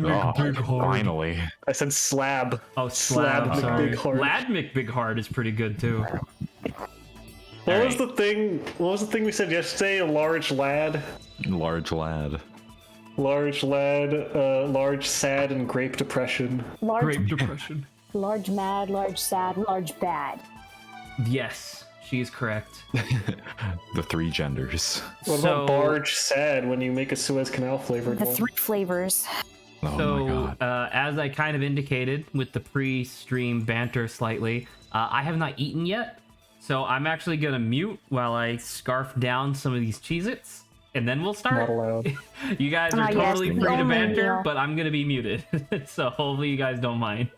Oh, McBig Hard. finally. I said slab. Oh, Slab. Sorry. McBig-Hard. Lad McBigheart is pretty good too. What was the thing? What was the thing we said yesterday? A large lad. Large lad. Large lad. Large sad and grape depression. Large, Great depression. large mad, large sad, large bad. Yes, she's correct. The three genders. What So- about barge sad when you make a Suez Canal flavored The one? 3 flavors. Oh my So, god. as I kind of indicated with the pre-stream banter slightly, I have not eaten yet. So I'm actually going to mute while I scarf down some of these Cheez-Its, and then we'll start. Not allowed. You guys are Yes, totally the free to only banter, meal. but I'm going to be muted. So hopefully you guys don't mind.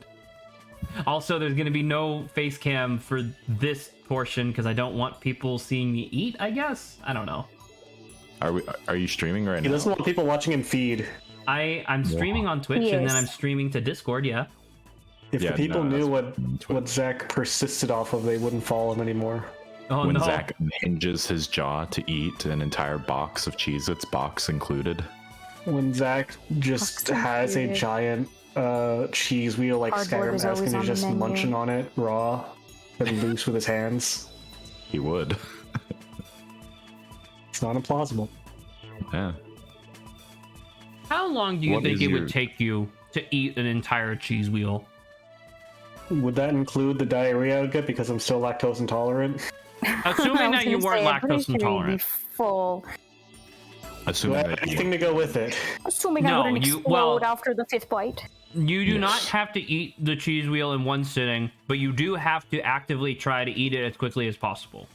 Also, there's going to be no face cam for this portion because I don't want people seeing me eat, I guess. I don't know. Are you streaming right He now? doesn't want people watching him feed. I'm streaming on Twitch, and then Yes. I'm streaming to Discord, yeah. If Yeah, the people no, knew that's what Zach persisted off of, they wouldn't follow him anymore. Oh, When no. Zach hinges his jaw to eat an entire box of Cheez-Its, box included. When Zach just has a included. giant cheese wheel like Cardboard Skyrim is has, always and on he's the just menu. munching on it raw and loose with his hands. He would. It's not implausible. Yeah. How long do you What think is it your- would take you to eat an entire cheese wheel? Would that include the diarrhea I would get because I'm still lactose intolerant? Assuming I was that you gonna weren't say, I'm pretty lactose sure you'd be intolerant. full. Do Assuming I that have anything to go with it? Assuming No, I wouldn't you- explode well- after the 5th bite. You do Yes. not have to eat the cheese wheel in one sitting, but you do have to actively try to eat it as quickly as possible.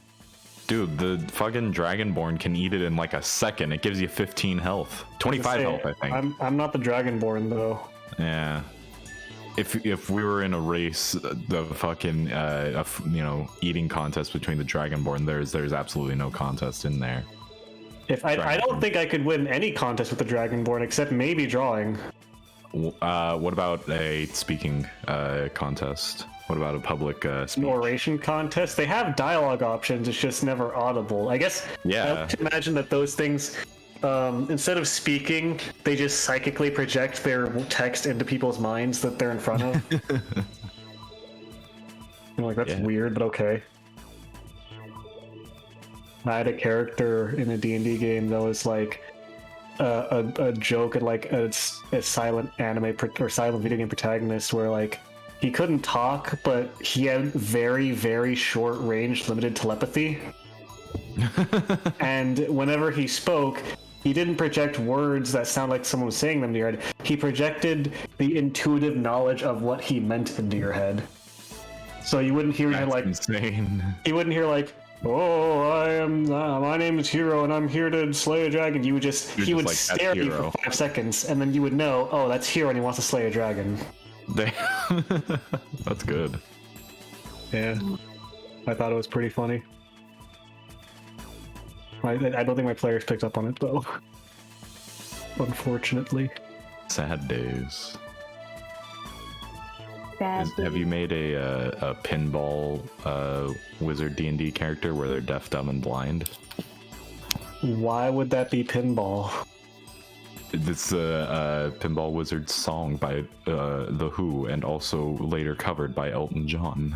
Dude, the fucking Dragonborn can eat it in like a second. It gives you 15 health. 25 health, I think. I'm not the Dragonborn though. Yeah. If we were in a race, the fucking eating contest between the Dragonborn, there's absolutely no contest in there. I don't think I could win any contest with the Dragonborn except maybe drawing. What about a speaking contest? What about a public An speech? oration contest. They have dialogue options. It's just never audible. I guess. Yeah. I like to imagine that those things, instead of speaking, they just psychically project their text into people's minds that they're in front of. I'm like, that's Yeah. weird, but okay. I had a character in a D&D game that was like a joke at like a silent or silent video game protagonist where like he couldn't talk, but he had very, very short range limited telepathy. And whenever he spoke, he didn't project words that sound like someone was saying them to your head. He projected the intuitive knowledge of what he meant into your head. So you wouldn't hear That's like insane. you wouldn't hear like, "Oh, my name is Hero, and I'm here to slay a dragon." He would You're just just would like, "That's stare at you Hero." for 5 seconds, and then you would know, oh, that's Hero, and he wants to slay a dragon. That's good. Yeah, I thought it was pretty funny. I don't think my players picked up on it though, unfortunately. Sad days. Bad. Have you made a pinball wizard D&D character where they're deaf, dumb, and blind? Why would that be pinball? It's a pinball wizard song by The Who, and also later covered by Elton John.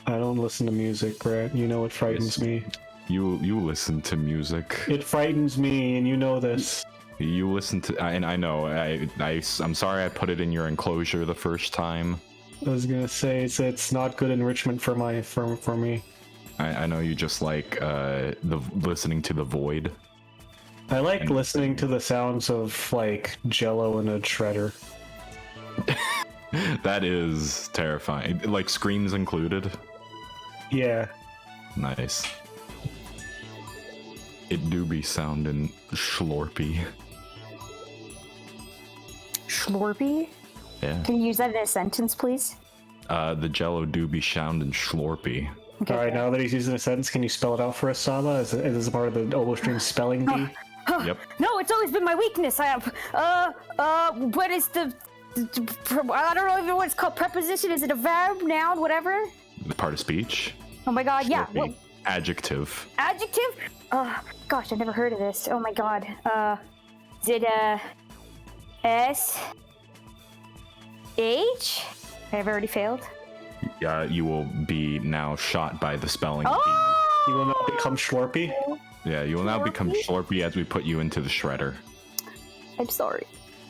I don't listen to music, Brett. You know it frightens me. You listen to music. It frightens me, and you know this. You listen to, and I know. I'm sorry I put it in your enclosure the first time. I was gonna say it's not good enrichment for me. I know you just like the listening to the void. I like listening to the sounds of like Jello in a shredder. That is terrifying. Like screams included. Yeah. Nice. It do be sounding schlorpy. Schlorpy? Yeah. Can you use that in a sentence, please? The Jello do be sounding schlorpy. Okay. All right, now that he's using a sentence, can you spell it out for us, Saba? Is this a part of the OboStream spelling bee? Yep. No, it's always been my weakness. I have, what is I don't know even what it's called. Preposition? Is it a verb, noun, whatever? The part of speech. Oh my god, yeah. Schlorpy. Adjective. Adjective? Gosh, I've never heard of this. Oh my god. Is it, S? H? I've already failed. You will be now shot by the spelling bee. Oh! You will now become Schlorpy. Yeah, you will now become Schlorpy as we put you into the shredder. I'm sorry.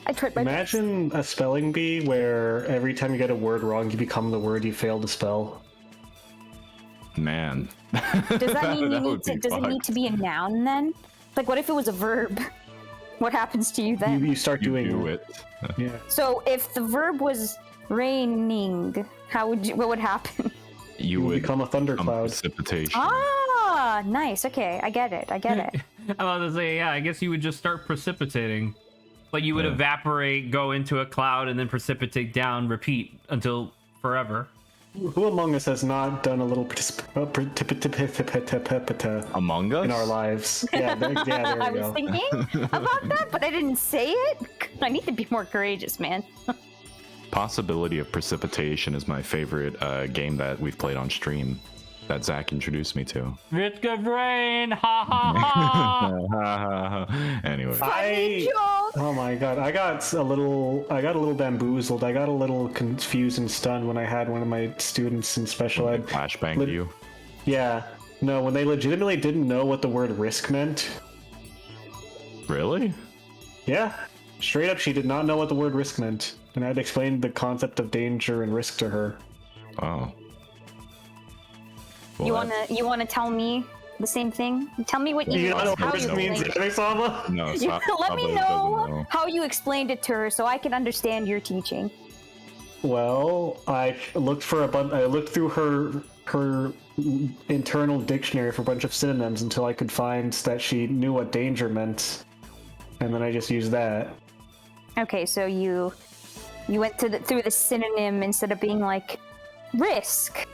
I tried my best. Imagine a spelling bee where every time you get a word wrong, you become the word you failed to spell. Man. Does that mean That would be does it need fucked. to be a noun then? Like, what if it was a verb? What happens to you then? You start You doing do it. it. Yeah. So if the verb was raining, what would happen? You You would become a thundercloud. precipitation. Ah, nice. Okay, I get it. I'm about to say, yeah, I guess you would just start precipitating. Like you would Yeah. evaporate, go into a cloud, and then precipitate down, repeat until forever. Who among us has not done a little Among Us? in our lives? Yeah, there I we was go. thinking about that, but I didn't say it. I need to be more courageous, man. Possibility of Precipitation is my favorite game that we've played on stream that Zach introduced me to. Risk of rain, ha ha ha. Anyway, Funny joke. Oh my god, I got a little bamboozled. I got a little confused and stunned when I had one of my students in special ed. flashbang Lit- you. Yeah, no, when they legitimately didn't know what the word risk meant. Really? Yeah, straight up, she did not know what the word risk meant, and I had explained the concept of danger and risk to her. Oh. You Well, wanna tell me the same thing? Tell me what You you don't know how what risk you means, explained it. Sama? No, You- Sa- Let Saba me doesn't know how you explained it to her so I can understand your teaching. Well, I looked for I looked through her internal dictionary for a bunch of synonyms until I could find that she knew what danger meant, and then I just used that. Okay, so you went through the synonym instead of being like risk,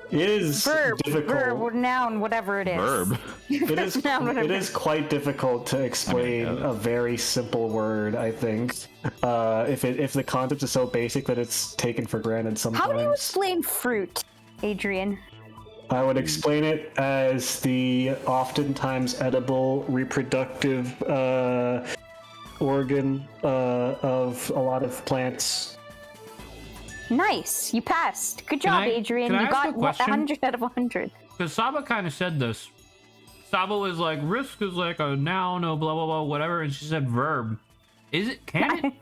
It is verb, difficult. noun, whatever it is. Verb. It is Noun, whatever it is quite difficult to explain a very simple word. I think if the concept is so basic that it's taken for granted sometimes. How do you explain fruit, Adrian? I would explain it as the oftentimes edible reproductive organ of a lot of plants. Nice, you passed. Good Can job, I- Adrian. can I You ask got a question? 100 out of 100. Because Saba kind of said this. Saba was like, risk is like a noun, or blah blah blah, whatever, and she said verb. Is it? Can it?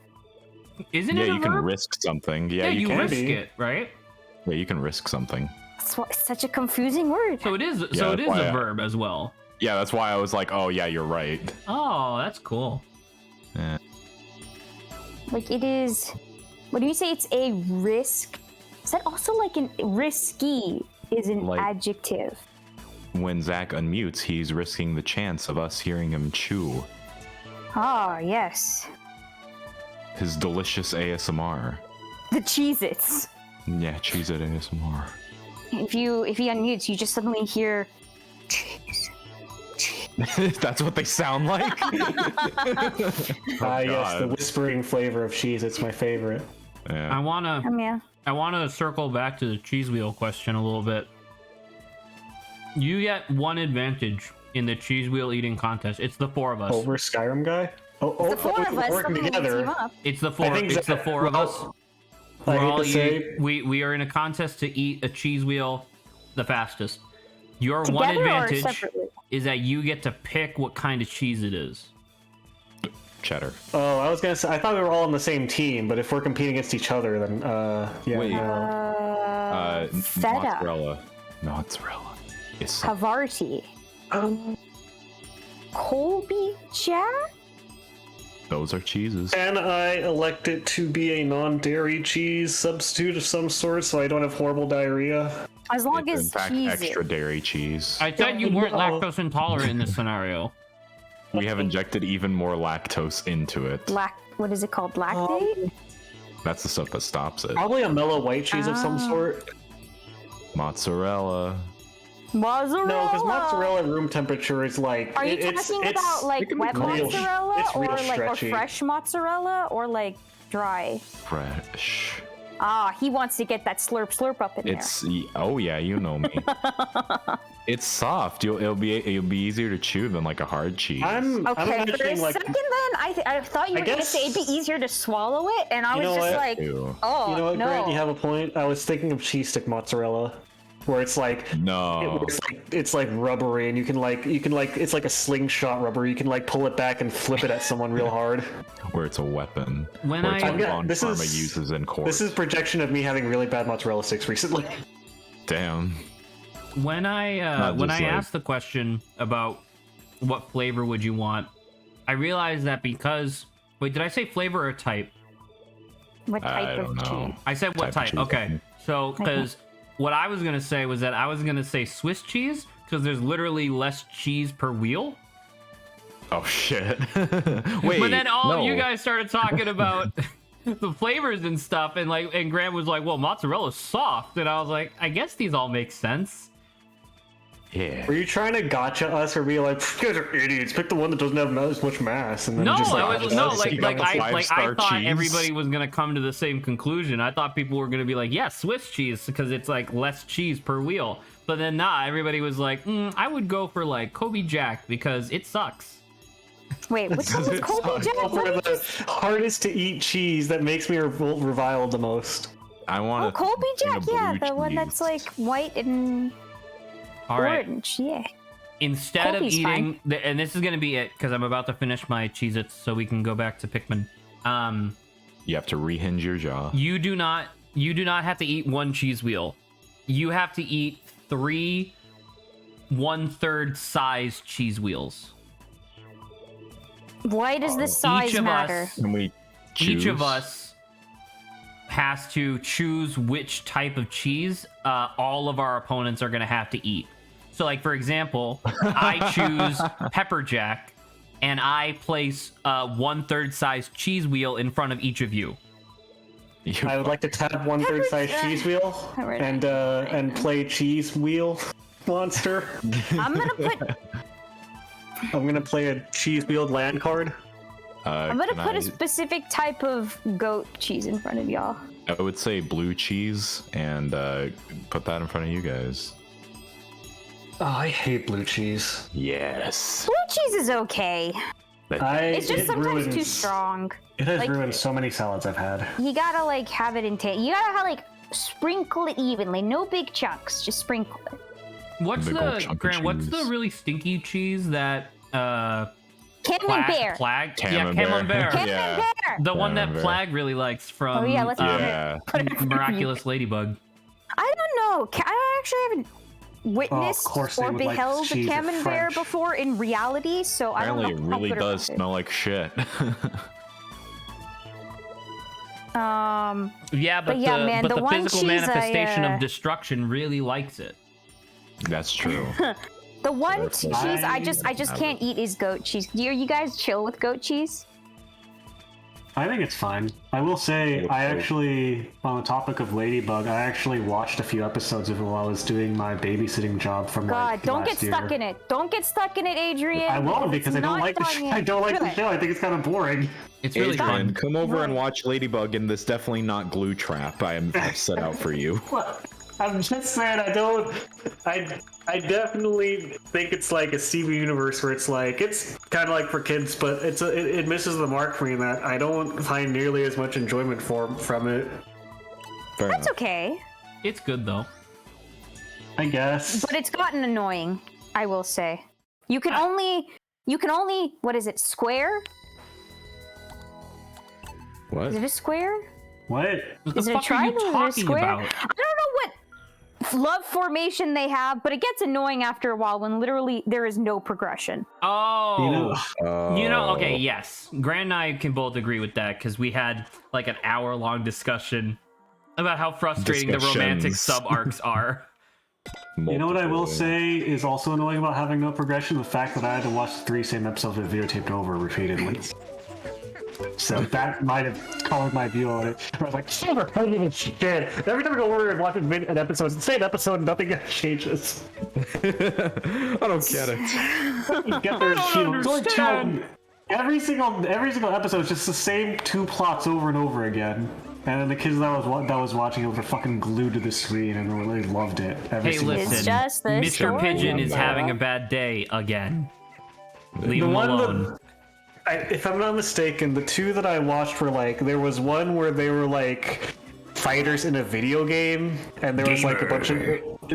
Isn't Yeah, it a you can verb? risk something. Yeah, Yeah, you you can. risk be. it, right? Yeah, you can risk something. That's why it's such a confusing word. So it is. Yeah, so it that's is why a I- verb as well. Yeah, that's why I was like, oh yeah, you're right. Oh, that's cool. Yeah. Like it is. What do you say? It's a risk. Is that also like an risky? Is an Like- adjective. When Zach unmutes, he's risking the chance of us hearing him chew Ah, yes. his delicious ASMR. The Cheez-Its. Yeah, cheese it ASMR. If he unmutes, you just suddenly hear cheese. That's what they sound like. Yes, the God. whispering flavor of cheese. It's my favorite. Yeah. Yeah. I wanna circle back to the cheese wheel question a little bit. You get one advantage in the cheese wheel eating contest. It's the four of us. Over Skyrim guy. The four of us working suddenly team together. up. It's the four. I think It's the Zach- four of us. I We're hate all to say, we are in a contest to eat a cheese wheel the fastest. Your one Together or advantage separately? is that you get to pick what kind of cheese it is. Cheddar. oh, I was gonna say I thought we were all on the same team, but if we're competing against each other, then yeah. Wait. no. Feta. Mozzarella. Mozzarella. It's Havarti. Colby Jack? those are cheeses. And I elect it to be a non-dairy cheese substitute of some sort, so I don't have horrible diarrhea. As long It's as in fact cheese. extra dairy cheese. I thought you weren't No. lactose intolerant in this scenario. We have injected even more lactose into it. What is it called? Lactate? That's the stuff that stops it. Probably a mellow white cheese of some Ah. sort. Mozzarella. Mozzarella. No, because mozzarella at room temperature is like. Are you it's, talking it's, about like can be wet real- mozzarella it's real or like or stretchy. fresh mozzarella or like dry? Fresh. Ah, he wants to get that slurp up in It's oh yeah, you know me. It's soft. It'll be easier to chew than like a hard cheese. I'm there. Okay, for a imagining like second then, I thought you were going to say it'd be easier to swallow it, and I You was know just what? like, Ew. oh, you know what, no. Grant, you have a point. I was thinking of cheese stick mozzarella, where it's like No. it's like rubbery, and you can like it's like a slingshot rubber. You can like pull it back and flip it at someone real hard. Where it's a weapon. When where it's I- what Yeah, Von this Pharma is- uses in court. This is projection of me having really bad mozzarella sticks recently. Damn. When I Not when just I like- asked the question about what flavor would you want, I realized that because wait, did I say flavor or type? What I type don't of know. cheese? I said what Type type. of cheese, I Okay, think. so because what I was gonna say was that I was gonna say Swiss cheese because there's literally less cheese per wheel. Oh shit. Wait. But then all of you no. guys started talking about the flavors and stuff, and Grant was like, "Well, mozzarella's soft," and I was like, "I guess these all make sense." Yeah. Were you trying to gotcha us, or be like, you guys are idiots? Pick the one that doesn't have as much mass, and then No, just like, I was, no, like You got the I five-star thought cheese? everybody was gonna come to the same conclusion. I thought people were gonna be like, "Yeah, Swiss cheese," because it's like less cheese per wheel. But then nah, everybody was like, I would go for like Kobe Jack because it sucks. Wait, which one was It's Colby fine. Jack? for What did you the hardest to eat cheese that makes me reviled the most. I want Oh, Colby Jack, yeah, the one cheese. that's like white and All right. orange, yeah. Instead Colby's of eating, and this is gonna be it because I'm about to finish my Cheez-Its, so we can go back to Pikmin. You have to rehinge your jaw. You do not have to eat one cheese wheel. You have to eat 3 1/3 size cheese wheels. Why does the Each size of matter? us, Can we choose? each of us has to choose which type of cheese all of our opponents are gonna have to eat. So, like for example, I choose pepper jack, and I place a 1/3 size cheese wheel in front of each of you. I would like to tap 1/3 size cheese wheel Alright. and play cheese wheel monster. I'm gonna put I'm gonna play a cheese wheeled land card. I'm gonna can put I- a specific type of goat cheese in front of y'all. I would say blue cheese and put that in front of you guys. Oh, I hate blue cheese. Yes. Blue cheese is okay. It's just it sometimes too ruins- strong. It has like- ruined so many salads I've had. You gotta like have it in you gotta like sprinkle it evenly. No big chunks, just sprinkle it. What's Big old the chunk of Grant? What's the cheese. really stinky cheese that Camembert. Plag? Camembert. Yeah, Camembert. Camembert. The one that Camembert. Plag really likes from Oh, yeah, let's Yeah. Miraculous Ladybug. I don't know. I actually haven't witnessed course they or would like beheld cheese a of camembert French. before in reality, so I don't Apparently, know. it how really good or does bad it smell like shit. is. Yeah, but yeah, man, but the the one physical cheese manifestation I, of destruction really likes it. That's true. the one That's cheese I just I can't eat is goat cheese. Do you guys chill with goat cheese? I think it's fine. I will say, I actually, on the topic of Ladybug, I actually watched a few episodes of it while I was doing my babysitting job from God, like don't get last year. stuck in it. Don't get stuck in it, Adrian. I won't because I don't Not like the fun yet. I don't like the Good. show. I think it's kind of boring. It's really Adrian, fun. come over and watch Ladybug in this definitely not glue trap I've set out for you. What? I'm just saying, I definitely think it's like a CV universe where it's like it's kind of like for kids, but it misses the mark for me in that I don't find nearly as much enjoyment from it. Fair That's enough. okay, It's good though. I guess. but it's gotten annoying. I will say, you can only what is it? Square? What? Is it a square? What? What the Is it a fuck are you triangle? Is it a talking square? about? I don't know what love formation they have, but it gets annoying after a while when literally there is no progression. Oh, You know, okay, yes. Grant and I can both agree with that because we had like an hour-long discussion about how frustrating the romantic Discussions. sub-arcs are. you know what I will say is also annoying about having no progression? The fact that I had to watch the 3 same episodes of videotaped over repeatedly. So that might have colored my view on it. I was like, never heard of shit. Every time I go over and watch an episode, it's the same episode, nothing changes. I don't get it. You get there, I don't it's only two- understand. Every single episode is just the same 2 plots over and over again. And then the kids that was watching it were fucking glued to the screen and really loved it. Every Hey, single listen, It's just the Mr. story. Pigeon is having a bad day again. Leave The him one alone. if I'm not mistaken, the two that I watched were like, there was one where they were like fighters in a video game, and there was like a bunch of,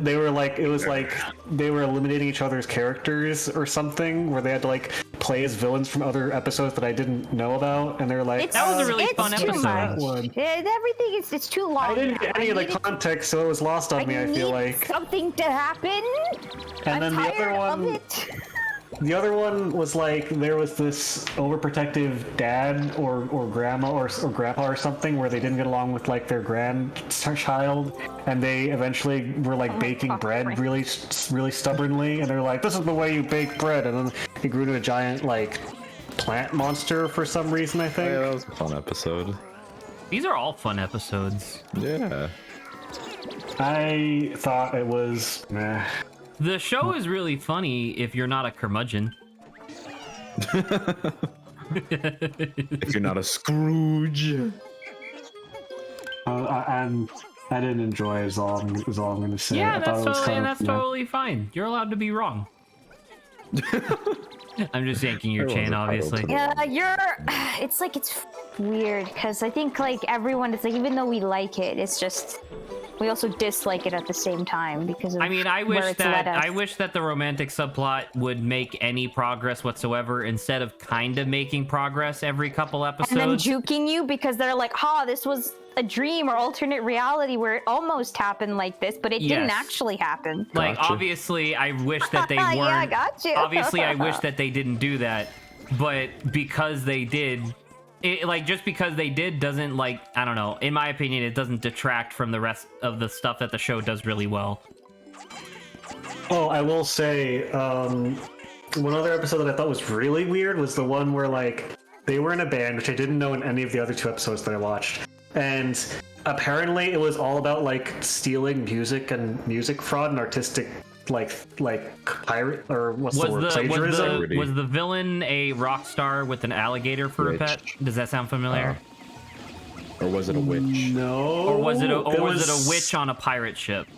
they were like, it was like they were eliminating each other's characters or something, where they had to like play as villains from other episodes that I didn't know about, and they're like, That was a really it's fun too episode. much. One. Everything is it's too long. I didn't get any of the context, so it was lost on me. I feel like. something to happen. And I'm then the other tired of one. it. The other one was like there was this overprotective dad or grandma or grandpa or something where they didn't get along with like their grandchild, and they eventually were like baking bread really stubbornly, and they're like, "This is the way you bake bread," and then he grew to a giant like plant monster for some reason. I think. Yeah, that was a fun episode. These are all fun episodes. Yeah. I thought it was meh. The show is really funny if you're not a curmudgeon. If you're not a Scrooge. I didn't enjoy it. Is all I'm gonna say. Yeah, I thought it was kind of, yeah. totally fine. You're allowed to be wrong. I'm just yanking your chain, obviously. Yeah, it's like it's weird because I think like everyone, it's like even though we like it, it's just we also dislike it at the same time because of I mean, I where wish it's led us. that the romantic subplot would make any progress whatsoever instead of kind of making progress every couple episodes. and then juking you because they're like, this was a dream or alternate reality where it almost happened like this, but it didn't Yes. actually happen. Like, Gotcha. obviously, I wish that they weren't. Yeah, I got you. Obviously, I wish that they didn't do that, but because they did, just because they did doesn't, like, I don't know. In my opinion, it doesn't detract from the rest of the stuff that the show does really well. Oh, I will say, one other episode that I thought was really weird was the one where, like, they were in a band, which I didn't know in any of the other two episodes that I watched. And apparently it was all about, like, stealing music and music fraud and artistic, like pirate, or what's the word, plagiarism? Was the villain a rock star with an alligator for a pet? Does that sound familiar? Or was it a witch? No. Or was it a witch on a pirate ship?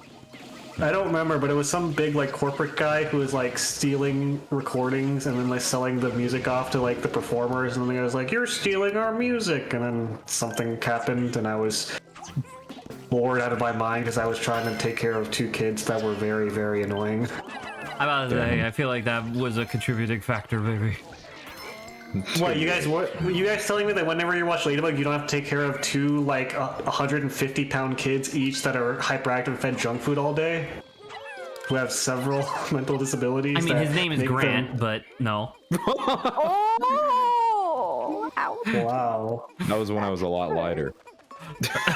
I don't remember, but it was some big like corporate guy who was like stealing recordings and then like selling the music off to like the performers, and then the guy was like, "You're stealing our music," and then something happened, and I was bored out of my mind because I was trying to take care of two kids that were very, very annoying. I'm about to say, I feel like that was a contributing factor, baby. What you guys telling me that whenever you watch Ladybug, you don't have to take care of two like 150-pound kids each that are hyperactive and fed junk food all day, who have several mental disabilities? I mean, his name is make Grant, but no. Oh! Ouch. Wow. That was when I was a lot lighter.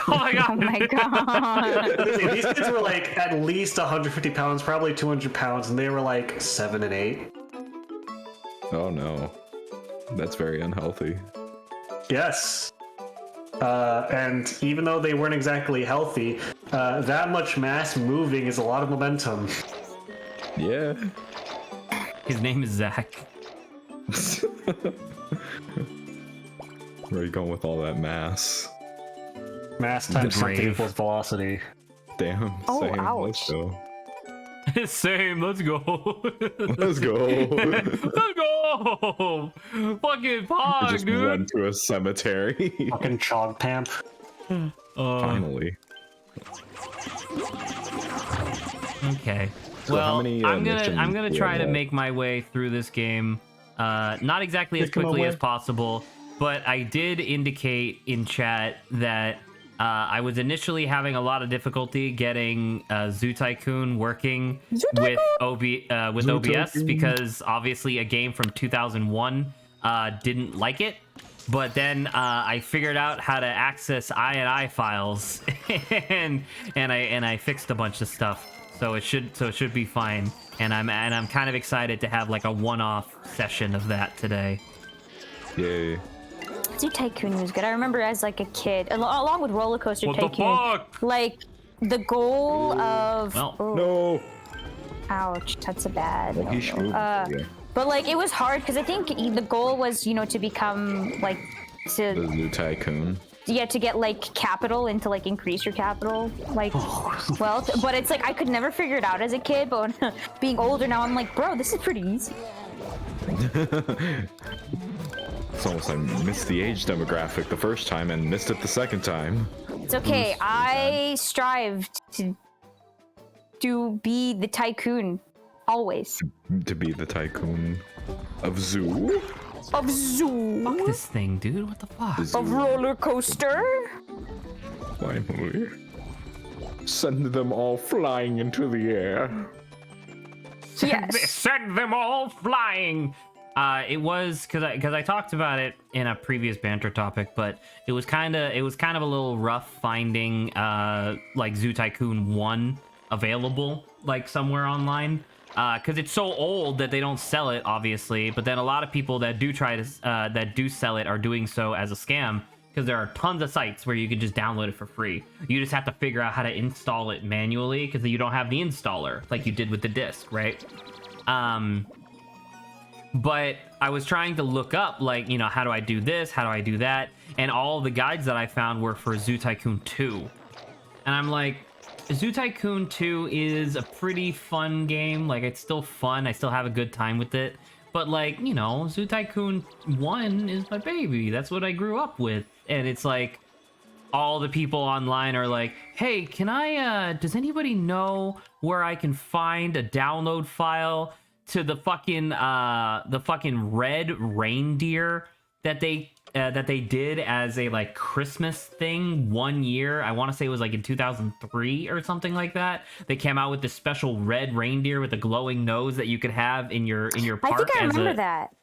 Oh my god. Oh my god. These kids were like at least 150 pounds, probably 200 pounds, and they were like 7 and 8. Oh no. That's very unhealthy. Yes. And even though they weren't exactly healthy, that much mass moving is a lot of momentum. Yeah. His name is Zach. Where are you going with all that mass? Mass times something brave. equals velocity. Damn. Oh, same. ouch. Let's go. Same, let's go. Let's go. Let's go. Fucking pog, Just dude. run to a cemetery. Fucking chog pamp. Finally. Okay. So how Well, many, I'm missions gonna do we try have to left? make my way through this game, not exactly as Pick 'em quickly away. as possible, but I did indicate in chat that I was initially having a lot of difficulty getting Zoo Tycoon working with OBS because obviously a game from 2001 didn't like it. But then I figured out how to access INI files, and I fixed a bunch of stuff, so it should be fine. And I'm kind of excited to have like a one-off session of that today. Yay. Zoo Tycoon was good. I remember as like a kid, along with Roller Coaster What the Tycoon, fuck? like the goal of Well, No. ouch, that's a bad. Well, he should. Yeah. But like it was hard because I think the goal was, to become like The to Zoo Tycoon. to get like capital and to like increase your capital, like wealth. But it's like I could never figure it out as a kid. But when, being older now, I'm like, bro, this is pretty easy. It's almost like missed the age demographic the first time and missed it the second time. It's okay. I strived to be the tycoon always. To be the tycoon of zoo. Of zoo. Fuck this thing, dude. What the fuck? Of roller coaster. Finally. Send them all flying into the air. Yes. Send them all flying. It was because I talked about it in a previous banter topic, but it was kind of a little rough finding like Zoo Tycoon 1 available like somewhere online. Because it's so old that they don't sell it, obviously. But then a lot of people that do try to that do sell it are doing so as a scam, because there are tons of sites where you can just download it for free. You just have to figure out how to install it manually because you don't have the installer like you did with the disc, right? But I was trying to look up, like, you know, how do I do this? How do I do that? And all the guides that I found were for Zoo Tycoon 2. And I'm like, Zoo Tycoon 2 is a pretty fun game. Like, it's still fun. I still have a good time with it. But, like, you know, Zoo Tycoon 1 is my baby. That's what I grew up with. And it's like, all the people online are like, hey, can I, does anybody know where I can find a download file to the fucking red reindeer that they did as a like Christmas thing 1 year? I want to say it was like in 2003 or something like that. They came out with this special red reindeer with a glowing nose that you could have in your park. I think I remember that.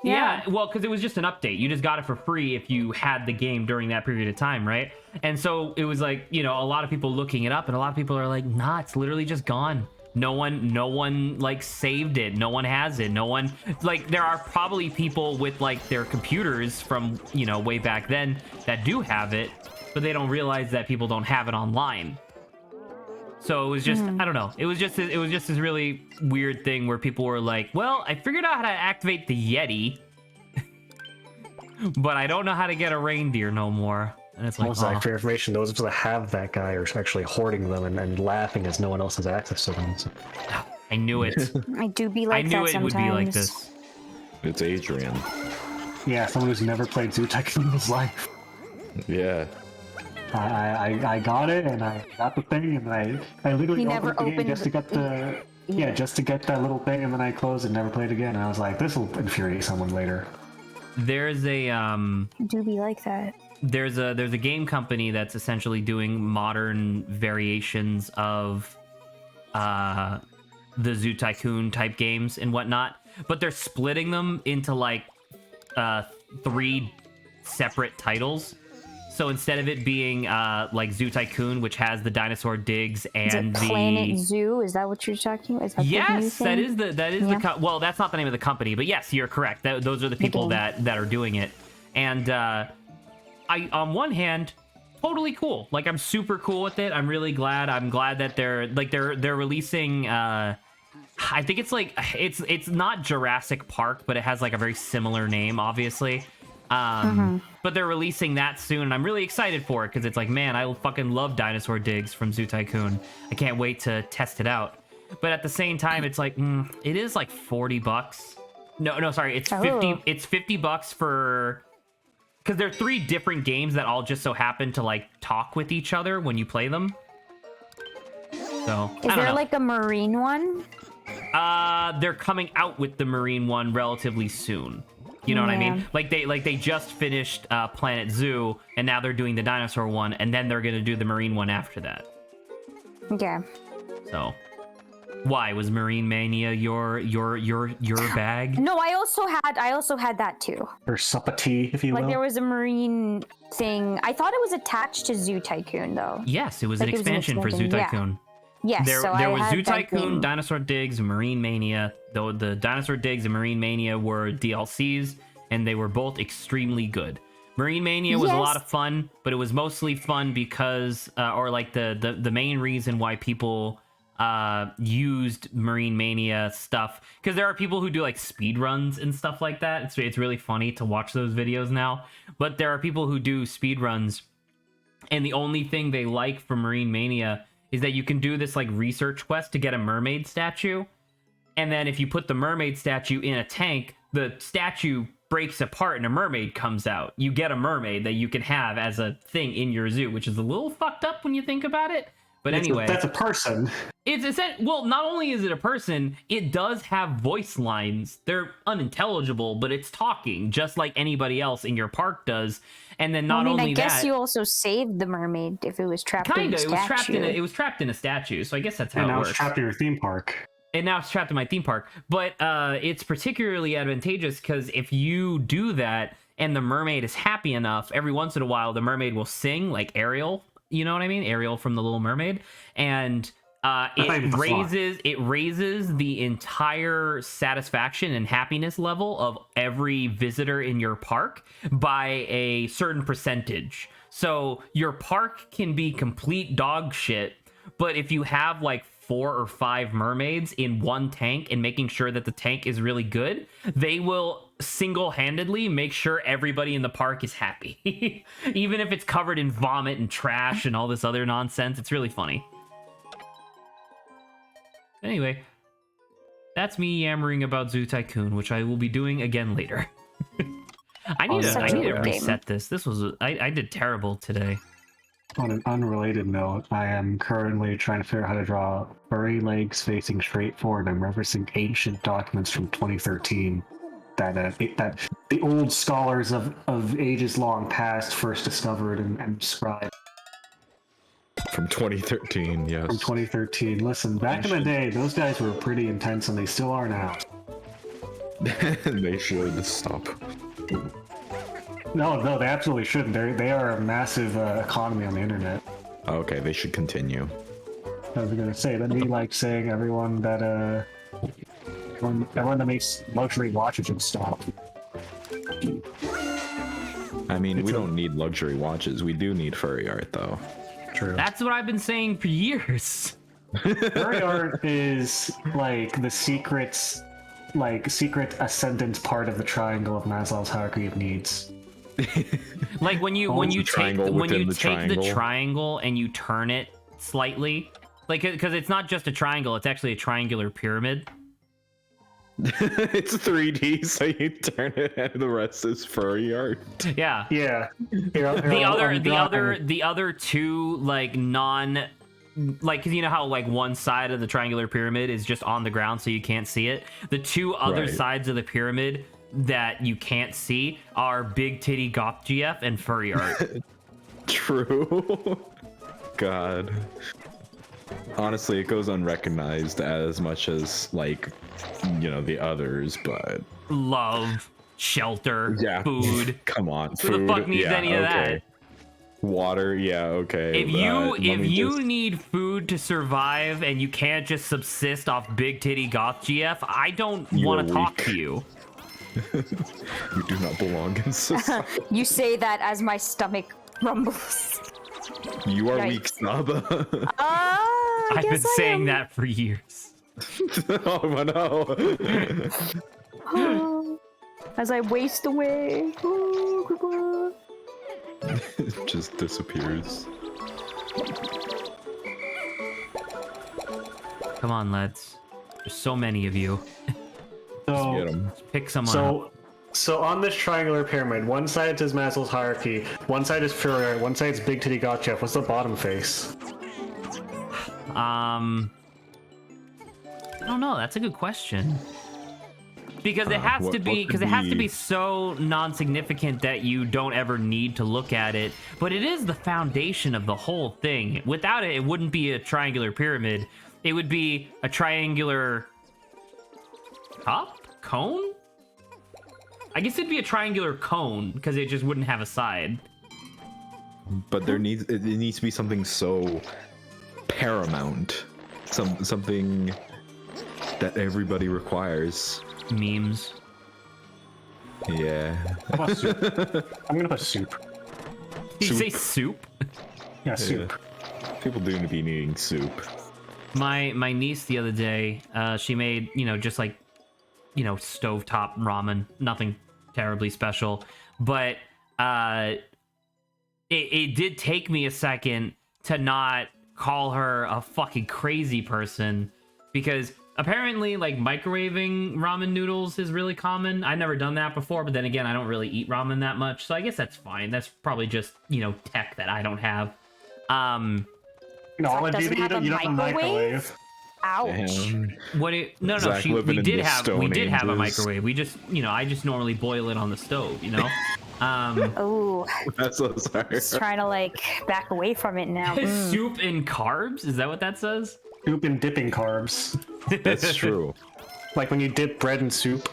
Yeah, well, because it was just an update. You just got it for free if you had the game during that period of time, right? And so it was like, you know, a lot of people looking it up, and a lot of people are like, nah, it's literally just gone. No one like saved it. No one has it. No one, like, there are probably people with like their computers from, you know, way back then that do have it, but they don't realize that people don't have it online. So it was just, I don't know. It was just this really weird thing where people were like, well, I figured out how to activate the Yeti, but I don't know how to get a reindeer no more. And it's like, also, for information, those that have that guy are actually hoarding them and laughing as no one else has access to them. So. I knew it. I do be like I that knew it sometimes. would be like this. It's Adrian. Yeah, someone who's never played Zoo Tycoon in his life. Yeah. I got it, and I got the thing, and I literally opened the game just to get the just to get that little thing, and then I closed and never played again. And I was like, this will infuriate someone later. There's a I do be like that. there's a game company that's essentially doing modern variations of the Zoo Tycoon type games and whatnot, but they're splitting them into like 3 separate titles. So instead of it being like Zoo Tycoon, which has the dinosaur digs and is it Planet Zoo? Is that what you're talking about? Is that yes, the new thing? that is the well, that's not the name of the company, but yes, you're correct. Those are the people that are doing it. And I, on one hand, totally cool. Like, I'm super cool with it. I'm really glad. I'm glad that they're releasing. I think it's like it's not Jurassic Park, but it has like a very similar name, obviously. But they're releasing that soon, and I'm really excited for it because it's like, man, I fucking love dinosaur digs from Zoo Tycoon. I can't wait to test it out. But at the same time, it's like it is like $40. No, sorry, it's 50. It's $50 for, because they're 3 different games that all just so happen to like talk with each other when you play them. So is there like a marine one? They're coming out with the marine one relatively soon. You know what I mean? Like they just finished Planet Zoo, and now they're doing the dinosaur one, and then they're gonna do the marine one after that. Okay. So, why was Marine Mania your bag? No, I also had that too. Or sup of tea, if you will. Like, there was a marine thing. I thought it was attached to Zoo Tycoon though. Yes, it was an expansion for Zoo Tycoon. Yes, there was Zoo Tycoon, Dinosaur Digs, Marine Mania. Though the Dinosaur Digs and Marine Mania were DLCs, and they were both extremely good. Marine Mania was a lot of fun, but it was mostly fun because, or like the main reason why people used Marine Mania stuff, because there are people who do like speed runs and stuff like that. It's really funny to watch those videos now, but there are people who do speed runs, and the only thing they like from Marine Mania is that you can do this like research quest to get a mermaid statue, and then if you put the mermaid statue in a tank, the statue breaks apart and a mermaid comes out. You get a mermaid that you can have as a thing in your zoo, which is a little fucked up when you think about it. But anyway, that's a person. Well, not only is it a person, it does have voice lines. They're unintelligible, but it's talking just like anybody else in your park does. And then I guess you also saved the mermaid if it was trapped in a statue. It was trapped in a statue, so I guess that's how it works. And now it's trapped in your theme park. And now it's trapped in my theme park. But it's particularly advantageous because if you do that and the mermaid is happy enough, every once in a while the mermaid will sing, like Ariel. You know what I mean? Ariel from The Little Mermaid. And it raises the entire satisfaction and happiness level of every visitor in your park by a certain percentage. So your park can be complete dog shit, but if you have like 4 or 5 mermaids in one tank and making sure that the tank is really good, they will single-handedly make sure everybody in the park is happy. Even if it's covered in vomit and trash and all this other nonsense. It's really funny. Anyway, that's me yammering about Zoo Tycoon, which I will be doing again later. I need to reset this. I did terrible today. On an unrelated note, I am currently trying to figure out how to draw furry legs facing straight forward. I'm referencing ancient documents from 2013 that the old scholars of ages long past first discovered and described. From 2013, yes. From 2013. Listen, back in the day, those guys were pretty intense, and they still are now. They should stop. No, they absolutely shouldn't. They are a massive economy on the internet. Okay, they should continue. I was gonna say, that'd be like saying everyone that makes luxury watches should stop. I mean, we don't need luxury watches. We do need furry art, though. True. That's what I've been saying for years. Furry art is like the secret ascendant part of the triangle of Maslow's hierarchy of needs. Like when you take the triangle and you turn it slightly, like, because it's not just a triangle, it's actually a triangular pyramid. It's 3D, so you turn it and the rest is furry art. Yeah. Yeah. The other two, like, like, cause you know how like one side of the triangular pyramid is just on the ground so you can't see it? The two other sides of the pyramid that you can't see are big titty goth GF and furry art. True. God. Honestly, it goes unrecognized as much as, like, you know, the others, but love, shelter, food. Come on, who the fuck needs any of that? Water, yeah, okay. If you need food to survive and you can't just subsist off big titty goth GF, I don't want to talk to you. You do not belong in society. You say that as my stomach rumbles. You are weak, snub. I've been saying that for years. Oh no. As I waste away. It just disappears. Come on, lads. There's so many of you. Just pick someone. So on this triangular pyramid, one side says Maslow's hierarchy, one side is furry art, one side is big titty goth GF. What's the bottom face? I don't know. That's a good question. Because it has to be so non-significant that you don't ever need to look at it. But it is the foundation of the whole thing. Without it, it wouldn't be a triangular pyramid. It would be a triangular cone. I guess it'd be a triangular cone because it just wouldn't have a side. But it needs to be something so paramount, something that everybody requires. Memes. Yeah. I'm gonna put soup. Did you say soup? Yeah, soup. Yeah. People do be needing soup. My niece the other day, she made, just like, stovetop ramen, nothing terribly special, but it did take me a second to not call her a fucking crazy person, because apparently like microwaving ramen noodles is really common. I've never done that before, but then again, I don't really eat ramen that much, so I guess that's fine. That's probably just, tech that I don't have. Knowledge you don't have a microwave. Ouch. No, Zach we living in did the have Stone a Ages. microwave. We just, I just normally boil it on the stove, Oh, That's so sorry. just trying to like back away from it now. Soup and carbs? Is that what that says? Soup and dipping carbs. That's true. Like when you dip bread in soup.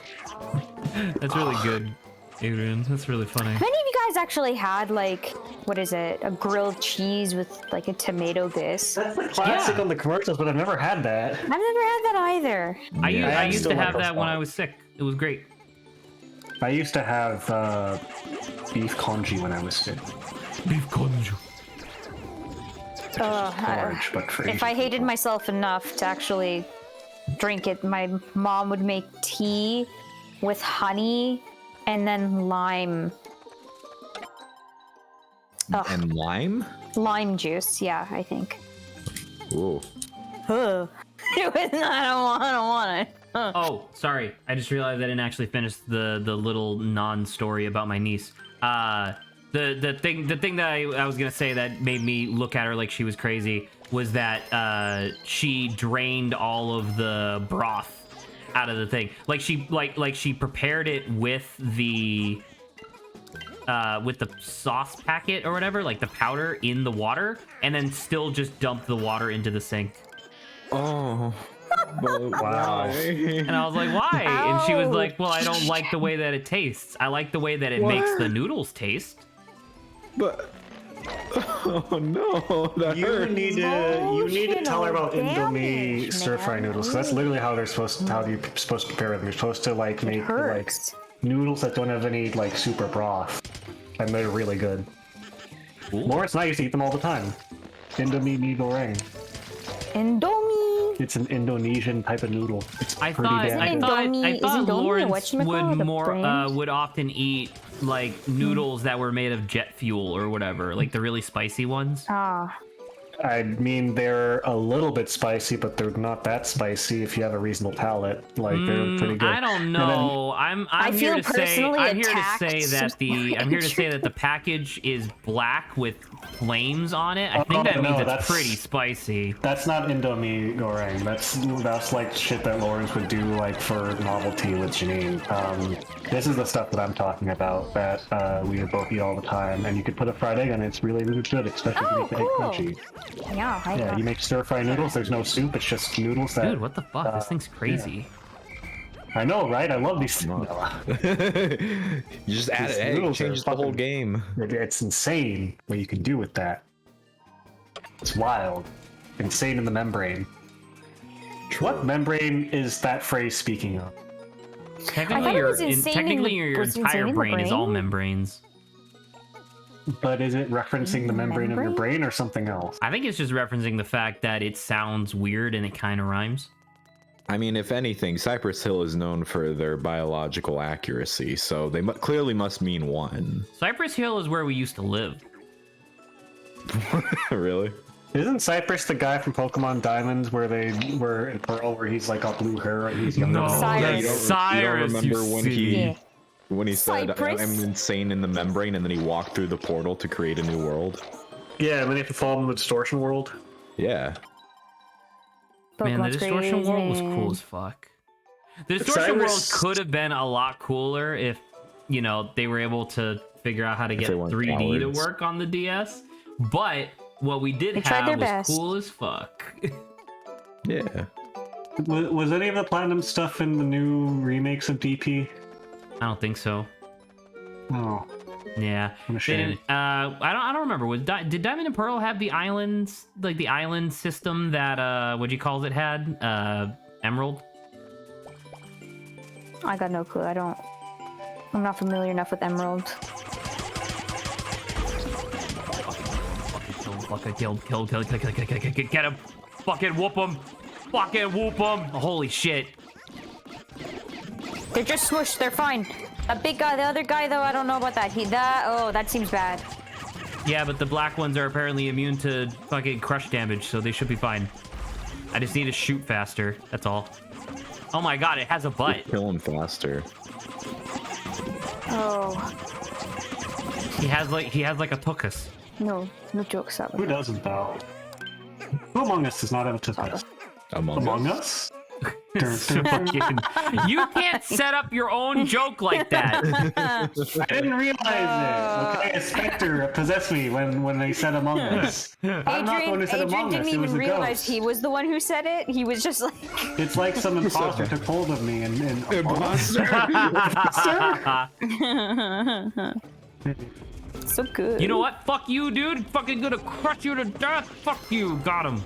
That's really good, Adrian. That's really funny. Have any of you guys actually had like, what is it, a grilled cheese with like a tomato bisque? That's the classic Yeah. on the commercials, but I've never had that. I've never had that either. I Yeah. used still to like have those that when ones. I was sick. It was great. I used to have beef congee when I was sick. Beef congee. Large, but for If I hated myself enough to actually drink it, my mom would make tea with honey and then lime And lime? juice. Yeah, I think. Ooh. It was not. I don't want it. Oh, sorry. I just realized I didn't actually finish the little non-story about my niece. The thing that I was gonna say that made me look at her like she was crazy was that she drained all of the broth out of the thing. Like she prepared it with the sauce packet or whatever, like the powder in the water, and then still just dumped the water into the sink. Oh. Wow. And I was like, why? And she was like, well, I don't like the way that it tastes. I like the way that it makes the noodles taste. But oh no, that You hurts. need to tell her about Indomie damage, stir fry man. noodles. 'Cause that's literally how you're supposed to prepare them. You're supposed to like make like Hurts. noodles that don't have any like super broth, and they're really good. Cool. Lawrence and I used to eat them all the time. Indomie mee goreng. Indomie. It's an Indonesian type of noodle. It's I pretty thought damn good. Is Indomie Lawrence whatchamacallit, the brand? would often eat like noodles that were made of jet fuel or whatever, like the really spicy ones. Ah, I mean, they're a little bit spicy, but they're not that spicy if you have a reasonable palate. Like they're pretty good. I don't And then- know. I'm feel here to say personally I'm here to attacked. say that the package is black with flames on it. I think Oh, that means no, it's that's- pretty spicy. That's not Indomie goreng. That's like shit that Lawrence would do like for novelty with Janine. This is the stuff that I'm talking about that we would both eat all the time, and you could put a fried egg on it. It's really, really good, especially if you make the egg cool. crunchy. yeah. Yeah, you make stir fry noodles. There's no soup. It's just noodles that. Dude, what the fuck? This thing's crazy. I know, right? I love these. You just add These an egg, noodles are changes the whole fucking- game. It's insane what you can do with that. It's wild. Insane in the membrane. What membrane is that phrase speaking of? Technically, it was insane in the- your was insane entire in the brain is all brain? membranes. But is it referencing the membrane of your Membrane? brain or something else? I think it's just referencing the fact that it sounds weird and it kind of rhymes. I mean, if anything, Cypress Hill is known for their biological accuracy, so they clearly must mean one. Cypress Hill is where we used to live. Really? Isn't Cypress the guy from Pokemon Diamonds where they were in Pearl where he's like got blue hair and he's younger? No, than Cyrus. Yeah, you don't Cyrus, remember you when silly- he Yeah. when he said Cypress? I'm insane in the membrane, and then he walked through the portal to create a new world? Yeah, and then you have to fall in the distortion world. Yeah. Man, the Pokemon's distortion crazy, world was man. cool as fuck. The distortion world Cyrus- could have been a lot cooler if, they were able to figure out how to get they weren't 3D to cowards. work on the DS. But what we did They tried their have was best. cool as fuck. Yeah. Was any of the platinum stuff in the new remakes of DP? I don't think so. Oh, Yeah. I'm They ashamed. didn't- I don't remember. Did Diamond and Pearl have the islands, like the island system that what you call it had? Emerald? I got no clue. I'm not familiar enough with Emerald. Fucking kill, get him. Fucking whoop them. Fucking whoop them. Holy shit. They're just smushed. They're fine. That big guy, the other guy though, I don't know about that. That seems bad. Yeah, but the black ones are apparently immune to fucking crush damage, so they should be fine. I just need to shoot faster. That's all. Oh my god, it has a butt. Kill him faster. Oh. He has like a tuchus. No jokes up. Who doesn't though? Who among us does not have a toothpaste? Among us? Fucking- you can't set up your own joke like that. I didn't realize it. Okay, a specter possessed me when they said Among Us. I'm not the one who said Adrian Among Us. didn't It was even the realize ghost. he was the one who said it. He was just like, It's like some imposter took hold of me and so good. You know what? Fuck you, dude. Fucking gonna crush you to death. Fuck you. Got him.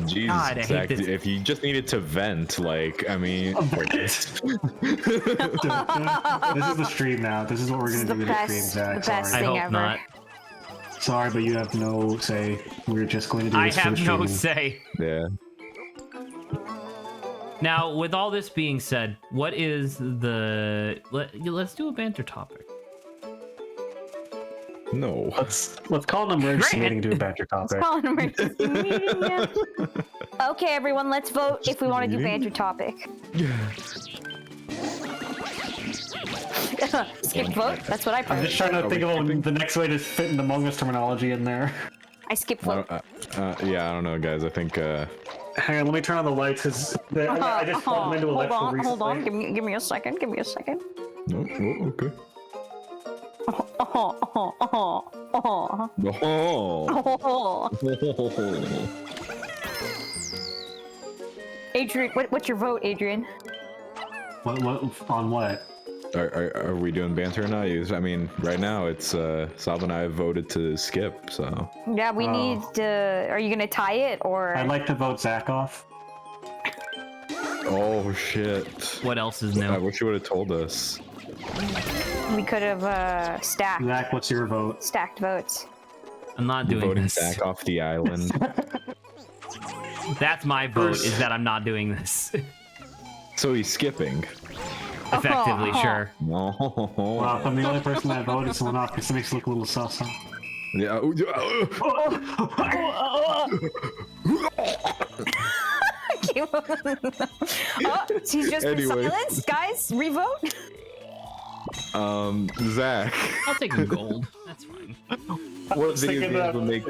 Jesus, God, I hate Zach, this. if you just needed to vent, like, I mean, This is the stream now. This is what we're This is gonna the do with the best, stream, Zach. the best Sorry. I thing hope ever. not. Sorry, but you have no say. We're just going to do I this for have the no stream. say. yeah. Now, with all this being said, what is the... Let's do a banter topic. No. Let's call an emergency Grant. meeting to a banter topic. Call an emergency meeting, yeah. Okay, everyone, let's vote if we want to do banter topic. Skip vote. That's what I I'm prefer. just trying to think of the next way to fit in Among Us terminology in there. I skip vote. Yeah, I don't know, guys. I think, Hang on, let me turn on the lights because I just plugged them into electrical recently. Hold on. Give me a second. Give me a second. oh, okay. Oh. Oh. Adrian, what's your vote, Adrian? What on what? Are we doing banter or not? I mean, right now it's Sab and I have voted to skip, so. Yeah, we need to. Are you gonna tie it or? I'd like to vote Zach off. Oh shit. What else is I new? wish you would have told us. We could have stacked Zach, what's your vote? stacked votes. I'm not doing Voting this. back off the island. That's my vote, is that I'm not doing this. So he's skipping. Effectively, sure. No. Well, if I'm the only person that voted someone off, this makes it look a little sus. Huh? Yeah. He's just been Anyway. silenced, guys. Revote. Zach. I'll take a gold. That's fine. What thinking video games that- will make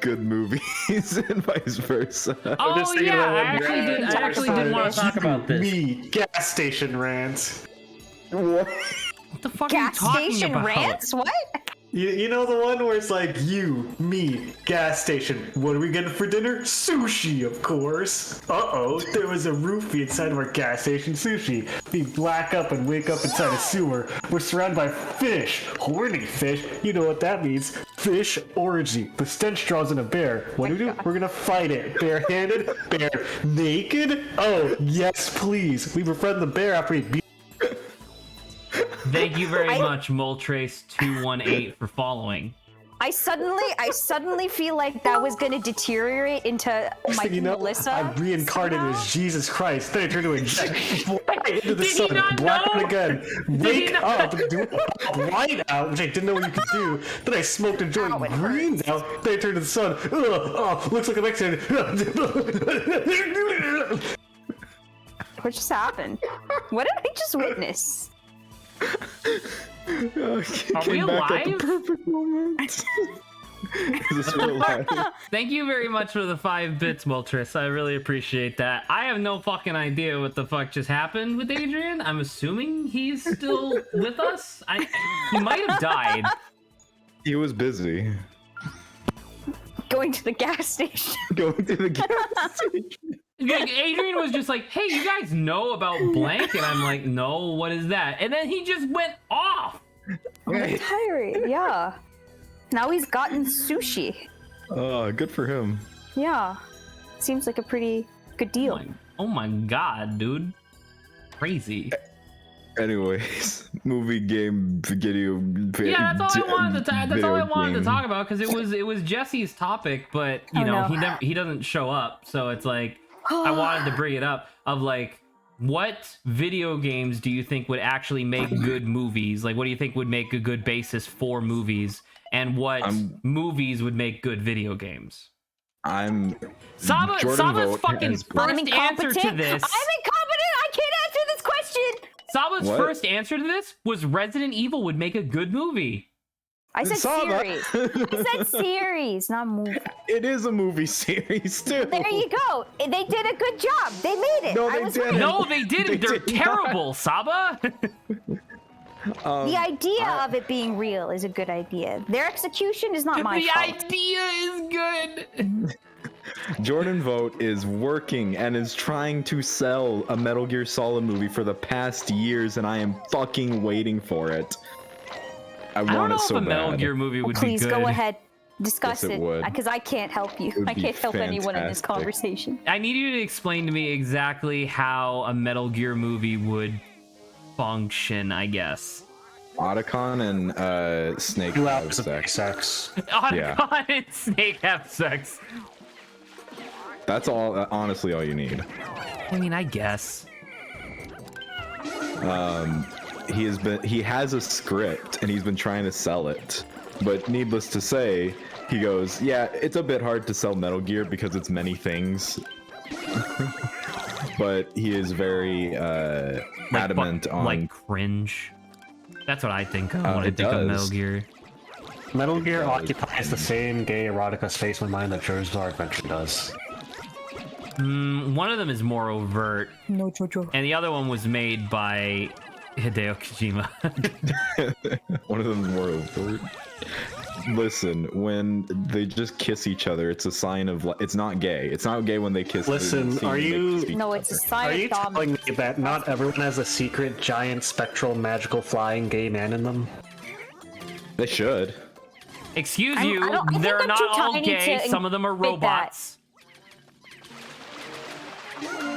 good movies and vice versa? Oh just thinking yeah, about I one actually did want to talk about this. Me, gas station rants. What? What the fuck Gas are you talking station about? rants? What? You know the one where it's like you, me, gas station. What are we getting for dinner? Sushi, of course. Uh-oh, there was a roofie inside of our gas station sushi. We black up and wake up inside a sewer. We're surrounded by fish. Horny fish. You know what that means. Fish orgy. The stench draws in a bear. What do? We're gonna fight it. Barehanded? Bear naked? Oh, yes, please. We befriend the bear after he beat. Thank you very much, Moltrace218, for following. I suddenly feel like that was gonna deteriorate into Mike and Melissa. I reincarnated somehow. as Jesus Christ. Then I turned into a into the Did he sun, not black know? out again, he wake not- up, do white out, which I didn't know what you could do. Then I smoked a joint, Ow, it green out. Then I turned to the sun. Oh, looks like a Mexican. What just happened? What did I just witness? Are we alive? Perfect moment. Is this real life? Thank you very much for the 5 bits, Moltres. I really appreciate that. I have no fucking idea what the fuck just happened with Adrian. I'm assuming he's still with us. He might have died. He was busy Going to the gas station. going to the gas station. Like, Adrian was just like, hey, you guys know about blank? And I'm like, no, what is that? And then he just went off. Tired, yeah. Now he's gotten sushi. Oh, good for him. Yeah. Seems like a pretty good deal. Oh my god, dude. Crazy. Anyways, movie, game, video. Yeah, that's all I wanted to. That's all I wanted to game. talk about because it was Jesse's topic, but you know he doesn't show up, so it's like I wanted to bring it up of like what video games do you think would actually make good movies? Like, what do you think would make a good basis for movies, and what movies would make good video games? Saba's fucking first answer to this. I'm incompetent. I can't answer this question. Saba's first answer to this was Resident Evil would make a good movie. I said series. I said series, not movie. It is a movie series too. There you go. They did a good job. They made it. No, they didn't. No, they didn't. They're terrible, Saba. The idea of it being real is a good idea. Their execution is not my fault. The idea is good. Jordan Vogt is working and is trying to sell a Metal Gear Solid movie for the past years, and I am fucking waiting for it. I want it so bad. I don't know if a Metal Gear movie would be good. Please go ahead. Discuss it would. Because I can't help you. I can't help anyone in this conversation. I need you to explain to me exactly how a Metal Gear movie would function, I guess. Otacon and Snake have sex. Otacon and Snake have sex. That's all. Honestly, all you need. I mean, I guess. He has a script and he's been trying to sell it, but needless to say, he goes, yeah, it's a bit hard to sell Metal Gear because it's many things. But he is very adamant on like cringe. That's what I think of when I think of Metal Gear. Metal Gear occupies the same gay erotica space in my mind that Charizard Adventure does. One of them is more overt. No, Jojo. And the other one was made by Hideo Kojima. One of them is more overt. Listen, when they just kiss each other, it's a sign of it's not gay. It's not gay when they kiss. Listen, are you? No, it's a sign. Are you telling me that not everyone has a secret, giant, spectral, magical, flying gay man in them? They should. Excuse you, they're not all gay. Some of them are robots.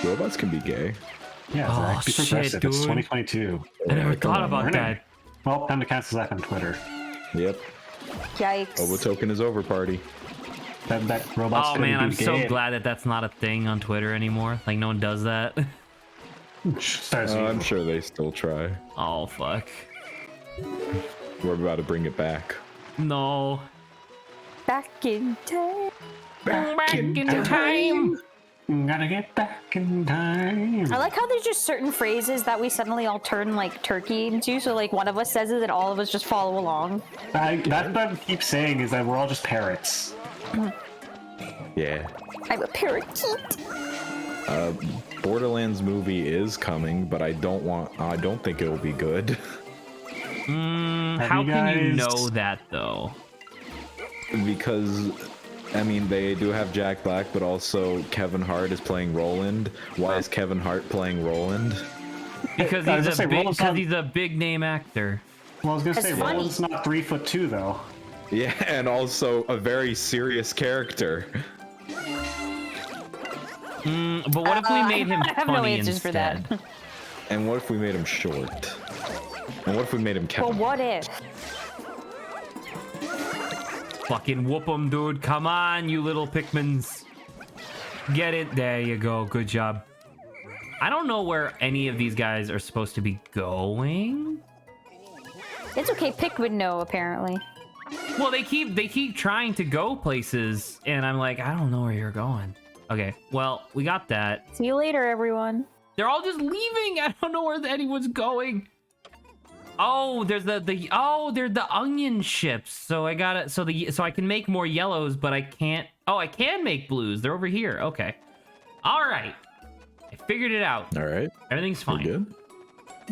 Robots can be gay. Yeah, oh, be progressive. Dude. It's 2022. I never thought about that. Well, time to cancel that on Twitter. Yep. Yikes. Obo token is over, party. That robot's oh man, I'm so glad that that's not a thing on Twitter anymore. Like no one does that. I'm sure they still try. Oh fuck. We're about to bring it back. No. Back in time. Back in time. Gotta get back in time. I like how there's just certain phrases that we suddenly all turn like turkey into. So like one of us says it and all of us just follow along. That's what I keep saying is that we're all just parrots. Yeah. I'm a parakeet. Borderlands movie is coming, but I don't think it will be good. How can you know that though? Because I mean, they do have Jack Black, but also Kevin Hart is playing Roland. Why is Kevin Hart playing Roland? Because he's a big name actor. Well, I was gonna say Roland's not 3'2" though. Yeah, and also a very serious character. But what if we made him I have funny no answers instead? for that. And what if we made him short? And what if we made him Kevin? Well, what if? Fucking whoop 'em, dude. Come on, you little Pikmins. Get it. There you go. Good job. I don't know where any of these guys are supposed to be going. It's okay. Pick would know, apparently. Well, they keep trying to go places, and I'm like, I don't know where you're going. Okay, well, we got that. See you later, everyone. They're all just leaving. I don't know where anyone's going. Oh, there's they're the onion ships. So I got it. So I can make more yellows, but I can't. Oh, I can make blues. They're over here. Okay. All right. I figured it out. All right. Everything's fine. Good.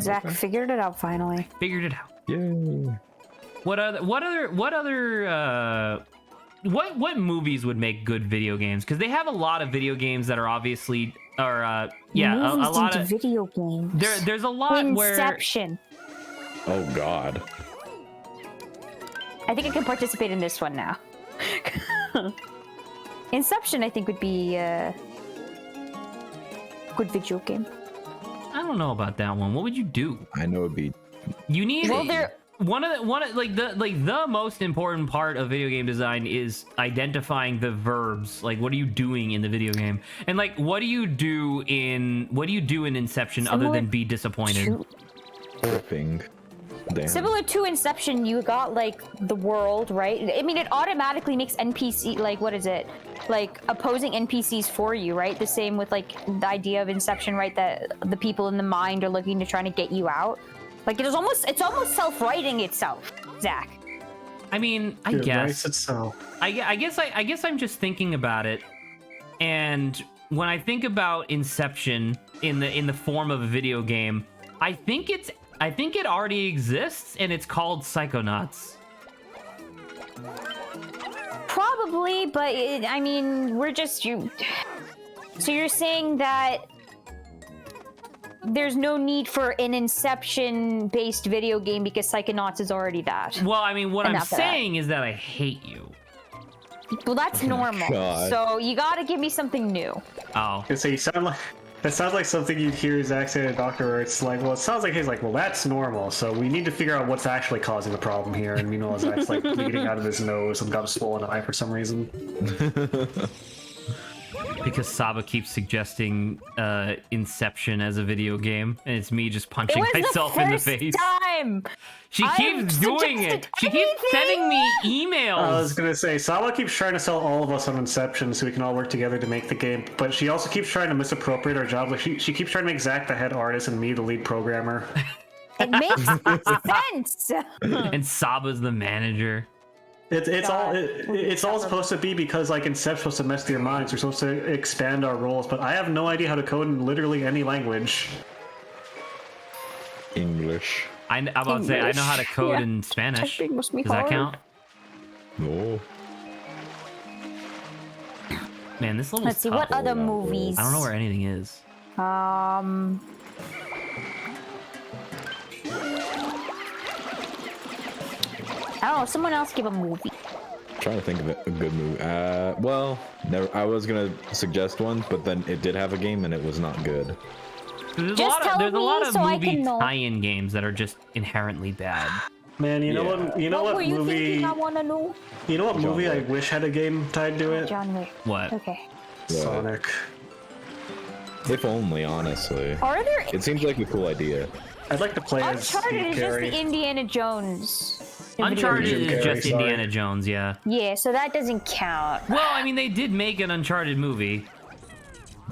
Zach figured it out finally. Figured it out. Yay. What movies would make good video games? Because they have a lot of video games that are obviously a lot of video games. There's a lot Inception. Oh God. I think I can participate in this one now. Inception, I think, would be a good video game. I don't know about that one. What would you do? I know it'd be. You need Well, there. the most important part of video game design is identifying the verbs. Like, what are you doing in the video game? And like, what do you do in Inception other than be disappointed? Surfing. Damn. Similar to Inception, you got like the world, right? I mean, it automatically makes NPC, like, what is it? Like opposing NPCs for you, right? The same with like the idea of Inception, right? That the people in the mind are looking to try to get you out. Like it's almost self-writing itself, Zach. I mean, I guess I'm just thinking about it, and when I think about Inception in the form of a video game, I think it already exists, and it's called Psychonauts. Probably, but I mean, we're just you. So you're saying that there's no need for an Inception-based video game because Psychonauts is already that. Well, I mean, what I'm saying is that I hate you. Well, that's normal. God. So you gotta give me something new. Oh. So you sound like that sounds like something you'd hear Zach say to a doctor, where it's like, well, it sounds like he's like, well, that's normal. So we need to figure out what's actually causing the problem here. And meanwhile, Zach's like bleeding out of his nose and got a swollen eye for some reason. Because Saba keeps suggesting Inception as a video game, and it's me just punching myself in the face. Time. She keeps doing it. She keeps sending me emails. I was gonna say, Saba keeps trying to sell all of us on Inception so we can all work together to make the game, but she also keeps trying to misappropriate our jobs. Like she keeps trying to make Zach the head artist and me the lead programmer. It makes sense. And Saba's the manager. It's all supposed to be because like Inception's supposed to mess with your minds. We're supposed to expand our roles, but I have no idea how to code in literally any language. English. I'm about to say I know how to code in Spanish. Must be Does that hard. count? No. Man, this level's Let's see, tough. what other movies? I don't know where anything is. I don't know. Someone else give a movie. Trying to think of a good movie. Well, never. I was gonna suggest one, but then it did have a game and it was not good. There's Just tell a lot me of so I movie can know. tie-in games that are just inherently bad. Man, you know What what were you movie? thinking? I wanna know. You know what John movie I Wick. wish had a game tied to it? John Wick. What? Okay. Sonic. If only, honestly. Are there? It seems like a cool idea. I'd like to play as Uncharted Steve is just Carey. the Indiana Jones. Uncharted Jim is Carrey, just sorry. Indiana Jones, yeah. Yeah, so that doesn't count. Well, I mean, they did make an Uncharted movie.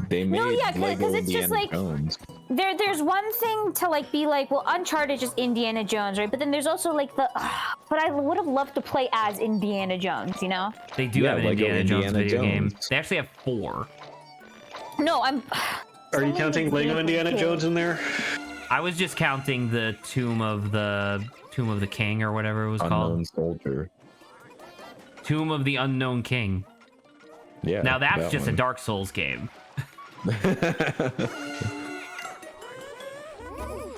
They made yeah, 'cause Lego it's just Indiana like- Jones. There's one thing to like be like, well, Uncharted is just Indiana Jones, right? But then there's also like the, but I would have loved to play as Indiana Jones, you know? They do Yeah, have an Lego Indiana Jones Indiana video game. Jones. They actually have 4. No, I'm. Are you many counting Lego Indiana examples, Jones in there? I was just counting the Tomb of the King or whatever it was called. Unknown Soldier. Tomb of the Unknown King. Yeah. Now that's that just a one. Dark Souls game.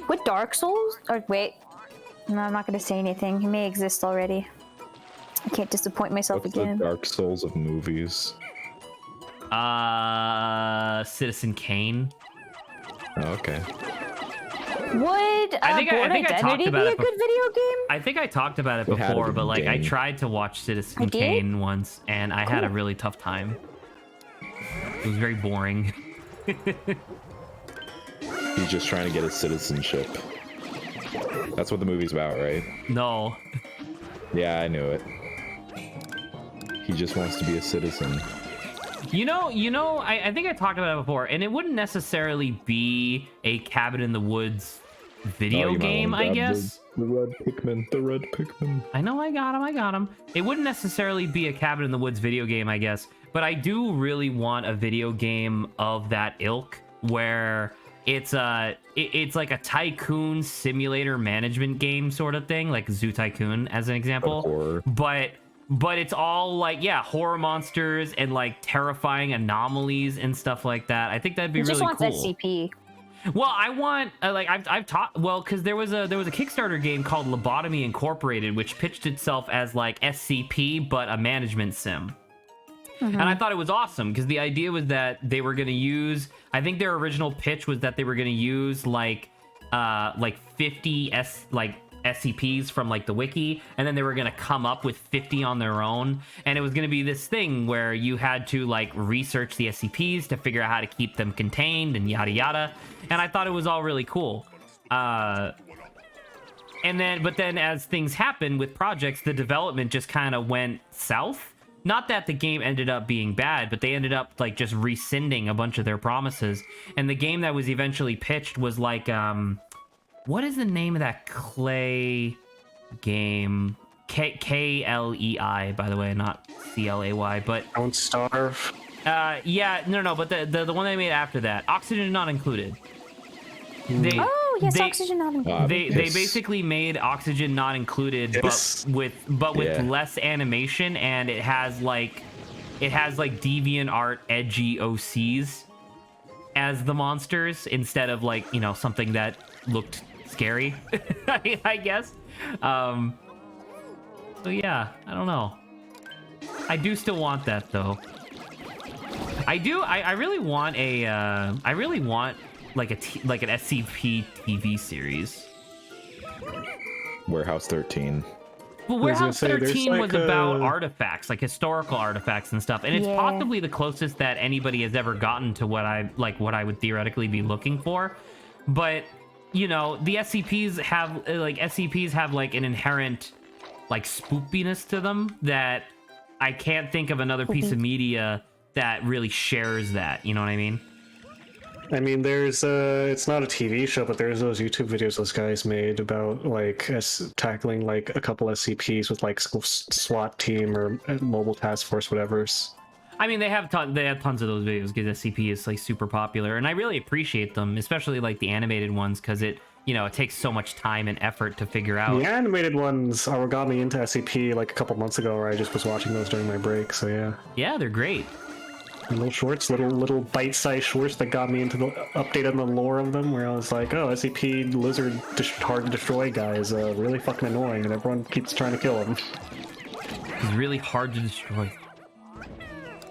With Dark Souls? Or wait. No, I'm not gonna say anything. He may exist already. I can't disappoint myself What's again. the Dark Souls of movies? Citizen Kane. Oh, okay. Would I think I talked Identity be about a it good video game? I think I talked about it It had to before, be but like I game. tried to watch Citizen I did? Kane once, and I had a really tough time. It was very boring. He's just trying to get his citizenship. That's what the movie's about, right? No. Yeah, I knew it. He just wants to be a citizen. You know, I think I talked about it before, and it wouldn't necessarily be a Cabin in the Woods video Oh, you might game, wanna I grab guess. The red Pikmin, the red Pikmin. I know, I got him. It wouldn't necessarily be a Cabin in the Woods video game, I guess, but I do really want a video game of that ilk where it's like a tycoon simulator management game sort of thing, like Zoo Tycoon as an example. Horror. But it's all like, yeah, horror monsters and like terrifying anomalies and stuff like that. I think that'd be He really just wants cool. SCP. Well, I want like I've taught well because there was a Kickstarter game called Lobotomy Incorporated, which pitched itself as like SCP but a management sim. And I thought it was awesome because the idea was that they were going to use, I think their original pitch was that they were going to use like 50 SCPs from like the wiki, and then they were going to come up with 50 on their own, and it was going to be this thing where you had to like research the SCPs to figure out how to keep them contained and yada yada. And I thought it was all really cool. But then as things happen with projects, the development just kind of went south. Not that the game ended up being bad, but they ended up like just rescinding a bunch of their promises. And the game that was eventually pitched was like, what is the name of that clay game? KLEI, by the way, not CLAY, but Don't Starve. yeah, no, but the one they made after that, Oxygen Not Included. Oh yes, Oxygen Not Included. They basically made Oxygen Not Included, Yes. but with less animation, and it has like DeviantArt edgy OCs as the monsters instead of like, you know, something that looked scary. I guess. So yeah, I don't know. I do still want that though. I do. I really want a. I really want like an SCP TV series. Warehouse 13. Well, was gonna Warehouse say, there's 13 like was about artifacts, like historical artifacts and stuff, and it's Yeah. possibly the closest that anybody has ever gotten to what I would theoretically be looking for. But you know, the SCPs have like an inherent like spoopiness to them that I can't think of another piece of media that really shares that. You know what I mean? I mean, there's it's not a TV show, but there's those YouTube videos those guys made about like tackling like a couple SCPs with like SWAT team or mobile task force, whatever's. I mean, they have tons of those videos because SCP is like super popular, and I really appreciate them, especially like the animated ones, because it takes so much time and effort to figure out. The animated ones got me into SCP like a couple months ago, where I just was watching those during my break. So yeah. Yeah, they're great. Little shorts, little bite-sized shorts that got me into the update on the lore of them, where I was like, oh, SCP lizard hard to destroy guy is really fucking annoying, and everyone keeps trying to kill him. He's really hard to destroy.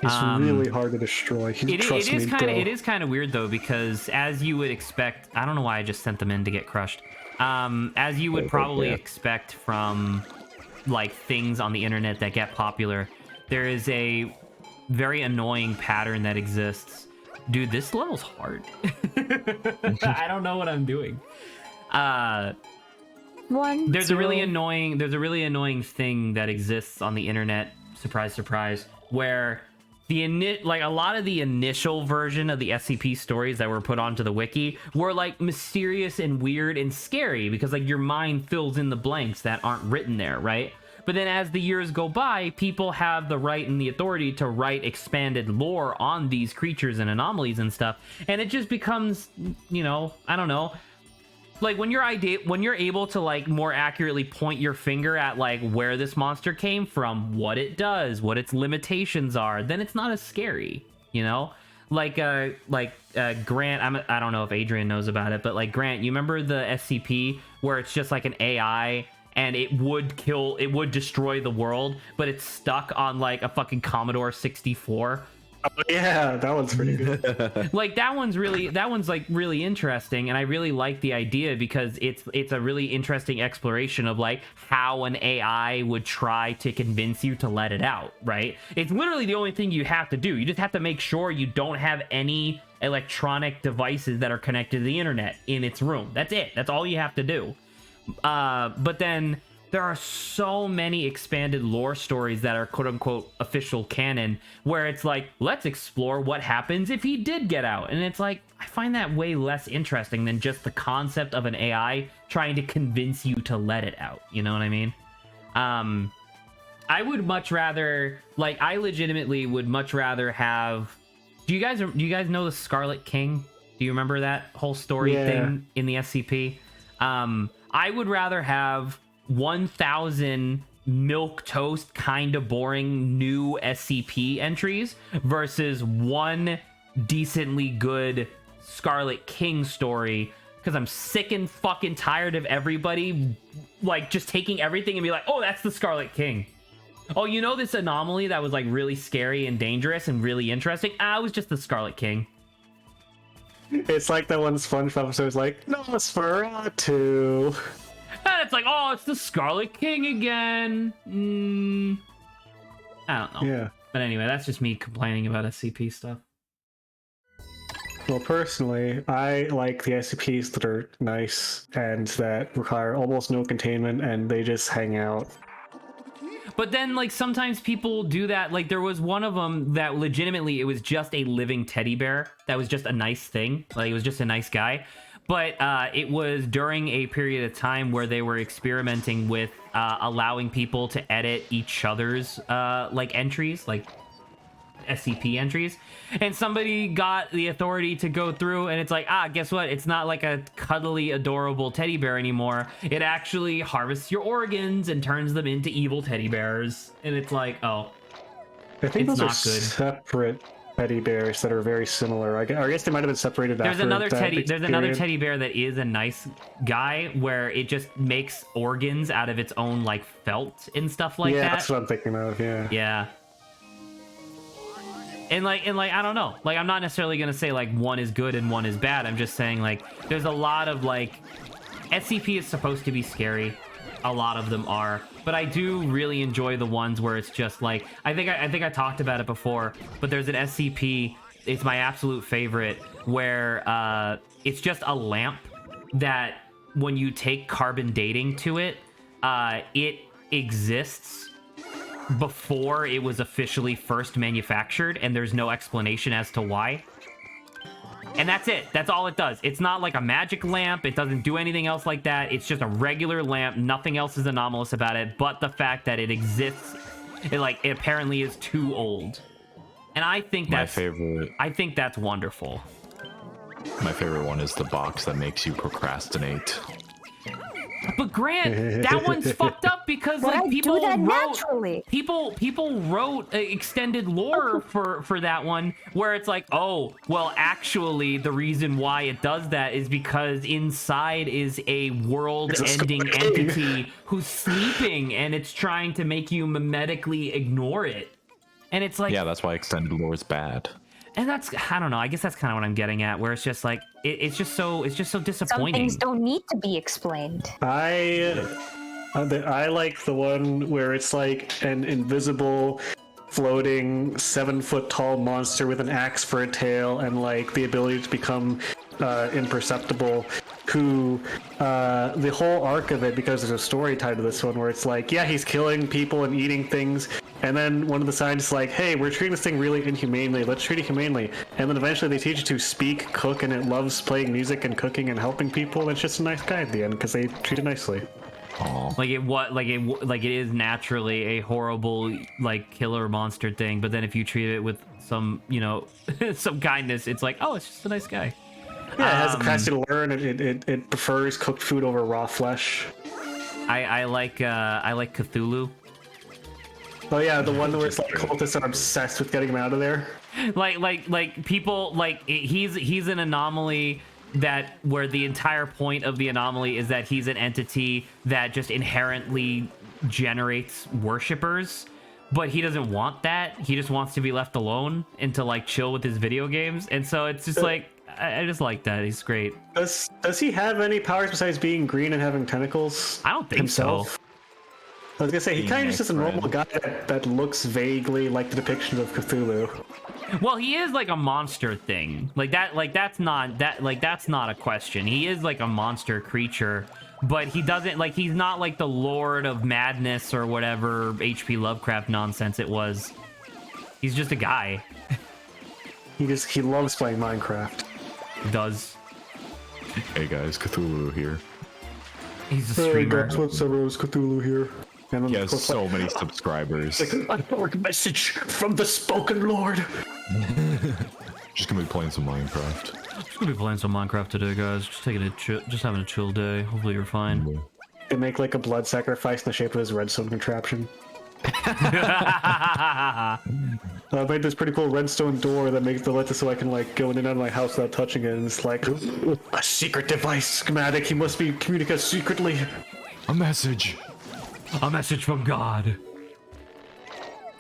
He's really hard to destroy. It is kind of weird though, because as you would expect, I don't know why I just sent them in to get crushed. As you would probably expect from like things on the internet that get popular, there is a very annoying pattern that exists. Dude, this level's hard. I don't know what I'm doing. There's a really annoying thing that exists on the internet, surprise surprise, where a lot of the initial version of the SCP stories that were put onto the wiki were like mysterious and weird and scary because like your mind fills in the blanks that aren't written there, right? But then as the years go by, people have the right and the authority to write expanded lore on these creatures and anomalies and stuff. And it just becomes, I don't know. Like when you're able to like more accurately point your finger at like where this monster came from, what it does, what its limitations are, then it's not as scary, Like Grant, I don't know if Adrian knows about it, but like Grant, you remember the SCP where it's just like an AI and it would destroy the world, but it's stuck on like a fucking Commodore 64. Oh, yeah, that one's pretty good. Like that one's like really interesting, and I really like the idea because it's a really interesting exploration of like how an AI would try to convince you to let it out, right? It's literally the only thing you have to do. You just have to make sure you don't have any electronic devices that are connected to the internet in its room. That's it. That's all you have to do. But then there are so many expanded lore stories that are quote-unquote official canon where it's like, let's explore what happens if he did get out. And it's like, I find that way less interesting than just the concept of an AI trying to convince you to let it out. You know what I mean? I would much rather, like, I legitimately would much rather have... Do you guys know the Scarlet King? Do you remember that whole story thing in the SCP? I would rather have 1,000 milquetoast kind of boring new SCP entries versus one decently good Scarlet King story, because I'm sick and fucking tired of everybody like just taking everything and be like, oh, that's the Scarlet King. Oh, you know this anomaly that was like really scary and dangerous and really interesting? It was just the Scarlet King. It's like that one SpongeBob episode was like, Nosferatu. And it's like, oh, it's the Scarlet King again. I don't know. Yeah. But anyway, that's just me complaining about SCP stuff. Well, personally, I like the SCPs that are nice and that require almost no containment and they just hang out. But then, like, sometimes people do that. Like, there was one of them that legitimately, it was just a living teddy bear. That was just a nice thing. Like, it was just a nice guy. But it was during a period of time where they were experimenting with allowing people to edit each other's, like, entries, like SCP entries. And somebody got the authority to go through, and it's like, guess what? It's not like a cuddly, adorable teddy bear anymore. It actually harvests your organs and turns them into evil teddy bears. And it's like, oh, I think it's those are not good. separate teddy bears that are very similar. I guess they might have been separated There's after another that teddy. There's another experience. teddy bear that is a nice guy, where it just makes organs out of its own like felt and stuff like yeah, that. that's what I'm thinking of. Yeah. Yeah. And like I don't know. Like, I'm not necessarily gonna say like one is good and one is bad. I'm just saying like there's a lot of like SCP is supposed to be scary. A lot of them are, but I do really enjoy the ones where it's just like I think I talked about it before, but there's an SCP. It's my absolute favorite where it's just a lamp that when you take carbon dating to it, it exists before it was officially first manufactured, and there's no explanation as to why. And that's it. That's all it does. It's not like a magic lamp. It doesn't do anything else like that. It's just a regular lamp. Nothing else is anomalous about it, but the fact that it exists, it apparently is too old. And I think that's I think that's wonderful. My favorite one is the box that makes you procrastinate. But Grant, that one's fucked up because But like I people do that wrote naturally. people wrote extended lore for that one where it's like, oh, well, actually the reason why it does that is because inside is a world-ending entity who's sleeping and it's trying to make you mimetically ignore it. And it's like, Yeah, that's why extended lore is bad. and that's, I don't know, I guess that's kind of what I'm getting at, where it's just like it's just so Some disappointing. things don't need to be explained. I like the one where it's like an invisible, floating 7-foot tall monster with an axe for a tail and like the ability to become imperceptible. Who the whole arc of it, because there's a story tied to this one where it's like, yeah, he's killing people and eating things, and then one of the scientists is like, hey, we're treating this thing really inhumanely, let's treat it humanely. And then eventually they teach it to speak, cook, and it loves playing music and cooking and helping people, and it's just a nice guy at the end because they treat it nicely. Aww. Like it is naturally a horrible like killer monster thing, but then if you treat it with some, you know, some kindness, it's like, oh, it's just a nice guy. Yeah, it has the capacity to learn, it prefers cooked food over raw flesh. I like Cthulhu. Oh yeah, the one where it's like cultists are obsessed with getting him out of there. Like people like he's an anomaly that where the entire point of the anomaly is that he's an entity that just inherently generates worshippers, but he doesn't want that. He just wants to be left alone and to like chill with his video games. And so it's just like I just like that. He's great. Does he have any powers besides being green and having tentacles? I don't think himself? so. I was gonna say he Being kind of my just is a normal guy that looks vaguely like the depiction of Cthulhu. Well, he is like a monster thing. That's not a question. He is like a monster creature, but he doesn't like he's not like the Lord of Madness or whatever H.P. Lovecraft nonsense it was. He's just a guy. He loves playing Minecraft. He does. Hey guys, Cthulhu here. He's a streamer. what's up, Rose Cthulhu here. And He has so many subscribers. a message from the spoken Lord. Just gonna be playing some Minecraft. Just gonna be playing some Minecraft today, guys. Just taking it, just having a chill day. Hopefully you're fine. They make like a blood sacrifice in the shape of his redstone contraption. I made this pretty cool redstone door that lets it so I can like go in and out of my house without touching it. And it's like a secret device schematic. He must be communicating secretly. A message. A message from God.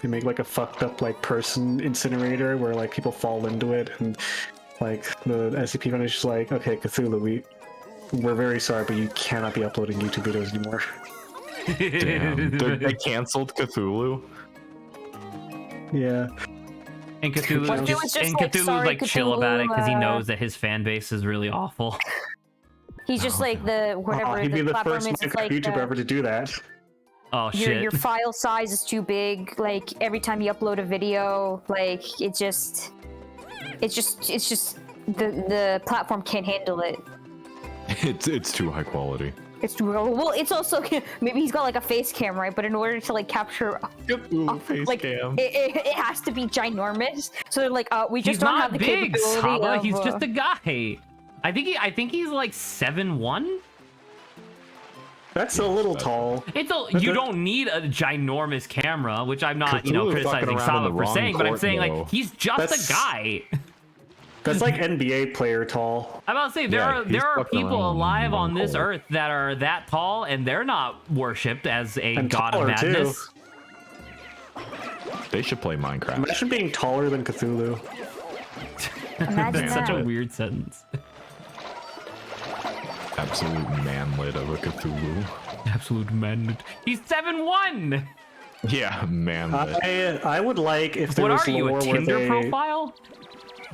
They make like a fucked up like person incinerator where like people fall into it, and like the SCP Foundation is just like, okay, Cthulhu, we're very sorry, but you cannot be uploading YouTube videos anymore. Damn. They canceled Cthulhu. Yeah. And Cthulhu's like chill about it because he knows that his fan base is really awful. He's just like the whatever. He'd be the platform first is, like YouTuber ever to do that. Oh shit! Your file size is too big. Like every time you upload a video, like it's just the platform can't handle it. It's too high quality. It's too well. It's also maybe he's got like a face cam, right? But in order to like capture, Face like cam. it has to be ginormous. So they're like, we just He's don't not have the big, capability Saba. of, He's just a guy. I think he's like 7'1". That's a little tall. You don't need a ginormous camera, which I'm not, Cthulhu criticizing fucking around in Saba the for wrong saying, but I'm court, saying though. like he's just That's- a guy. That's like NBA player tall. I'm about to say there Yeah, are he's fucking people around in the alive wrong on this court. earth that are that tall, and they're not worshipped as a And god of taller, too. madness. They should play Minecraft. Imagine being taller than Cthulhu. Imagine That's such a that. weird sentence. Absolute manlet of a Cthulhu. Absolute man. He's 7'1". Yeah, manlet. I would like if there What was are you, lore a where Tinder they. profile?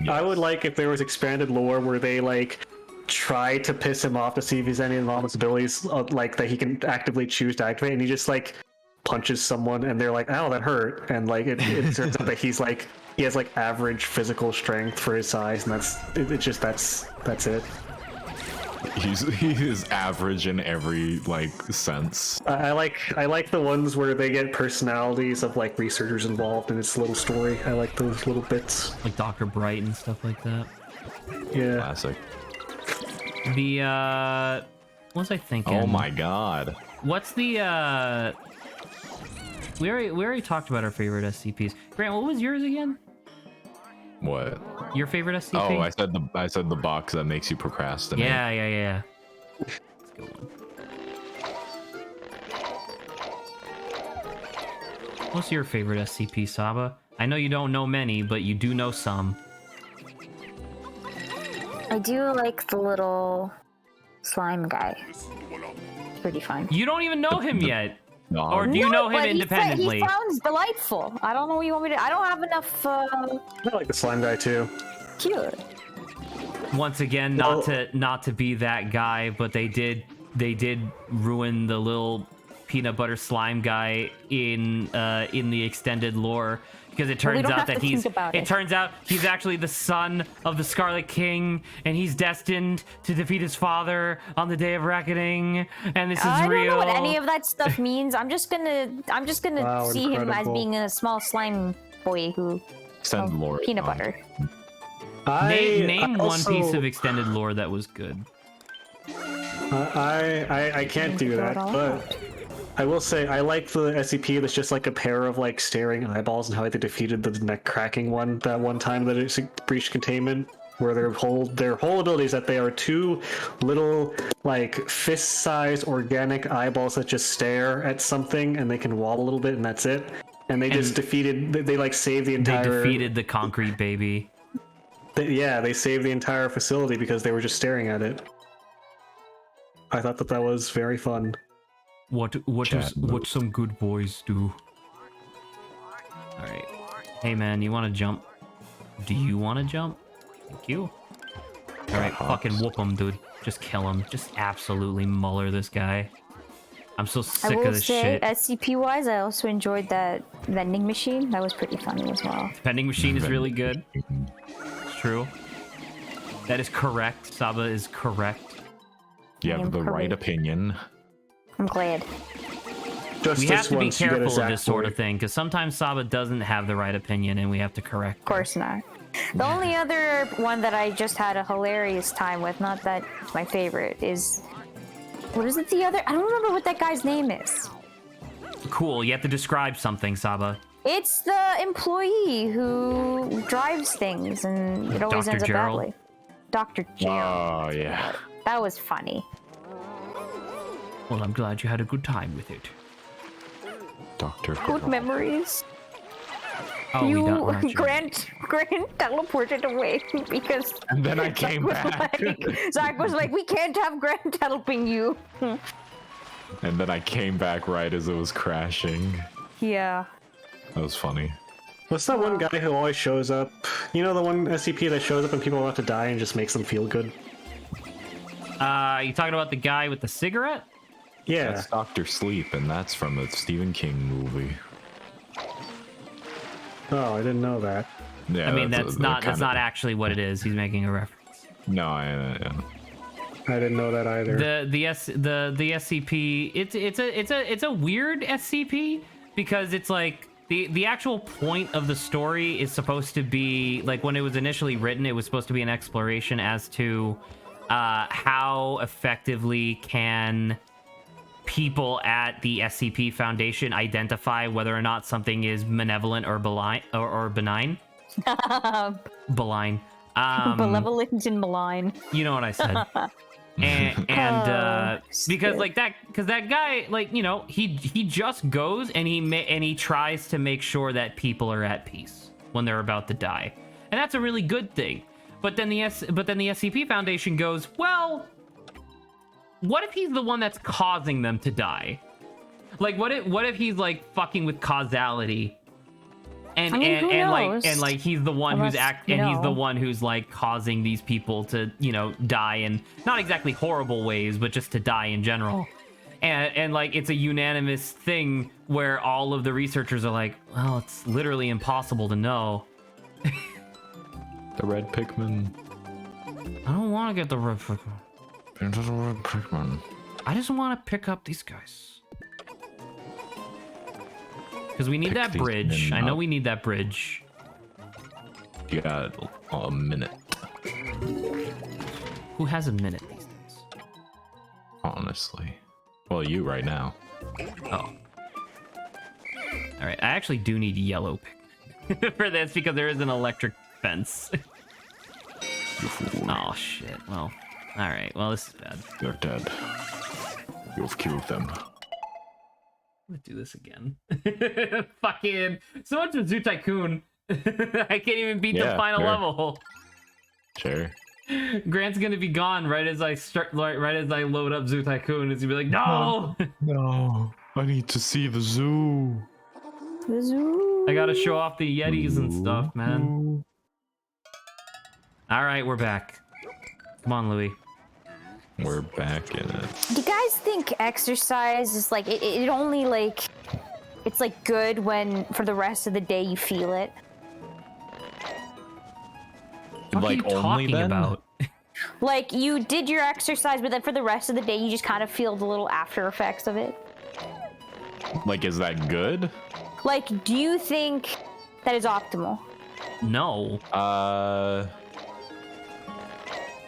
I would like if there was expanded lore where they like try to piss him off to see if he's any anomalous abilities like that he can actively choose to activate, and he just like punches someone and they're like, "Ow, that hurt," and like it turns out that he has like average physical strength for his size, and that's it. He is average in every like sense. I like the ones where they get personalities of like researchers involved in its little story. I like those little bits. Like Dr. Bright and stuff like that. Yeah. Classic. The what was I thinking? Oh my god. What's the we already talked about our favorite SCPs. Grant, what was yours again? What? Your favorite SCP? Oh, I said the box that makes you procrastinate. Yeah. That's a good one. What's your favorite SCP, Saba? I know you don't know many, but you do know some. I do like the little slime guy. It's pretty fun. You don't even know him yet. No. Or do you know him but independently? He sounds delightful. I don't know what you want me to. I don't have enough. I like the slime guy too. Cute. Once again, not to be that guy, but they did ruin the little peanut butter slime guy in the extended lore, because it turns out that he's actually the son of the Scarlet King, and he's destined to defeat his father on the day of reckoning, and this is real. I don't know what any of that stuff means. I'm just gonna Wow, see him as incredible. being a small slime boy who Extended lore. peanut butter. Name one also- piece of extended lore that was good. I can't do that, but I will say I like the SCP that's just like a pair of like staring eyeballs, and how they defeated the neck cracking one that one time that it breached containment, where their whole ability is that they are two little like fist-sized organic eyeballs that just stare at something, and they can wobble a little bit, and that's it. And they just defeated. They like saved the entire. They defeated the concrete baby. They saved the entire facility because they were just staring at it. I thought that was very fun. What some good boys do. All right. Hey man, you want to jump? Do you want to jump? Thank you. All right, fucking whoop him, dude. Just kill him. Just absolutely muller this guy. I'm so sick of this shit. SCP wise, I also enjoyed that vending machine. That was pretty funny as well. Vending machine is really good. It's true. That is correct. Saba is correct. You have the right opinion. I'm glad. We have to be careful of this sort of thing, because sometimes Saba doesn't have the right opinion, and we have to correct. Of course not. The only other one that I just had a hilarious time with, not that it's my favorite, is... What is it the other... I don't remember what that guy's name is. Cool, you have to describe something, Saba. It's the employee who drives things, and it always Dr. ends up Gerald? badly. Dr. Gerald. Oh yeah. That was funny. Well, I'm glad you had a good time with it. Dr. Good memories. Oh, we don't want you. Grant teleported away because. And then I came back. Zach was like, "We can't have Grant helping you." And then I came back right as it was crashing. Yeah. That was funny. What's that one guy who always shows up? You know, the one SCP that shows up when people are about to die and just makes them feel good? You talking about the guy with the cigarette? Yeah. That's Dr. Sleep, and that's from a Stephen King movie. Oh, I didn't know that. Yeah, I mean, that's not actually what it is. He's making a reference. No, I didn't know that either. The SCP. It's a weird SCP because it's like the actual point of the story is supposed to be like when it was initially written, it was supposed to be an exploration as to how effectively can people at the SCP Foundation identify whether or not something is malevolent or benign or benign. Malign. Malevolent and malign. You know what I said. and because like that, because that guy, like, you know, he just goes and he tries to make sure that people are at peace when they're about to die, and that's a really good thing. But then the SCP Foundation goes, well, what if he's the one that's causing them to die? Like, what if he's like fucking with causality? And like he's the one he's the one who's like causing these people to, you know, die in not exactly horrible ways, but just to die in general. And like it's a unanimous thing where all of the researchers are like, well, it's literally impossible to know. The red Pikmin. I don't want to get the red Pikmin. Into the red Pikmin. I just want to pick up these guys. Because we need that bridge. I know we need that bridge. You got a minute. Who has a minute these days? Honestly. Well, you right now. Oh. Alright, I actually do need yellow Pikmin for this because there is an electric fence. Oh, shit. Well, alright. Well, this is bad. They're dead. You've killed them. Let's do this again. Fucking so much of Zoo Tycoon. I can't even beat the final level. Sure. Grant's gonna be gone right as I load up Zoo Tycoon. It's gonna be like, no, no, I need to see the zoo. The zoo. I gotta show off the Yetis and stuff, man. All right, we're back. Come on, Louis. We're back in it. Do you guys think exercise is like it only like it's like good when for the rest of the day you feel it? What are you talking about? Like you did your exercise, but then for the rest of the day you just kind of feel the little after effects of it. Like, is that good? Like, do you think that is optimal? No. I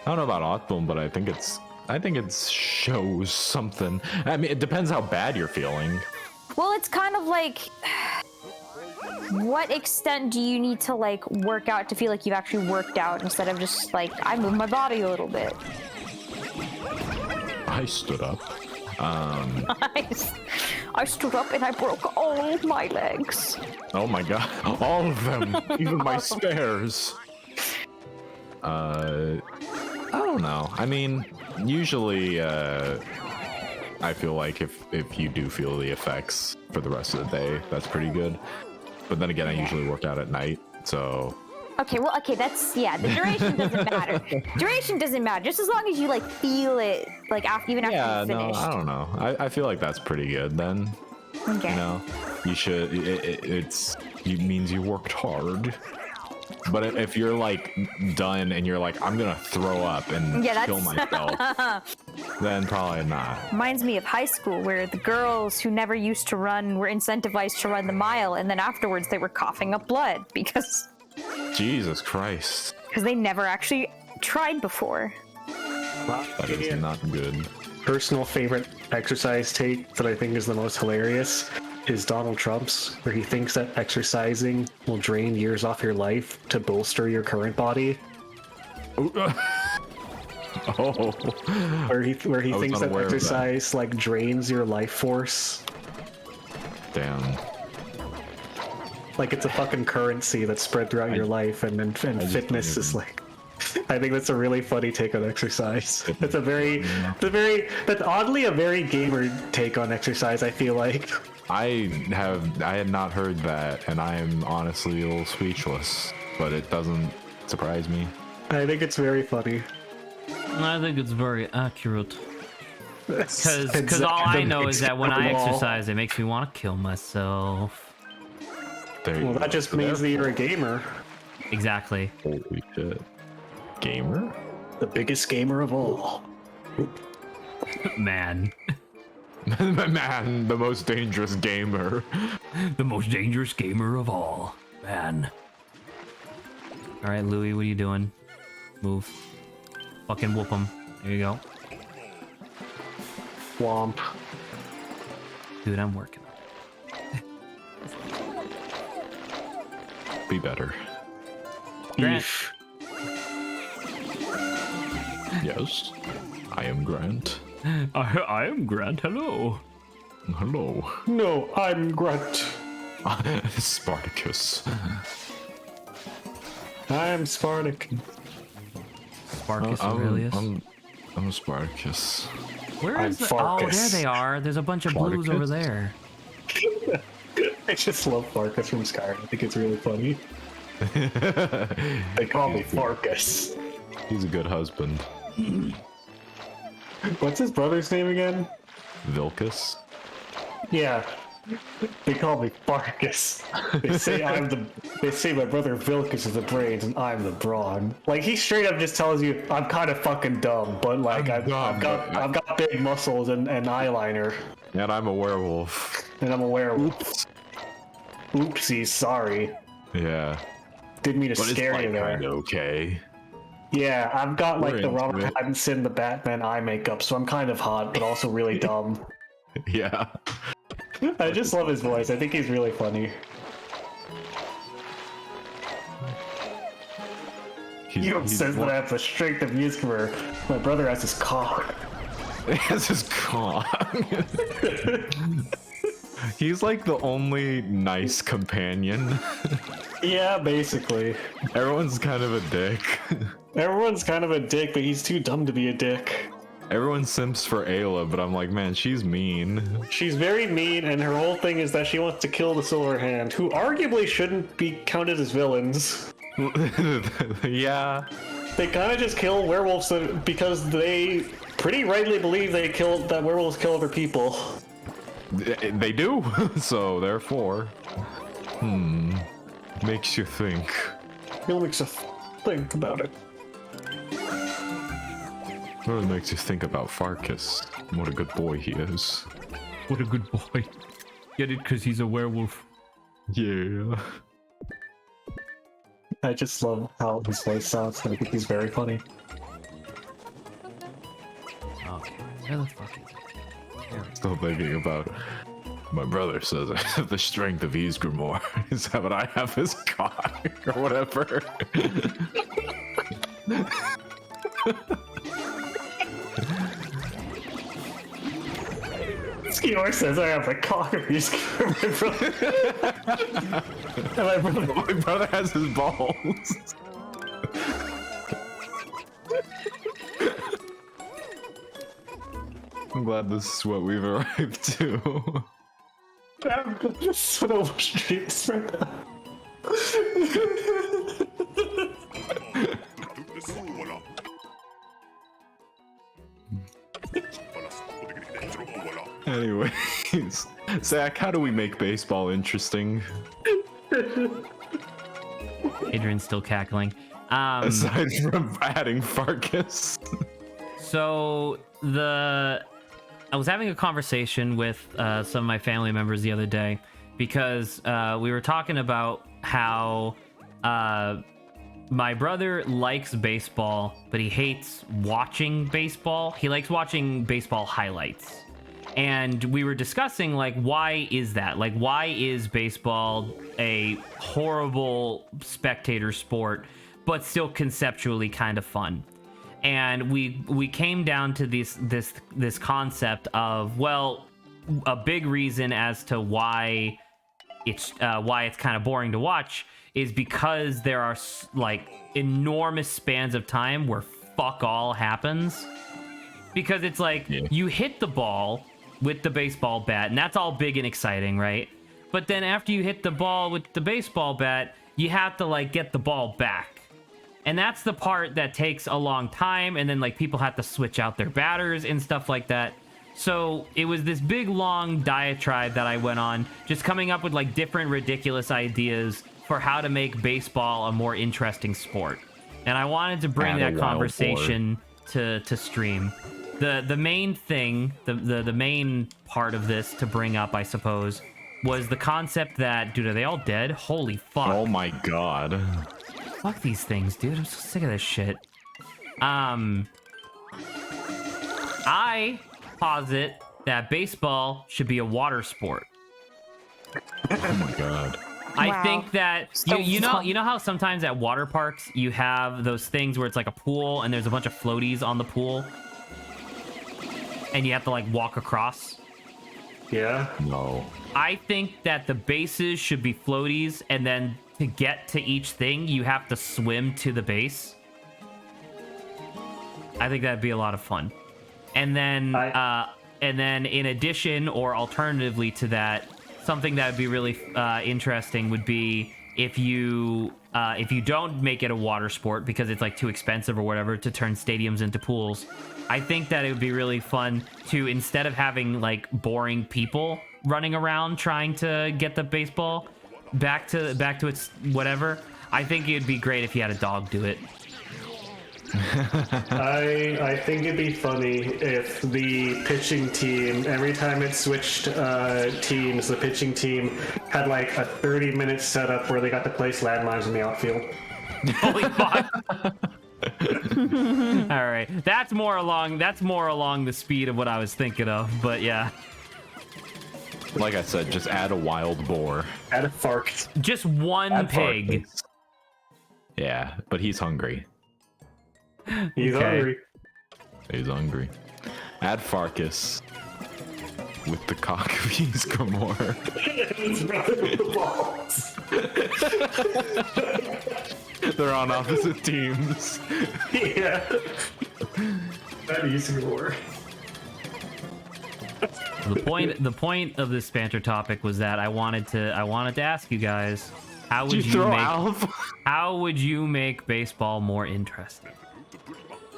don't know about optimal, but I think it shows something. I mean, it depends how bad you're feeling. Well, it's kind of like, what extent do you need to like work out to feel like you've actually worked out instead of just like, I moved my body a little bit. I stood up. I stood up and I broke all of my legs. Oh my god, all of them, even my spares. I don't know. I mean, usually, I feel like if you do feel the effects for the rest of the day, that's pretty good. But then again, I usually work out at night, so. Okay, well, that's, yeah, the duration doesn't matter. Duration doesn't matter, just as long as you, like, feel it, like, after you finished. No, I don't know. I feel like that's pretty good, then. Okay. You know, you should, it means you worked hard. But if you're, like, done and you're like, I'm gonna throw up and kill myself, then probably not. Reminds me of high school, where the girls who never used to run were incentivized to run the mile, and then afterwards they were coughing up blood, because... Jesus Christ. Because they never actually tried before. That is not good. Personal favorite exercise take that I think is the most hilarious is Donald Trump's, where he thinks that exercising will drain years off your life to bolster your current body. Oh. Where he thinks that exercise like drains your life force. Damn. Like it's a fucking currency that's spread throughout your life, and fitness is like. I think that's a really funny take on exercise. That's that's oddly a very gamer take on exercise. I feel like. I had not heard that, and I am honestly a little speechless. But it doesn't surprise me. I think it's very funny. I think it's very accurate. Because all I know is that when I exercise, it makes me want to kill myself. Well, that just means that you're a gamer. Exactly. Holy shit. Gamer? The biggest gamer of all. Man. Man, the most dangerous gamer. The most dangerous gamer of all. Man. Alright, Louis, what are you doing? Move. Fucking whoop him. There you go. Womp. Dude, I'm working. Be better. Grant. Yes, I am Grant. I am Grant, hello. Hello. No, I'm Grunt. Spartacus. I'm Spartacus. Sparkus Aurelius. I'm Spartacus. Where I'm is the... Oh, Farkas. there they are. There's a bunch of blues over there. I just love Farkas from Skyrim. I think it's really funny. They call me Farkas. He's a good husband. What's his brother's name again? Vilcus. Yeah. They call me Farkas. They say They say my brother Vilcus is the brains and I'm the brawn. Like he straight up just tells you I'm kind of fucking dumb, but like I've got big muscles and eyeliner. And I'm a werewolf. And I'm a werewolf. Oopsies, sorry. Yeah. Didn't mean to But scare it's you there. kind of okay. Yeah, I've got like the into Robert it. Pattinson, the Batman eye makeup, so I'm kind of hot, but also really dumb. Yeah. I just love his voice. I think he's really funny. He's Says that I have the strength of Yuzkmer. My brother has his cock. That's his cock. He's like the only nice companion. Yeah, basically. Everyone's kind of a dick. Everyone's kind of a dick, but he's too dumb to be a dick. Everyone simps for Ayla, but I'm like, man, she's mean. She's very mean, and her whole thing is that she wants to kill the Silver Hand, who arguably shouldn't be counted as villains. Yeah. They kind of just kill werewolves because they pretty rightly believe that werewolves kill other people. They do. So, therefore. Makes you think. It makes you think about it. Really makes you think about Farkas. What a good boy he is. What a good boy. Get it? Because he's a werewolf. Yeah. I just love how his voice sounds, and I think he's very funny. Okay. Where the fuck is it? Still thinking about. My brother says I have the strength of Ysgramor. Is that what I have his cock or whatever? Skior says I have a cock of Ysgramor, my brother. My brother has his balls. I'm glad this is what we've arrived to. I'm gonna so much dreams right now. Anyways, Zach, how do we make baseball interesting? Adrian's still cackling. Aside from adding Farkas. So I was having a conversation with some of my family members the other day because we were talking about how my brother likes baseball, but he hates watching baseball. He likes watching baseball highlights. And we were discussing, like, why is that? Like, why is baseball a horrible spectator sport, but still conceptually kind of fun? And we came down to this concept of, well, a big reason as to why it's kind of boring to watch is because there are like enormous spans of time where fuck all happens. Because it's like you hit the ball with the baseball bat, and that's all big and exciting, right? But then after you hit the ball with the baseball bat, you have to like get the ball back. And that's the part that takes a long time, and then like people have to switch out their batters and stuff like that. So it was this big long diatribe that I went on, just coming up with like different ridiculous ideas for how to make baseball a more interesting sport. And I wanted to bring that conversation to stream. The main thing, the main part of this to bring up, I suppose, was the concept that, dude, are they all dead? Holy fuck. Oh my god. Fuck these things, dude. I'm so sick of this shit. I posit that baseball should be a water sport. Oh my god. I think that So you fun. know how sometimes at water parks you have those things where it's like a pool and there's a bunch of floaties on the pool and you have to like walk across. Yeah. No. I think that the bases should be floaties, and then to get to each thing you have to swim to the base. I think that'd be a lot of fun. And then in addition or alternatively to that, something that would be really interesting would be if you don't make it a water sport because it's like too expensive or whatever to turn stadiums into pools. I think that it would be really fun to, instead of having like boring people running around trying to get the baseball back to its whatever, I think it'd be great if you had a dog do it. I think it'd be funny if the pitching team, every time it switched teams, the pitching team had like a 30-minute setup where they got to place landmines in the outfield. Holy fuck. All right, that's more along the speed of what I was thinking of, but yeah, Like I said, just add a wild boar. Add a fark. just one Add pig. Farkas. Yeah, but he's hungry. He's Okay. hungry. He's hungry. Add Farkas with the cock of his Gamor. His brother with the balls. They're on opposite teams. Yeah. That easy war. The point of this banter topic was that I wanted to ask you guys, how would Did you throw make Alf? how would you make baseball more interesting?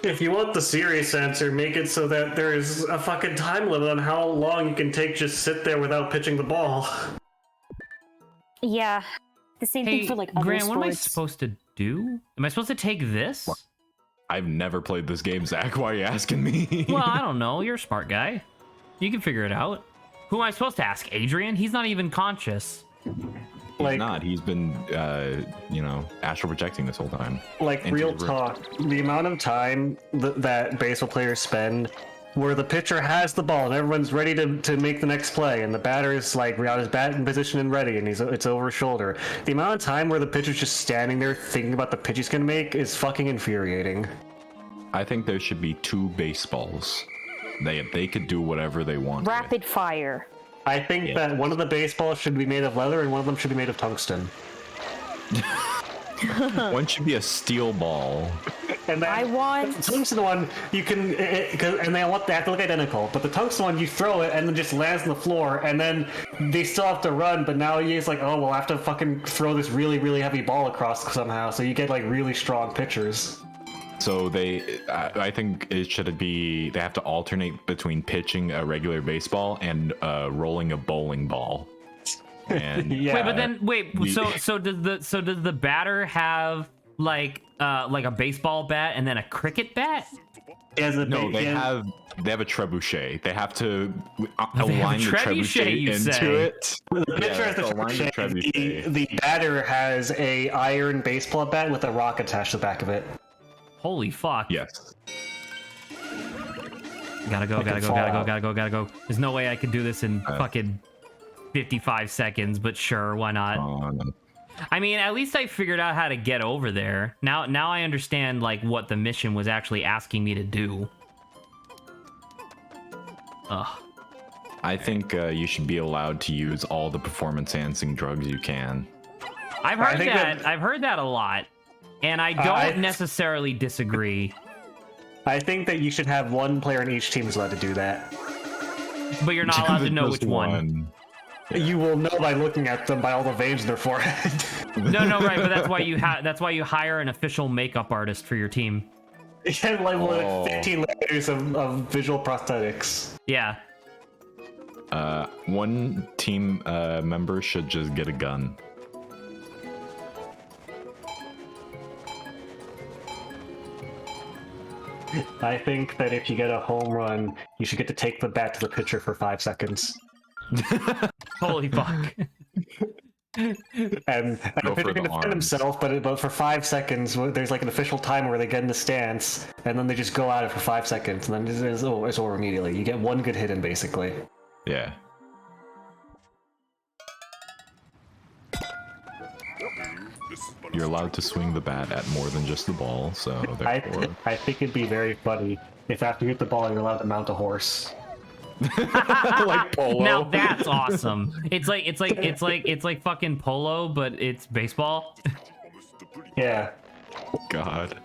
If you want the serious answer, make it so that there is a fucking time limit on how long you can take just sit there without pitching the ball. Yeah. The same Hey, thing for like other Grant, what am I sports. supposed to do? Am I supposed to take this? I've never played this game, Zach. Why are you asking me? Well, I don't know. You're a smart guy. You can figure it out. Who am I supposed to ask? Adrian? He's not even conscious. He's not. He's been, astral projecting this whole time. Like, Into real the rift. talk, the amount of time that baseball players spend where the pitcher has the ball and everyone's ready to make the next play, and the batter's like got his bat in position and ready, and it's over his shoulder. The amount of time where the pitcher's just standing there thinking about the pitch he's gonna make is fucking infuriating. I think there should be 2 baseballs. They could do whatever they want. Rapid fire. I think Yeah. that one of the baseballs should be made of leather and one of them should be made of tungsten. One should be a steel ball. And then I want- the tungsten one you can, and they have to look identical. But the tungsten one, you throw it and then just lands on the floor, and then they still have to run. But now it's like, oh, we'll have to fucking throw this really, really heavy ball across somehow. So you get like really strong pitchers. So I think it should be, they have to alternate between pitching a regular baseball and rolling a bowling ball. And Yeah. Wait, but then we- so does the batter have like a baseball bat and then a cricket bat? no, they have a trebuchet. They have to have a align the trebuchet, you into say? it. The pitcher has the so align the trebuchet. The batter has a iron baseball bat with a rock attached to the back of it. Holy fuck. Yes. Gotta go. There's no way I could do this in fucking 55 seconds, but sure, why not? I mean, at least I figured out how to get over there. Now I understand like what the mission was actually asking me to do. Ugh. I think you should be allowed to use all the performance-enhancing drugs you can. I've heard that. I've heard that a lot, and I don't necessarily disagree. I think that you should have one player in each team who's allowed to do that. But you're not allowed to know which one. You will know by looking at them by all the veins in their forehead. No, right. But that's why you hire an official makeup artist for your team. Yeah, like 15 layers of visual prosthetics. Yeah. One team member should just get a gun. I think that if you get a home run, you should get to take the bat to the pitcher for 5 seconds. Holy fuck. And the pitcher can defend himself, but for 5 seconds, there's like an official timer where they get in the stance, and then they just go at it for 5 seconds, and then it's over immediately. You get one good hit in, basically. Yeah. You're allowed to swing the bat at more than just the ball, so therefore... I think it'd be very funny if after you hit the ball, you're allowed to mount a horse. Like polo. Now that's awesome. It's like fucking polo, but it's baseball. Yeah. God.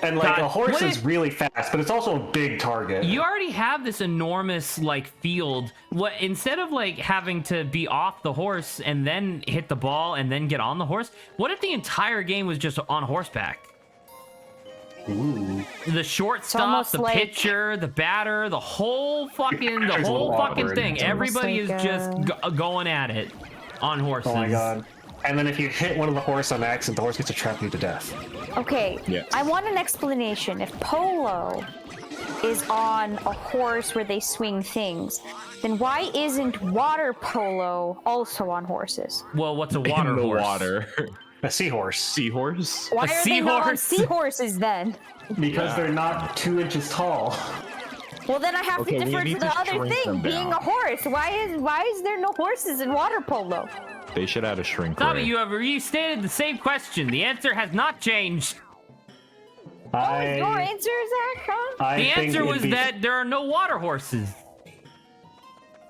And like God, a horse is really fast, but it's also a big target. You already have this enormous like field. What instead of like having to be off the horse and then hit the ball and then get on the horse, what if the entire game was just on horseback? Ooh. The shortstop, the pitcher, the batter, the whole fucking thing. Everybody is just going at it on horses. Oh my god. And then if you hit one of the horse on accident, the horse gets to trap you to death. Okay, yes. I want an explanation. If polo is on a horse where they swing things, then why isn't water polo also on horses? Well, what's a water horse? Water. A seahorse. Seahorse? Why are they not on seahorses then? Because they're not 2 inches tall. Well, then I have to defer to the other thing, being a horse. Why is there no horses in water polo? They should add a shrink Tommy, ray. you have restated the same question. The answer has not changed. What was your answer, Zach? The answer was that there are no water horses.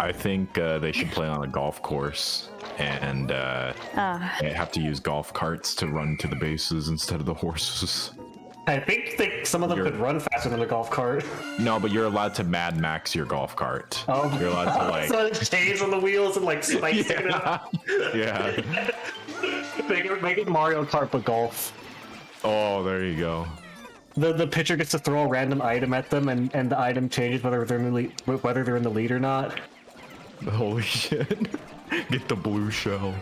I think they should play on a golf course, and they have to use golf carts to run to the bases instead of the horses. I think some of them could run faster than a golf cart. No, but you're allowed to Mad Max your golf cart. Oh, you're allowed to like so it stays on the wheels and like spikes it up. Yeah. Make it Mario Kart but golf. Oh, there you go. The pitcher gets to throw a random item at them, and the item changes whether they're in the lead or not. Holy shit! Get the blue shell.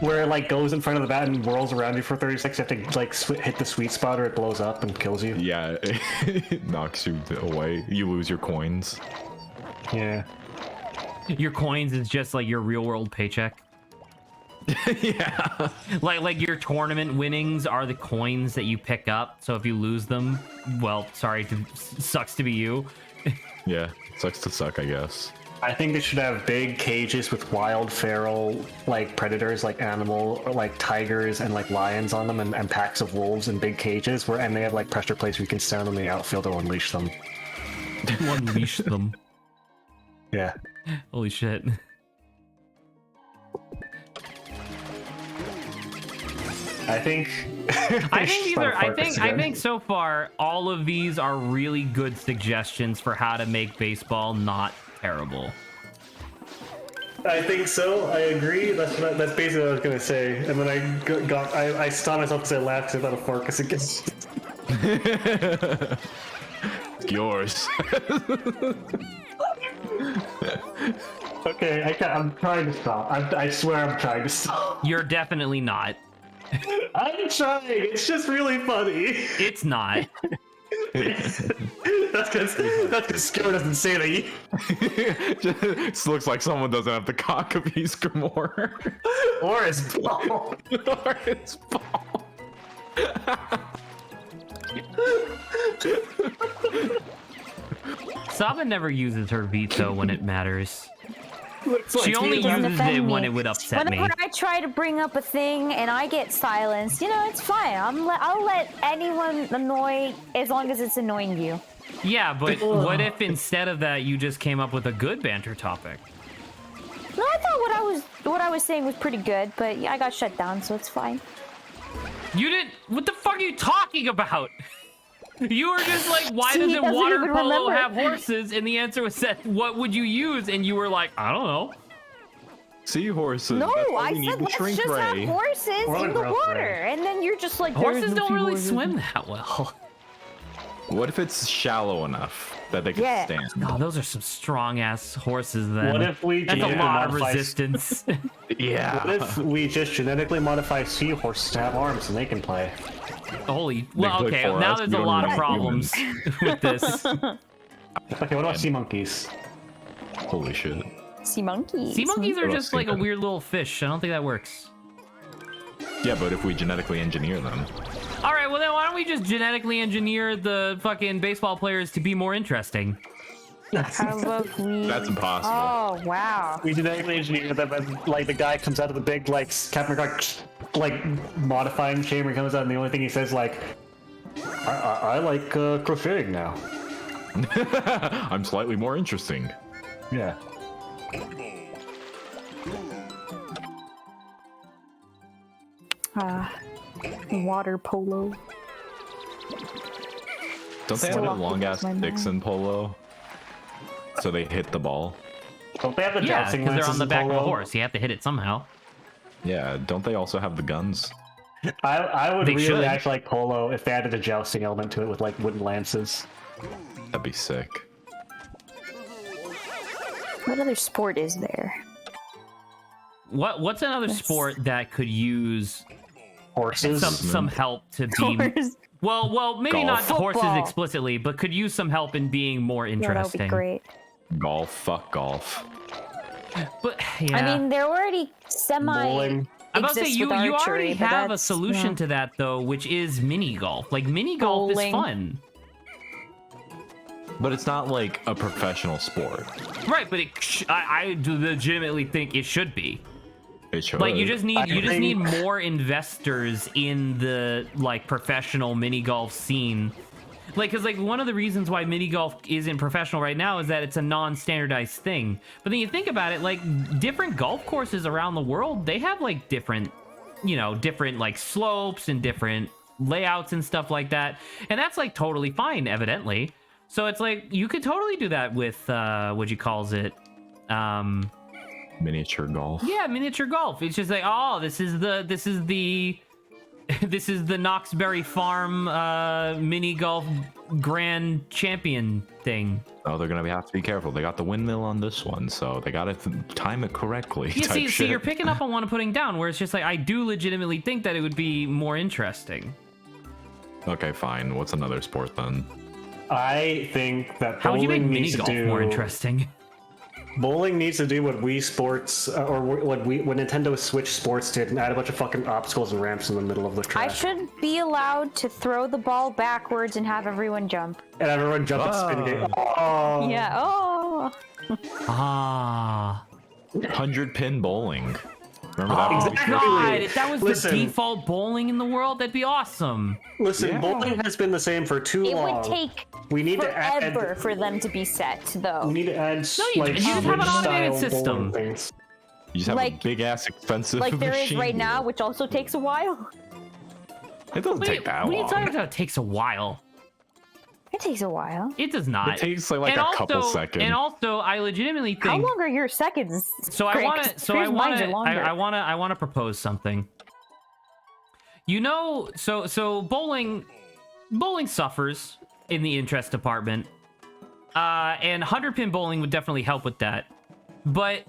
Where it like goes in front of the bat and whirls around you for 30 seconds. You have to like hit the sweet spot or it blows up and kills you. Yeah, it knocks you away. You lose your coins. Yeah. Your coins is just like your real world paycheck. Yeah. Like your tournament winnings are the coins that you pick up. So if you lose them, well, sorry, sucks to be you. Yeah, sucks to suck, I guess. I think they should have big cages with wild feral like predators, like animal or like tigers and like lions on them, and packs of wolves in big cages and they have like pressure plates where you can stand on the outfield or unleash them. Unleash them. Yeah. Holy shit. I think I think so far all of these are really good suggestions for how to make baseball not terrible. I think so. I agree. That's basically what I was gonna say. And then I stopped myself because I laughed because I thought a focus against. Yours. Okay, I'm trying to stop. I swear I'm trying to stop. You're definitely not. I'm trying. It's just really funny. It's not. That's because Scar doesn't say that. Just looks like someone doesn't have the cock of his Grimoire. Or his ball. Or his ball. Saba never uses her veto when it matters. She Like only uses it when it would upset me. Whenever I try to bring up a thing and I get silenced, it's fine. I'll let anyone annoy as long as it's annoying you. Yeah, but what if instead of that you just came up with a good banter topic? No, I thought what I was saying was pretty good, but yeah, I got shut down, so it's fine. You didn't. What the fuck are you talking about? You were just like, why See, he doesn't doesn't water even polo remember. have horses? And the answer was said, what would you use? And you were like, I don't know. Seahorses. No, that's why I we need said the let's shrink just have ray. horses Or in the growth water, ray. and then you're just like Horses "There's no don't really seahorses." swim that well. What if it's shallow enough that they can Yeah. stand? Oh, those are some strong ass horses then. What if we That's a genetically lot of modify- resistance. Yeah. What if we just genetically modify seahorses to have arms and they can play? Holy. Well, click okay, for now us, there's we a don't lot of need problems with this. Okay, what about sea monkeys? Holy shit. Sea monkeys. Sea monkeys are What just else like a do you weird little fish. I don't think that works. Yeah, but if we genetically engineer them. All right, well then why don't we just genetically engineer the fucking baseball players to be more interesting? How about we? That's impossible. Oh wow. We genetically engineer them, and like the guy comes out of the big like Captain America like modifying chamber, comes out, and the only thing he says like, I like crocheting now. I'm slightly more interesting. Yeah. Water polo. Don't they have Still the long ass occupies my sticks mind. in polo? So they hit the ball. Don't they have the Yeah, jousting because they're on lances the in back of a polo? horse. You have to hit it somehow. Yeah, don't they also have the guns? I would They really should. actually like polo if they added a jousting element to it with like wooden lances. That'd be sick. What other sport is there? What's another sport that could use Horses. some help to be Horse. well maybe Golf. not horses Football. explicitly, but could use some help in being more Yeah, that would interesting. be great. Golf. Fuck golf. But yeah, I mean, they're already semi. Bowling. I'm about to say exists you with already archery, but have a that's- solution yeah. to that though, which is mini golf. Like mini golf is Bowling. fun, But it's not like a professional sport. right? But I do legitimately think it should be. It should. Like you just need think- more investors in the like professional mini golf scene. Like, cause like one of the reasons why mini golf isn't professional right now is that it's a non-standardized thing. But then you think about it, like different golf courses around the world, they have like different like slopes and different layouts and stuff like that. And that's like totally fine, evidently. So it's like you could totally do that with what you calls it. miniature golf. Yeah, miniature golf. It's just like, oh, this is the this is the Knoxberry Farm mini golf grand champion thing. Oh, they're gonna have to be careful. They got the windmill on this one, so they gotta time it correctly. You type see, shit. you're picking up on what I'm putting down, where it's just like I do legitimately think that it would be more interesting. Okay, fine. What's another sport then? I think that How would you make bowling mini needs to golf do more interesting? Bowling needs to do what Wii Sports or what Nintendo Switch Sports did and add a bunch of fucking obstacles and ramps in the middle of the track. I should be allowed to throw the ball backwards and have everyone jump. And everyone jump and spin game. Oh. Yeah. Oh. Ah. 100-pin bowling. Remember that? Oh, movie? Exactly. God, if that was Listen. the default bowling in the world, that'd be awesome. Listen, Yeah. bowling has been the same for too It long. would take We need to forever add. for them to be set, though. We need to add you like just have an automated Switch-style system. bowling things. You just have like- a big ass expensive Like there is machine. right now, which also takes a while. It doesn't Wait, take that what are you long. talking about? It takes a while. It takes a while. It does not. It takes like and a couple also, seconds. And also, I legitimately think. How long are your seconds? So I Greg? want 'Cause to. So I Greg's want mines are to. longer. I want to propose something. You know, so bowling suffers in the interest department, and 100-pin bowling would definitely help with that. But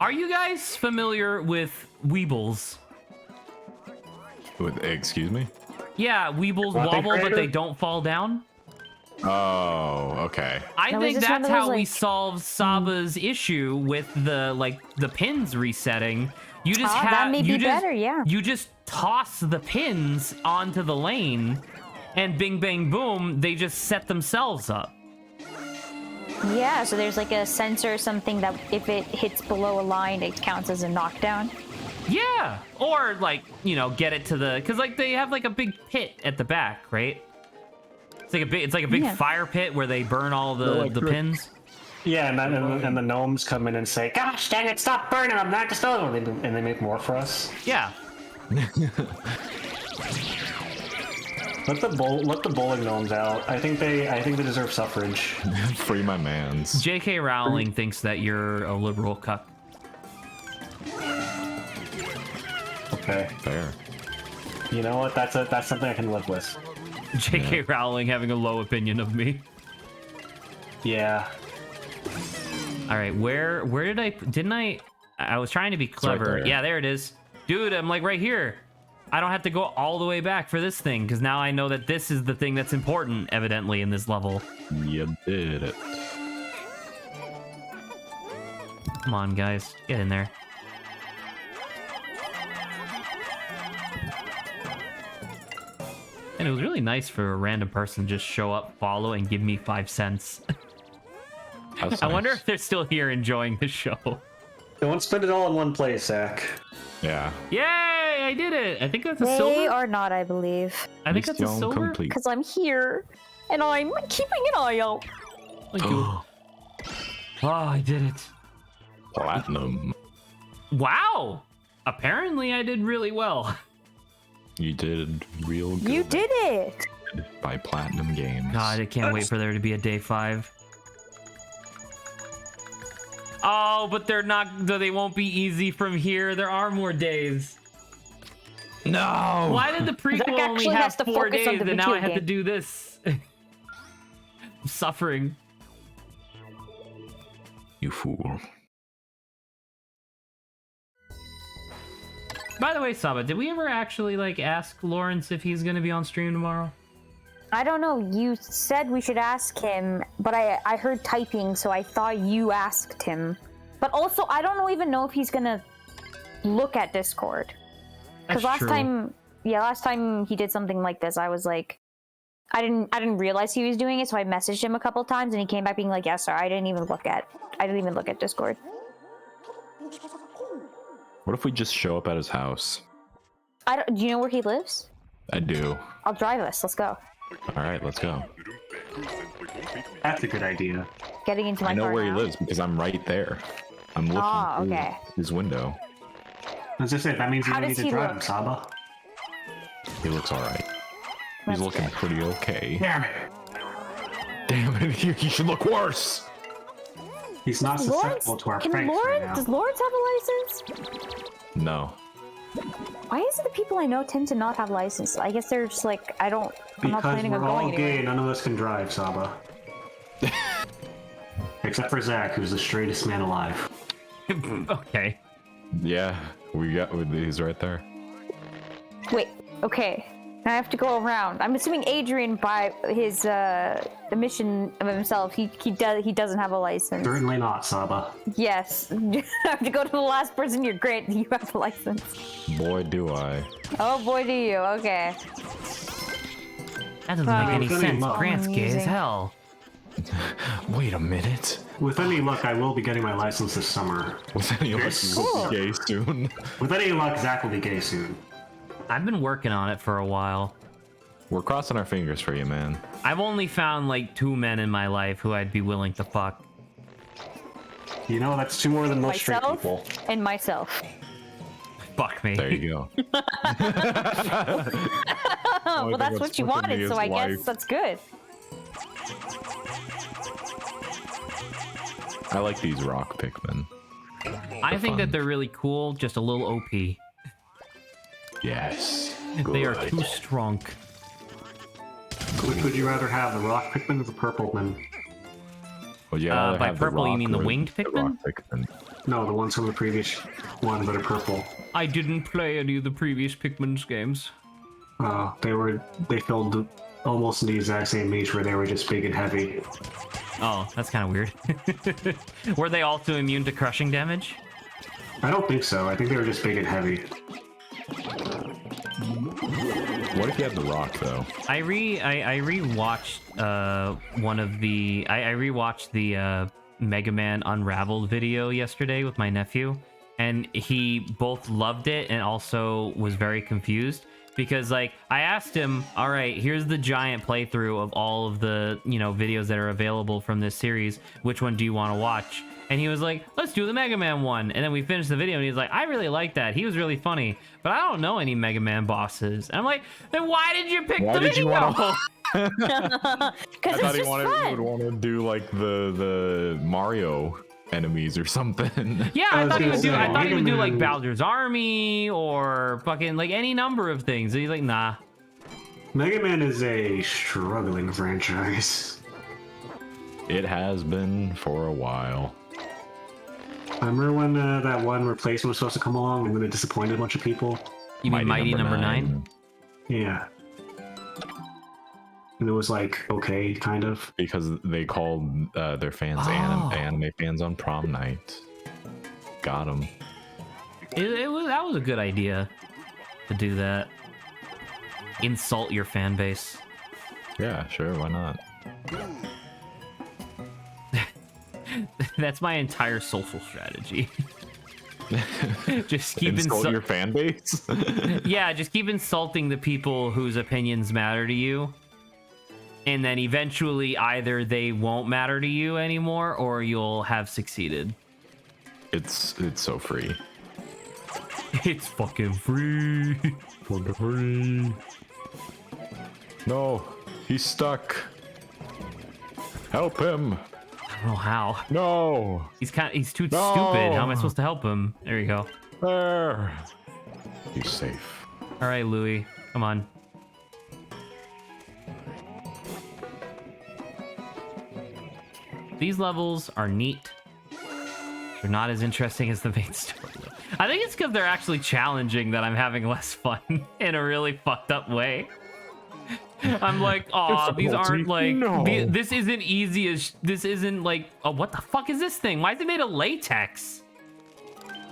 are you guys familiar with Weebles? Excuse me? Yeah, Weebles Content wobble, but creator? they don't fall down. Oh, okay. I Now, is think this one that's of those, how we like- solve Saba's issue with the pins resetting. You just Ah, have that may you be just, better, yeah. You just toss the pins onto the lane, and bing bang boom, they just set themselves up. Yeah, so there's like a sensor or something that if it hits below a line, it counts as a knockdown. Yeah, or like get it to the because like they have like a big pit at the back, right? It's like a big Yeah. fire pit where they burn all the pins. Yeah, and the gnomes come in and say, "Gosh dang it, stop burning them, not just those," and they make more for us. Yeah. Let the bowling gnomes out. I think they deserve suffrage. Free my mans. J.K. Rowling thinks that you're a liberal cuck. Okay. Fair. You know what? That's something I can live with. J.K. Rowling having a low opinion of me. Yeah. All right, where did I was trying to be clever. there. Yeah, there it is. Dude, I'm like right here. I don't have to go all the way back for this thing because now I know that this is the thing that's important evidently in this level. You did it. Come on, guys. Get in there. And it was really nice for a random person to just show up, follow, and give me 5 cents. That's I wonder nice. if they're still here enjoying the show. Don't spend it all in one place, Zach. Yeah. Yay! I did it! I think that's a They silver. are not, I believe. I think that's a Mission silver. complete. Because I'm here, and I'm keeping an eye out. Thank you. Oh, I did it. Platinum. Wow! Apparently I did really well. You did real good. You did it! By Platinum Games. God, I can't wait for there to be a day 5. Oh, but they're not. They won't be easy from here. There are more days. No! Why did the prequel only actually have has to 4 focus on days, the and now I video have to game. do this? I'm suffering. You fool. By the way, Saba, did we ever actually ask Lawrence if he's gonna be on stream tomorrow? I don't know. You said we should ask him, but I heard typing, so I thought you asked him. But also, I don't even know if he's gonna look at Discord. Because That's last time he did something like this, I was like, I didn't realize he was doing it, so I messaged him a couple times, and he came back being like, "Yes, sir. I didn't even look at Discord." What if we just show up at his house? Do you know where he lives? I do. I'll drive us. Let's go. Alright, let's go. That's a good idea. Getting into my I know car where he now. lives because I'm right there. I'm looking Oh, through okay. his window. As I said, that means you How don't need does to he drive him, look? Saba. He looks alright. That's He's looking good. pretty okay. Damn it. Damn it, he should look worse! He's not Lawrence, susceptible to our pranks right now. does Lawrence have a license? No. Why is it the people I know tend to not have license? I guess they're just like, I'm not Because planning on we're all going gay, anywhere. none of us can drive, Saba. Except for Zach, who's the straightest man alive. Okay. Yeah, he's right there. Wait, okay. Now I have to go around. I'm assuming Adrian, by his admission of himself, he doesn't have a license. Certainly not, Saba. Yes. I have to go to the last person. You're great. You have a license. Boy, do I. Oh boy, do you. Okay. That doesn't make any It's gonna be sense. low. Grant's gay as Amazing. hell. Wait a minute. With any luck, I will be getting my license this summer. Was any of us Cool. gay soon? With any luck, Zach will be gay soon. I've been working on it for a while. We're crossing our fingers for you, man. I've only found 2 men in my life who I'd be willing to fuck. You know, that's 2 more than most straight Myself people. and myself. Fuck me. There you go. Well, that's thing what you that's fucking me wanted, is so I life. guess that's good. I like these rock Pikmin. I think fun. that they're really cool, just a little OP. Yes. They are Good. too strong. Which would you rather have, the rock Pikmin or the purple man? Well, yeah, by purple, you mean the winged Pikmin? Pikmin? No, the ones from the previous one that are purple. I didn't play any of the previous Pikmin's games. They filled almost the exact same niche where they were just big and heavy. Oh, that's kind of weird. Were they also immune to crushing damage? I don't think so. I think they were just big and heavy. What if you had the rock though? I rewatched I rewatched the Mega Man Unraveled video yesterday with my nephew, and he both loved it and also was very confused because like I asked him, all right, here's the giant playthrough of all of the, you know, videos that are available from this series. Which one do you want to watch? And he was like, let's do the Mega Man one. And then we finished the video and he's like, I really like that. He was really funny, but I don't know any Mega Man bosses. And I'm like, then why did you pick the video? Because I it's thought he just fun. would want to do like the Mario enemies or something. Yeah, I I was thought he gonna would do. say, I thought he would do like Mega Man- Bowser's Army or fucking like any number of things. And he's like, nah. Mega Man is a struggling franchise. It has been for a while. I remember when that one replacement was supposed to come along and then it disappointed a bunch of people. You mean Mighty Number 9? Yeah. And it was like, okay, kind of. Because they called their fans anime fans on prom night. Got them. That was a good idea to do that. Insult your fan base. Yeah, sure, why not? That's my entire social strategy. Just keep Insult your fan base? Yeah, just keep insulting the people whose opinions matter to you. And then eventually either they won't matter to you anymore or you'll have succeeded. It's so free. It's fucking free. Fucking free. No, he's stuck. Help him. I don't know how. No. He's too No. stupid. How am I supposed to help him? There you go. There. He's safe. All right, Louie, come on. These levels are neat. They're not as interesting as the main story. I think it's because they're actually challenging that I'm having less fun in a really fucked up way. I'm like, oh, these aren't like, No. this isn't easy as, this isn't like, oh, what the fuck is this thing? Why is it made of latex?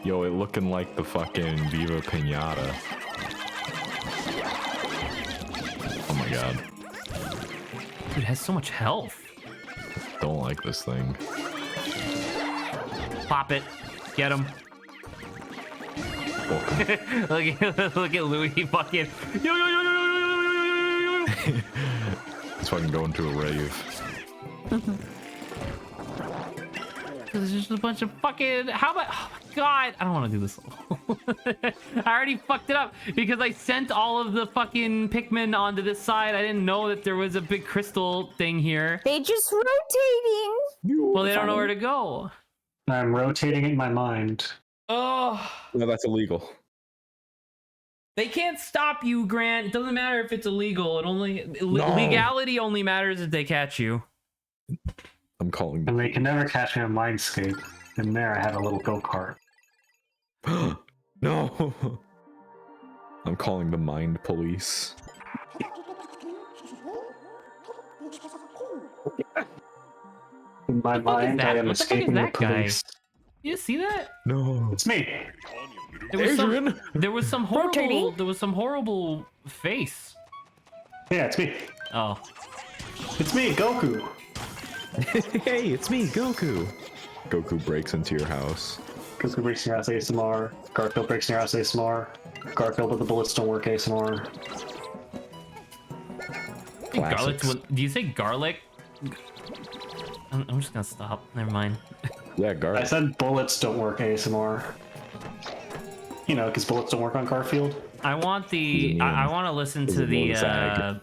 Yo, it looking like the fucking Viva Pinata. Oh my god. Dude, it has so much health. Don't like this thing. Pop it. Get him. look at Louis fucking. Yo, yo, yo, yo, yo, yo, yo, yo, yo, yo. Let's fucking go into a rave. There's just a bunch of fucking. How about? Oh my god! I don't want to do this. I already fucked it up because I sent all of the fucking Pikmin onto this side. I didn't know that there was a big crystal thing here. They just rotating. Well, they don't know where to go. I'm rotating in my mind. Oh. No, that's illegal. They can't stop you, Grant. It doesn't matter if it's illegal. No. Legality only matters if they catch you. I'm calling And they can never catch me on Mindscape. And there I have a little go-kart. No. I'm calling the mind police. In my mind, that? I am What the fuck is escaping the that guy? police. You see that? No. It's me. There was some horrible. Rotating. There was some horrible face. Yeah, it's me. Oh, It's me, Goku. Hey, it's me, Goku. Goku breaks into your house. Goku breaks in your house ASMR. Garfield breaks in your house ASMR. Garfield with the bullets don't work ASMR. garlic. Classics. Do you say garlic? I'm just gonna stop. Never mind. Yeah, I Garth. said bullets don't work ASMR. You know, because bullets don't work on Garfield. I want the. I want to listen He's to a the. low zag.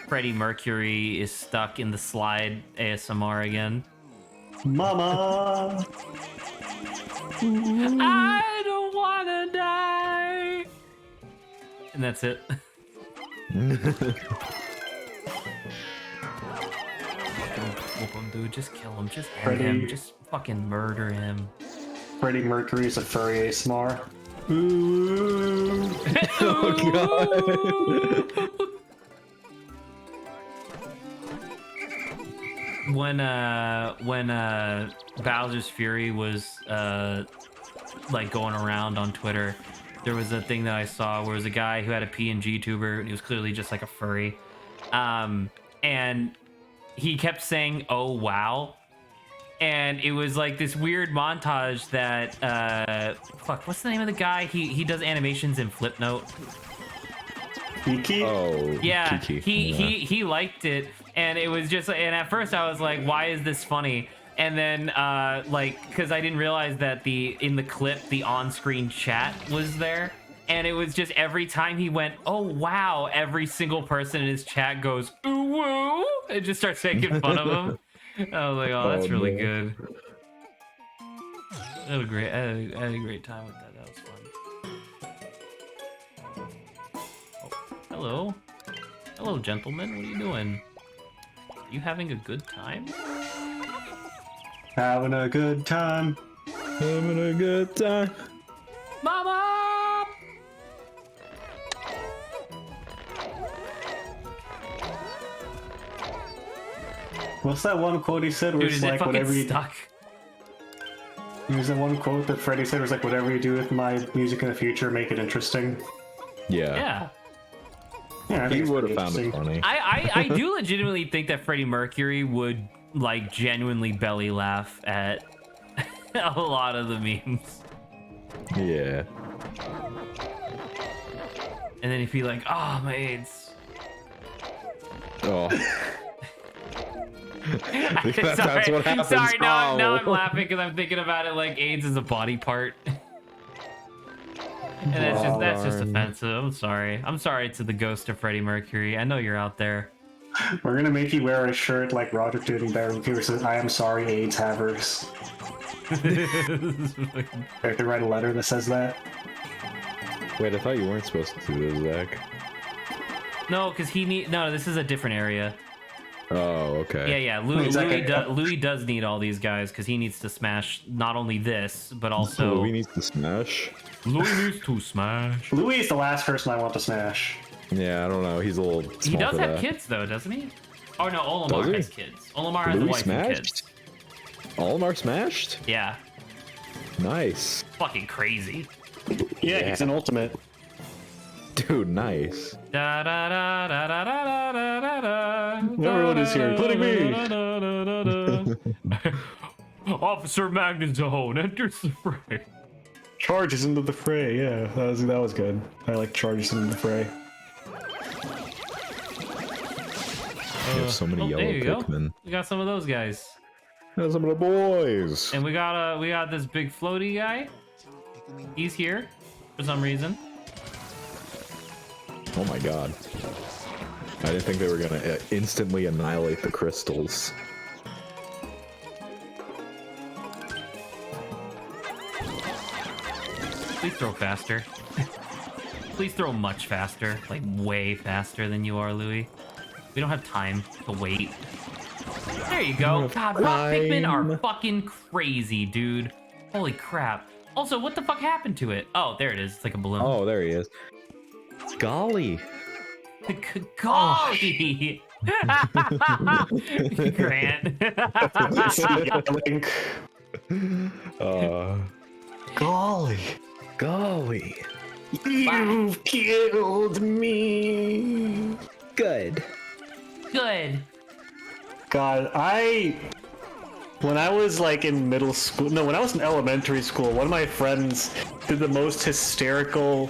Freddie Mercury is stuck in the slide ASMR again. Mama! I don't wanna die. And that's it. Whoop him, dude. Just kill him. Just end him. Freddie- Just fucking murder him. Freddie Mercury's a furry ASMR. Ooh. When Bowser's Fury was like going around on Twitter, there was a thing that I saw where it was a guy who had a PNG tuber and he was clearly just like a furry, and he kept saying "oh wow," and it was like this weird montage that fuck, what's the name of the guy? He does animations in Flipnote. Kiki? Oh, Yeah, Kiki. he liked it, and it was just, and at first I was like, why is this funny? And then like, because I didn't realize that in the clip the on-screen chat was there, and it was just every time he went, oh wow, every single person in his chat goes ooh woo, and just starts making fun of him. I was like, oh, that's really good. I had a great time with that. That was fun. Oh, hello. Hello, gentlemen. What are you doing? You having a good time? Having a good time. Having a good time. Mama! What's that one quote he said where Dude, it's is it like fucking whatever you stuck? There's that one quote that Freddie said was like, whatever you do with my music in the future, make it interesting. Yeah. Yeah. Yeah, I think He it's would have pretty found it interesting. funny. I do legitimately think that Freddie Mercury would like genuinely belly laugh at a lot of the memes. Yeah. And then he'd be like, oh, my AIDS. Oh. Sorry, That's what happens. sorry, now I'm Oh. laughing because I'm thinking about it like AIDS is a body part. And that's just darn. offensive. I'm sorry to the ghost of Freddie Mercury. I know you're out there. We're gonna make you wear a shirt like Roger Dooney Barry Cooper says, I am sorry, AIDS havers. I have to write a letter that says that. Wait, I thought you weren't supposed to do this, Zach. No, because no, this is a different area. Oh, okay. Yeah. Wait, Zach, Louis does need all these guys because he needs to smash not only this, but also Louis needs to smash. Louis needs to smash. Louis is the last person I want to smash. Yeah, I don't know. He's a little small He does for have that. kids though, doesn't he? Oh no, Does Olimar he? has kids. Olimar has a Louis wife and smashed? kids. Olimar smashed? Yeah, Nice. fucking crazy. Yeah, he's an ultimate. Dude, nice. Da, da, da, da, da, da, da, da, da, Everyone is here, including me. da, da, da, da, da. Officer Magnezone enters the fray. Charges into the fray. Yeah, that was good. I like charges into the fray. You have so many Oh, yellow there you go. Pikmin. We got some of those guys, There's some of the boys. and we got this big floaty guy. He's here for some reason. Oh my god. I didn't think they were gonna instantly annihilate the crystals. Please throw faster. Please throw much faster, like way faster than you are, Louis. We don't have time to wait. There you go. God, rock Pikmin are fucking crazy, dude. Holy crap. Also, what the fuck happened to it? Oh, there it is. It's like a balloon. Oh, there he is. Golly. Golly! Grant. Link. Golly. Golly. You've killed me. Good. Good. God, when I was like in middle school, no, when I was in elementary school, one of my friends did the most hysterical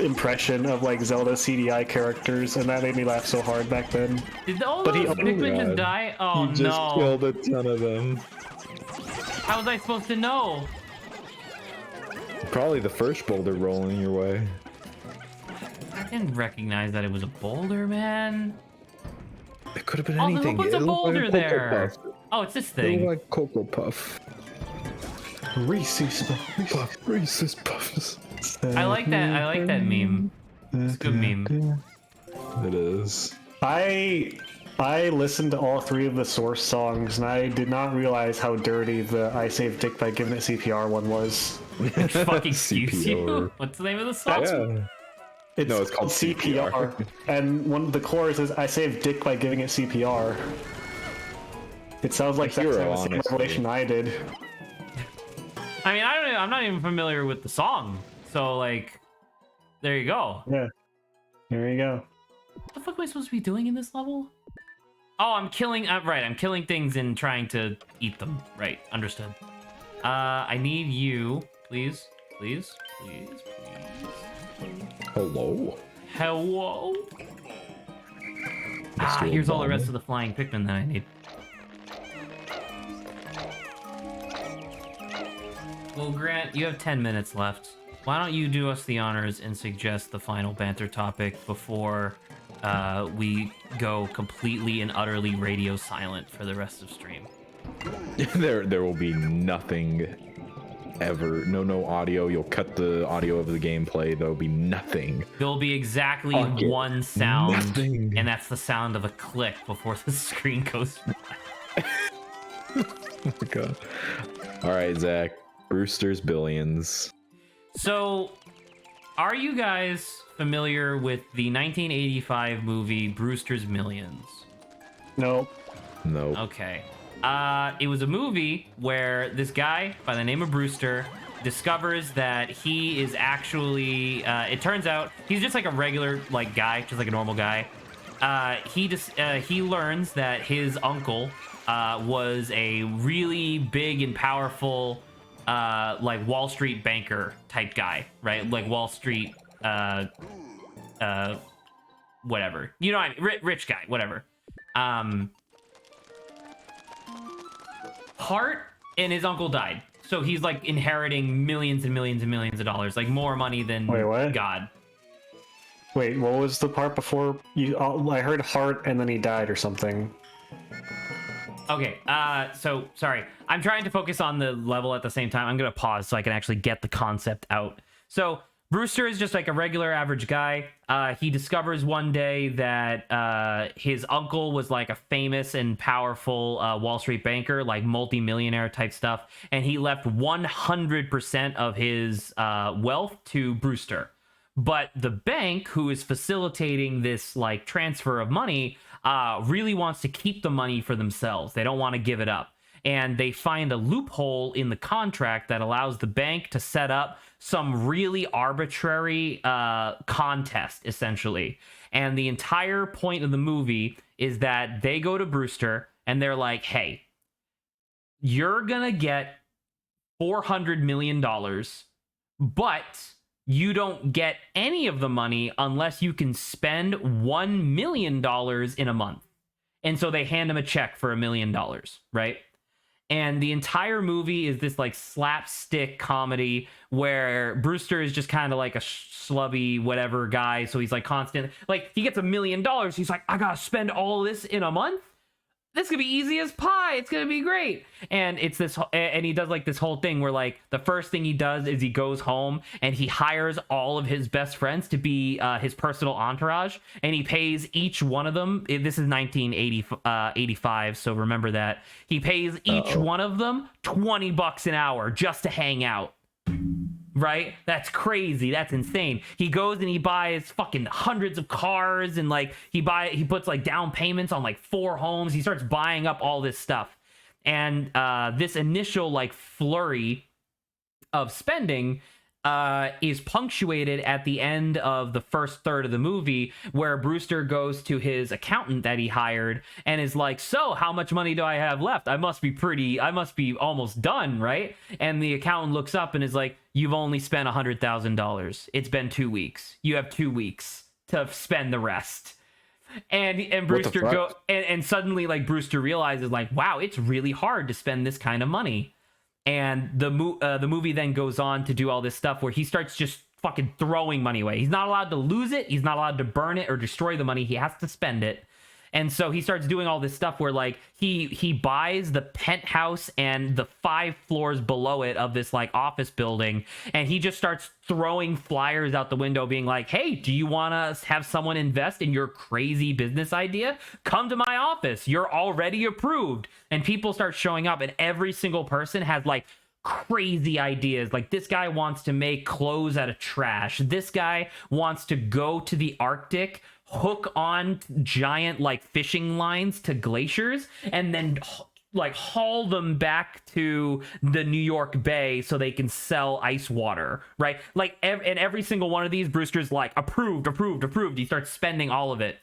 impression of like Zelda CDI characters, and that made me laugh so hard back then. Did all But he- those Pikmin God. just die? Oh You just no. killed a ton of them. How was I supposed to know? Probably the first boulder rolling your way. I didn't recognize that it was a boulder, man. It could have been Oh, anything. who puts a It looked like boulder Cocoa there? Puff. Oh, it's this It thing. looked like Cocoa Puff. Reese's Reese's Puffs. I like that meme. It's a good meme. It is. I listened to all three of the Source songs, and I did not realize how dirty the "I Saved Dick by Giving It CPR" one was. Fucking excuse you. CPR. What's the name of the song? Yeah. It's called CPR. and one of the chorus is "I saved Dick by giving it CPR." It sounds like that's hero, the same honestly. revelation I did. I mean, I'm not even familiar with the song. So like, there you go. Yeah, there you go. What the fuck am I supposed to be doing in this level? Oh, I'm killing. Right, I'm killing things and trying to eat them. Right, understood. I need you, please, please, please, please. Hello. Hello? Here's all the rest of the flying Pikmin that I need. Well, Grant, you have 10 minutes left. Why don't you do us the honors and suggest the final banter topic before we go completely and utterly radio silent for the rest of stream? There will be nothing ever. No audio. You'll cut the audio of the gameplay. There'll be nothing. There'll be exactly one sound, and that's the sound of a click before the screen goes black. Oh my god. All right, Zach. Brewster's Billions. So, are you guys familiar with the 1985 movie Brewster's Millions? Nope. No. Okay. It was a movie where this guy by the name of Brewster discovers that he is actually, it turns out he's just like a regular like guy, just like a normal guy. He learns that his uncle was a really big and powerful like Wall Street banker type guy, right? Like Wall Street whatever. You know what I mean? Rich guy, whatever. Hart and his uncle died. So he's like inheriting millions and millions and millions of dollars, like more money than what? God. Wait, what was the part before you? I heard Hart and then he died or something. Okay, so sorry. I'm trying to focus on the level at the same time. I'm gonna pause so I can actually get the concept out. So Brewster is just like a regular average guy. He discovers one day that his uncle was like a famous and powerful Wall Street banker, like multi-millionaire type stuff, and he left 100% of his wealth to Brewster. But the bank, who is facilitating this like transfer of money, really wants to keep the money for themselves. They don't want to give it up. And they find a loophole in the contract that allows the bank to set up some really arbitrary contest, essentially. And the entire point of the movie is that they go to Brewster and they're like, hey, you're going to get $400 million, but you don't get any of the money unless you can spend $1 million in a month. And so they hand him a check for $1 million, right? And the entire movie is this like slapstick comedy where Brewster is just kind of like a schlubby whatever guy. So he's like constant, like he gets $1 million. He's like, I gotta spend all this in a month. This could be easy as pie. It's gonna be great. And it's this, and he does like this whole thing where like the first thing he does is he goes home and he hires all of his best friends to be his personal entourage, and he pays each one of them. This is 1985, so remember that he pays each one of them $20 an hour just to hang out. Right? That's crazy. That's insane. He goes and he buys fucking hundreds of cars, and like he puts like down payments on like 4 homes. He starts buying up all this stuff. And this initial like flurry of spending is punctuated at the end of the first third of the movie, where Brewster goes to his accountant that he hired and is like, so how much money do I have left? I must be almost done, right? And the accountant looks up and is like, you've only spent $100,000. It's been 2 weeks. You have 2 weeks to spend the rest. And Brewster and suddenly like Brewster realizes like, wow, it's really hard to spend this kind of money. And the movie then goes on to do all this stuff where he starts just fucking throwing money away. He's not allowed to lose it. He's not allowed to burn it or destroy the money. He has to spend it. And so he starts doing all this stuff where like he buys the penthouse and the 5 floors below it of this like office building, and he just starts throwing flyers out the window being like, hey, do you want to have someone invest in your crazy business idea? Come to my office. You're already approved. And people start showing up, and every single person has like crazy ideas. Like this guy wants to make clothes out of trash. This guy wants to go to the Arctic, hook on giant like fishing lines to glaciers, and then like haul them back to the New York Bay so they can sell ice water, right? Like and every single one of these, Brewster's like approved. He starts spending all of it.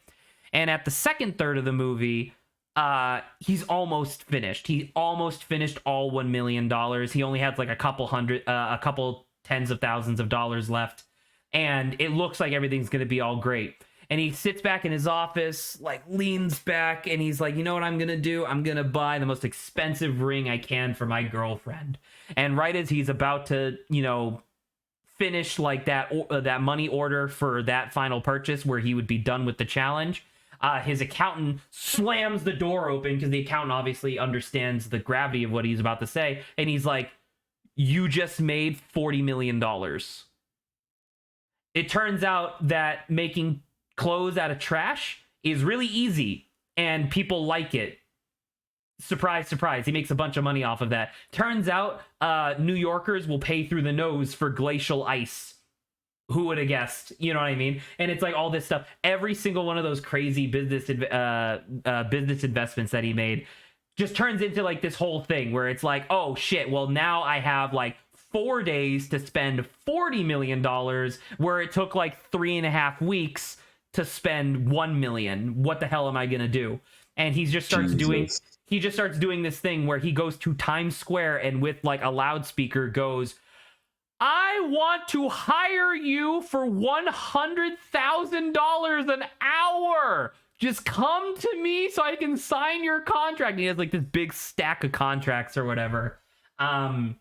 And at the second third of the movie, he's almost finished. He almost finished all $1 million. He only had like a couple tens of thousands of dollars left. and it looks like everything's going to be all great. And he sits back in his office, like leans back, and he's like, you know what I'm going to do? I'm going to buy the most expensive ring I can for my girlfriend. And right as he's about to, you know, finish like that money order for that final purchase where he would be done with the challenge, his accountant slams the door open, because the accountant obviously understands the gravity of what he's about to say. And he's like, you just made $40 million. It turns out that making clothes out of trash is really easy and people like it. Surprise, surprise. He makes a bunch of money off of that. Turns out New Yorkers will pay through the nose for glacial ice. Who would have guessed? You know what I mean? And it's like all this stuff. Every single one of those crazy business investments that he made just turns into like this whole thing where it's like, oh shit, well now I have like 4 days to spend $40 million, where it took like 3.5 weeks to spend 1 million. What the hell am I gonna do? And he just starts doing this thing where he goes to Times Square and with like a loudspeaker goes, I want to hire you for $100,000 an hour. Just come to me so I can sign your contract. And he has like this big stack of contracts or whatever. And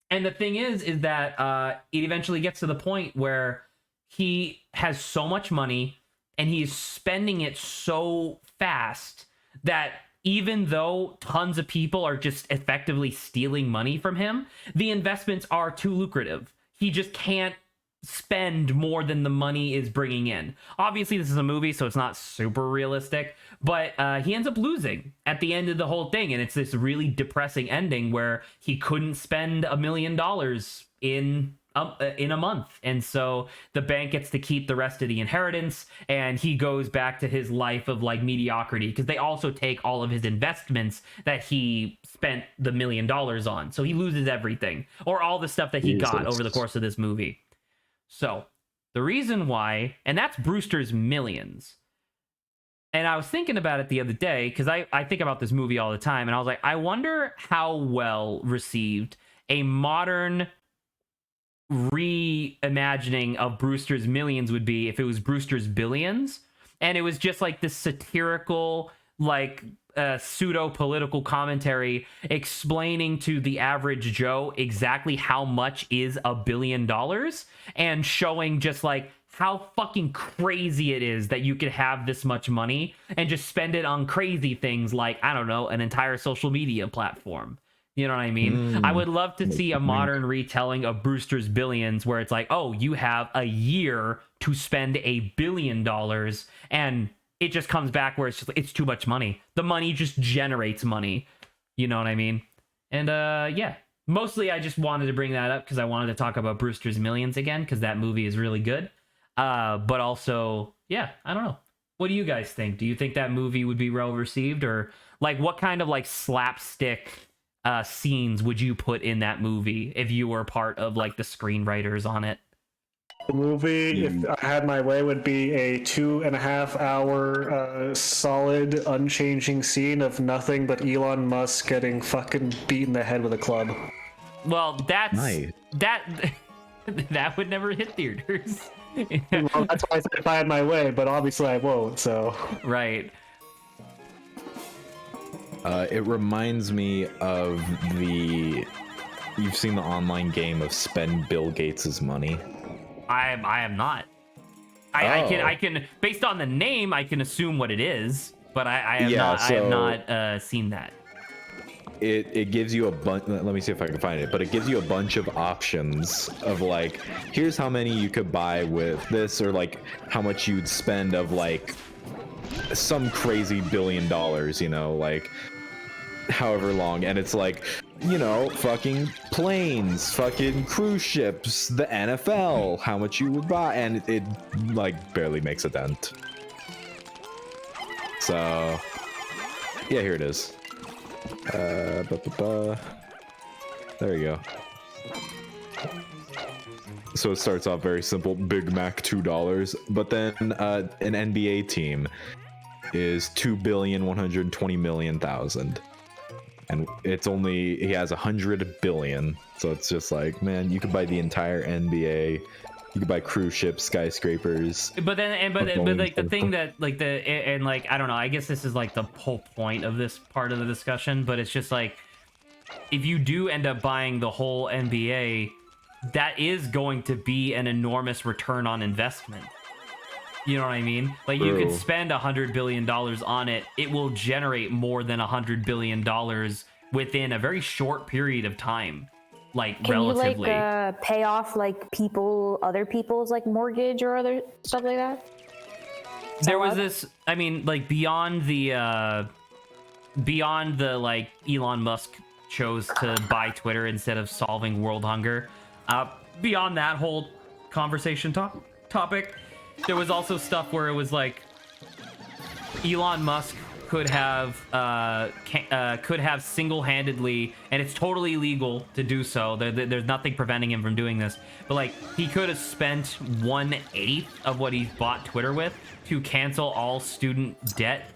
the thing is that it eventually gets to the point where he has so much money and he's spending it so fast that even though tons of people are just effectively stealing money from him, the investments are too lucrative. He just can't spend more than the money is bringing in. Obviously, this is a movie, so it's not super realistic, but he ends up losing at the end of the whole thing, and it's this really depressing ending where he couldn't spend $1 million in a month, and so the bank gets to keep the rest of the inheritance, and he goes back to his life of like mediocrity, because they also take all of his investments that he spent the $1 million on, so he loses everything, or all the stuff that he got over the course of this movie. So the reason why, and that's Brewster's Millions. And I was thinking about it the other day, because I think about this movie all the time, and I was like, I wonder how well received a modern reimagining of Brewster's Millions would be if it was Brewster's Billions, and it was just like this satirical, like pseudo-political commentary explaining to the average Joe exactly how much is $1 billion, and showing just like how fucking crazy it is that you could have this much money and just spend it on crazy things like, I don't know, an entire social media platform. You know what I mean? I would love to see a modern retelling of Brewster's Billions where it's like, oh, you have a year to spend $1 billion, and it just comes back where it's too much money. The money just generates money. You know what I mean? And yeah, mostly I just wanted to bring that up because I wanted to talk about Brewster's Millions again, because that movie is really good. But also, yeah, I don't know. What do you guys think? Do you think that movie would be well received, or like what kind of like slapstick scenes would you put in that movie if you were part of like the screenwriters on it? The movie, if I had my way, would be a 2.5 hour solid, unchanging scene of nothing but Elon Musk getting fucking beat in the head with a club. Well, that's Nice. that would never hit theaters. Well, that's why I said if I had my way, but obviously I won't, so. Right. It reminds me of you've seen the online game of Spend Bill Gates' Money. I am not. I can based on the name I can assume what it is, but I have not seen that. It gives you a bunch. Let me see if I can find it. But it gives you a bunch of options of like, here's how many you could buy with this, or like how much you'd spend of like some crazy $1 billion, you know, like however long. And it's like, you know, fucking planes, fucking cruise ships, the NFL, how much you would buy, and it like barely makes a dent. So yeah, here it is. There you go. So it starts off very simple, Big Mac $2, but then an NBA team is 2,120,000,000, and it's only, he has 100 billion, so it's just like, man, you could buy the entire NBA You could buy cruise ships, skyscrapers. But then, but Boeing like the stuff. thing that like and like I don't know. I guess this is like the whole point of this part of the discussion. But it's just like if you do end up buying the whole NBA, that is going to be an enormous return on investment. You know what I mean? Like you could True. spend $100 billion on it. It will generate more than $100 billion within a very short period of time. Like Can relatively. you like pay off like other people's like mortgage or other stuff like that? There was allowed? this, I mean, like beyond the like Elon Musk chose to buy Twitter instead of solving world hunger. Beyond that whole conversation topic, there was also stuff where it was like Elon Musk could have single-handedly, and it's totally legal to do so. There's nothing preventing him from doing this. But like, he could have spent 1/8 of what he bought Twitter with to cancel all student debt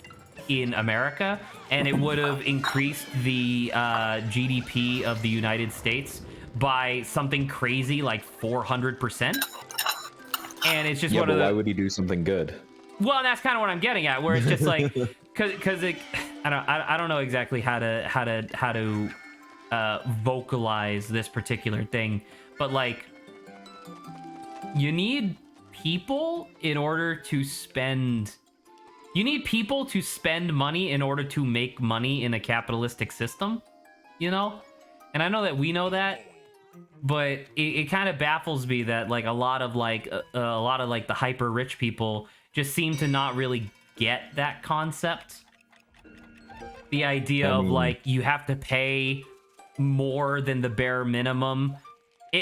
in America, and it would have increased the GDP of the United States by something crazy like 400%. And it's just Yeah, one of but the. why would he do something good? Well, that's kind of what I'm getting at, where it's just like, because I don't know exactly how to vocalize this particular thing, but like, you need people in order to spend. You need people to spend money in order to make money in a capitalistic system, you know? And I know that we know that, but it kind of baffles me that like a lot of the hyper rich people just seem to not really get that concept. The idea of like you have to pay more than the bare minimum.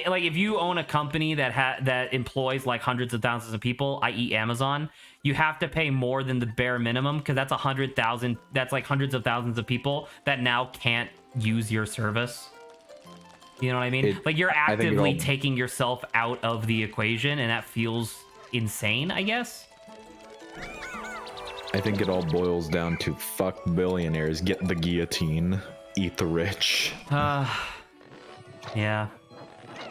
Like if you own a company that employs like hundreds of thousands of people, i.e. Amazon, you have to pay more than the bare minimum because that's 100,000. That's like hundreds of thousands of people that now can't use your service. You know what I mean? Like you're actively taking yourself out of the equation, and that feels insane, I guess. I think it all boils down to fuck billionaires, get the guillotine, eat the rich. Yeah.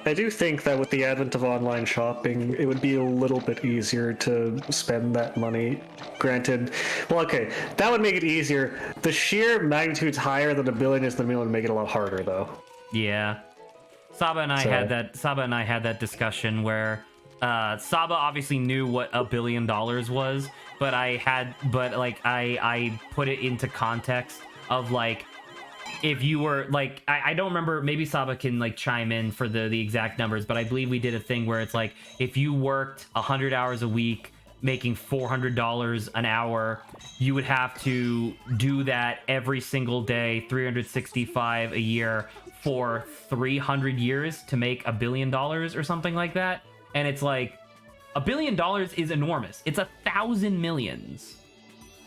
I do think that with the advent of online shopping, it would be a little bit easier to spend that money. Granted, well, okay, that would make it easier. The sheer magnitude's higher than $1 billion is the million would make it a lot harder, though. Yeah. Saba and I had that discussion where Saba obviously knew what $1 billion was, but I put it into context of like, if you were like, I don't remember, maybe Saba can like chime in for the exact numbers, but I believe we did a thing where it's like, if you worked 100 hours a week, making $400 an hour, you would have to do that every single day, 365 a year for 300 years to make $1 billion or something like that. And it's like, $1 billion is enormous. It's 1,000 millions.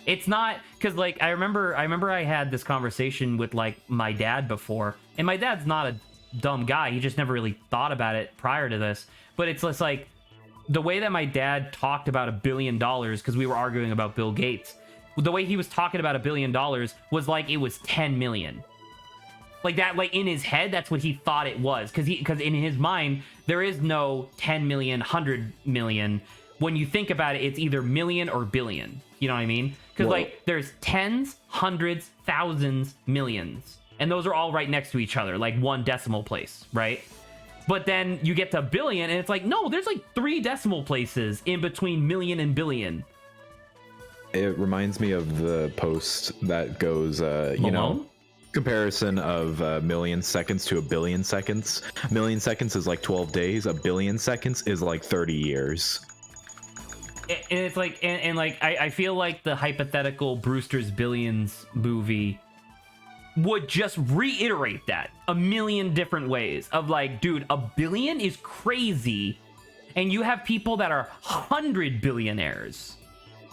It's not, because like I remember I had this conversation with like my dad before, and my dad's not a dumb guy. He just never really thought about it prior to this. But it's just like the way that my dad talked about $1 billion, because we were arguing about Bill Gates. The way he was talking about $1 billion was like it was 10 million. Like that, like in his head, that's what he thought it was. Because in his mind, there is no 10 million, 100 million. When you think about it, it's either million or billion. You know what I mean? Because like there's tens, hundreds, thousands, millions. And those are all right next to each other, like one decimal place, right? But then you get to billion and it's like, no, there's like 3 decimal places in between million and billion. It reminds me of the post that goes, you know, comparison of a million seconds to 1 billion seconds. A million seconds is like 12 days. 1 billion seconds is like 30 years. And it's like, and like, I feel like the hypothetical Brewster's Billions movie would just reiterate that a million different ways of like, dude, 1 billion is crazy. And you have people that are 100 billionaires.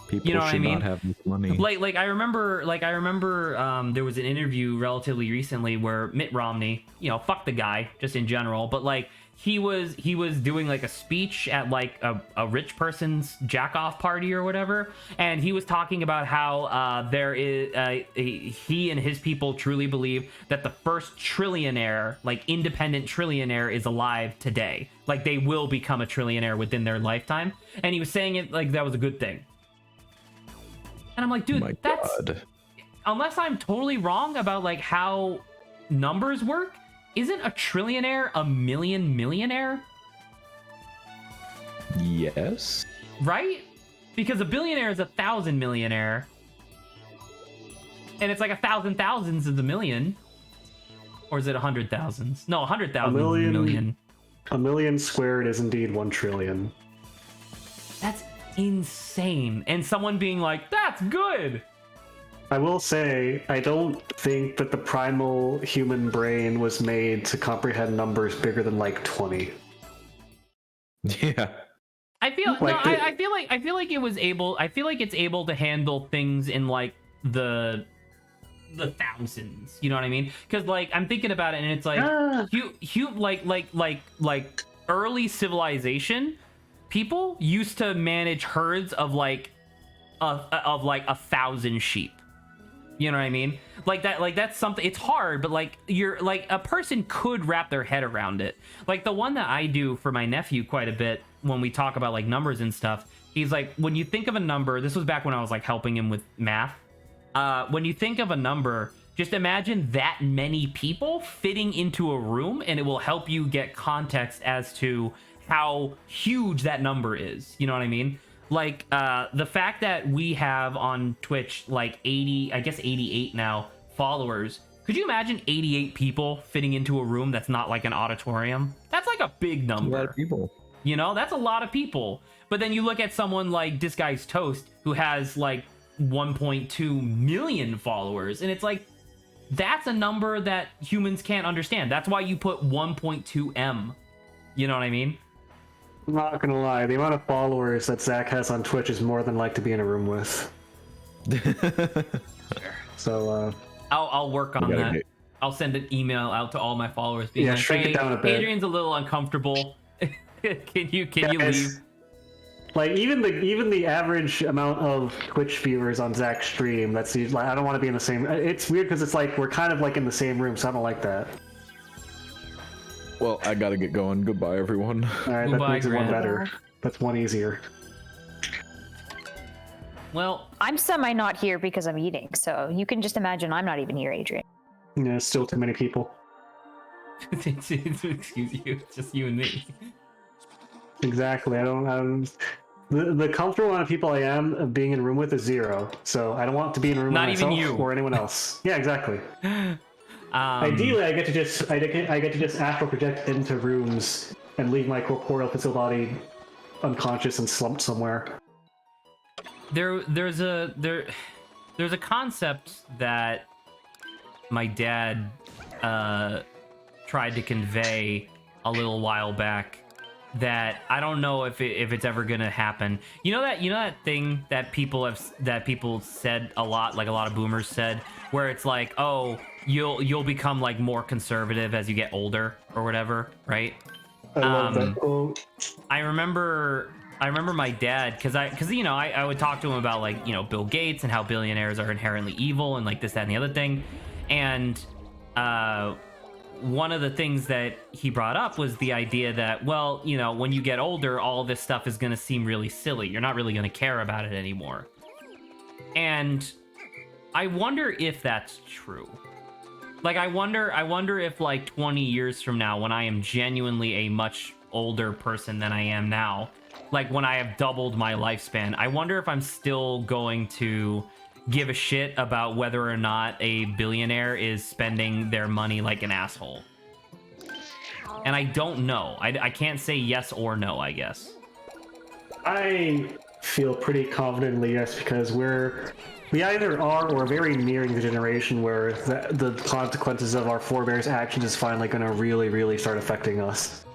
People You know what I should mean? not have this money. Like I remember there was an interview relatively recently where Mitt Romney, you know, fuck the guy just in general, but like he was doing like a speech at like a rich person's jack off party or whatever, and he was talking about how there is he and his people truly believe that the first trillionaire, like independent trillionaire, is alive today. Like they will become a trillionaire within their lifetime, and he was saying it like that was a good thing. And I'm like, dude, My that's God. unless I'm totally wrong about like how numbers work. Isn't a trillionaire a millionaire? Yes. Right? Because a billionaire is 1,000 millionaire. And it's like 1,000 thousands is a million. Or is it 100 thousands? No, 100,000 is a million. A million squared is indeed 1 trillion. That's insane. And someone being like, that's good. I will say, I don't think that the primal human brain was made to comprehend numbers bigger than like 20. Yeah. I feel Like no, the- I feel like it was able. I feel like it's able to handle things in like the thousands. You know what I mean? Because like I'm thinking about it, and it's like like early civilization, people used to manage herds of like 1,000 sheep. You know what I mean? Like that's something. It's hard, but like you're like a person could wrap their head around it. Like the one that I do for my nephew quite a bit when we talk about like numbers and stuff. He's like, when you think of a number, this was back when I was like helping him with math. When you think of a number, just imagine that many people fitting into a room, and it will help you get context as to how huge that number is. You know what I mean? Like the fact that we have on Twitch like 80, I guess 88 now followers. Could you imagine 88 people fitting into a room that's not like an auditorium? That's like a big A number. lot of people. You know, that's a lot of people. But then you look at someone like This Guy's Toast, who has like 1.2 million followers, and it's like that's a number that humans can't understand. That's why you put 1.2M. You know what I mean? I'm not gonna lie, the amount of followers that Zach has on Twitch is more than like to be in a room with. So, I'll work on gotta that. get- I'll send an email out to all my followers being Yeah, like, shrink it hey, down a bit. Adrian's a little uncomfortable. can you leave? Like even the average amount of Twitch viewers on Zach's stream, that's like I don't want to be in the same. It's weird because it's like we're kind of like in the same room, so I don't like that. Well, I gotta get going. Goodbye, everyone. All right, that Goodbye, makes it one Grant. better. That's one easier. Well, I'm semi not here because I'm eating, so you can just imagine I'm not even here, Adrian. Yeah, still too many people. excuse you, it's just you and me. Exactly. I don't. The comfortable amount of people I am of being in a room with is 0. So I don't want to be in a room Not with even myself you. or anyone else. Yeah, exactly. Ideally, I get to just astral project into rooms and leave my corporeal physical body unconscious and slumped somewhere. There's a concept that my dad tried to convey a little while back that I don't know if it's ever gonna happen. You know that thing that people said a lot, like a lot of boomers said, where it's like, oh, you'll become like more conservative as you get older or whatever, right? I love that quote. I remember my dad because I would talk to him about like Bill Gates and how billionaires are inherently evil and like this, that, and the other thing, and one of the things that he brought up was the idea that, well, when you get older, all this stuff is going to seem really silly. You're not really going to care about it anymore. And I wonder if that's true. Like, I wonder if like 20 years from now, when I am genuinely a much older person than I am now, like when I have doubled my lifespan, I wonder if I'm still going to give a shit about whether or not a billionaire is spending their money like an asshole. And I don't know. I can't say yes or no, I guess. I feel pretty confidently yes, because we either are or are very nearing the generation where the consequences of our forebears' actions is finally going to really, really start affecting us.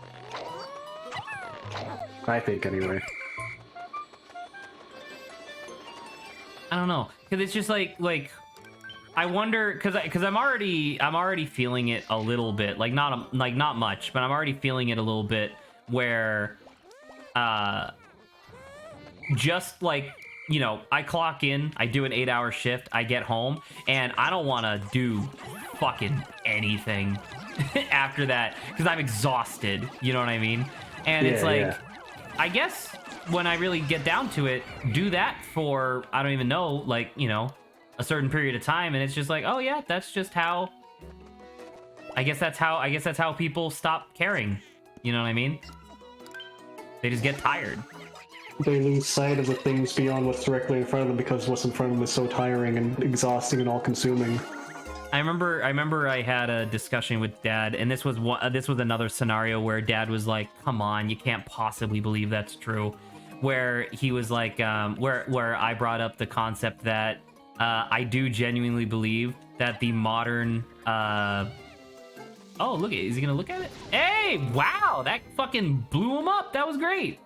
I think, anyway. I don't know, because it's just like I wonder because I'm already feeling it a little bit, like not much, but I'm already feeling it a little bit where just like, you know, I clock in, I do an 8-hour shift, I get home, and I don't want to do fucking anything after that because I'm exhausted, you know what I mean? And it's like, I guess when I really get down to it, do that for, I don't even know, like, you know, a certain period of time, and it's just like, oh yeah, that's just how, I guess that's how people stop caring, you know what I mean? They just get tired. They lose sight of the things beyond what's directly in front of them because what's in front of them is so tiring and exhausting and all-consuming. I remember I had a discussion with Dad, and this was another scenario where Dad was like, "Come on, you can't possibly believe that's true." Where he was like, where I brought up the concept that I do genuinely believe that the modern oh, look, is he gonna look at it? Hey, wow, that fucking blew him up. That was great.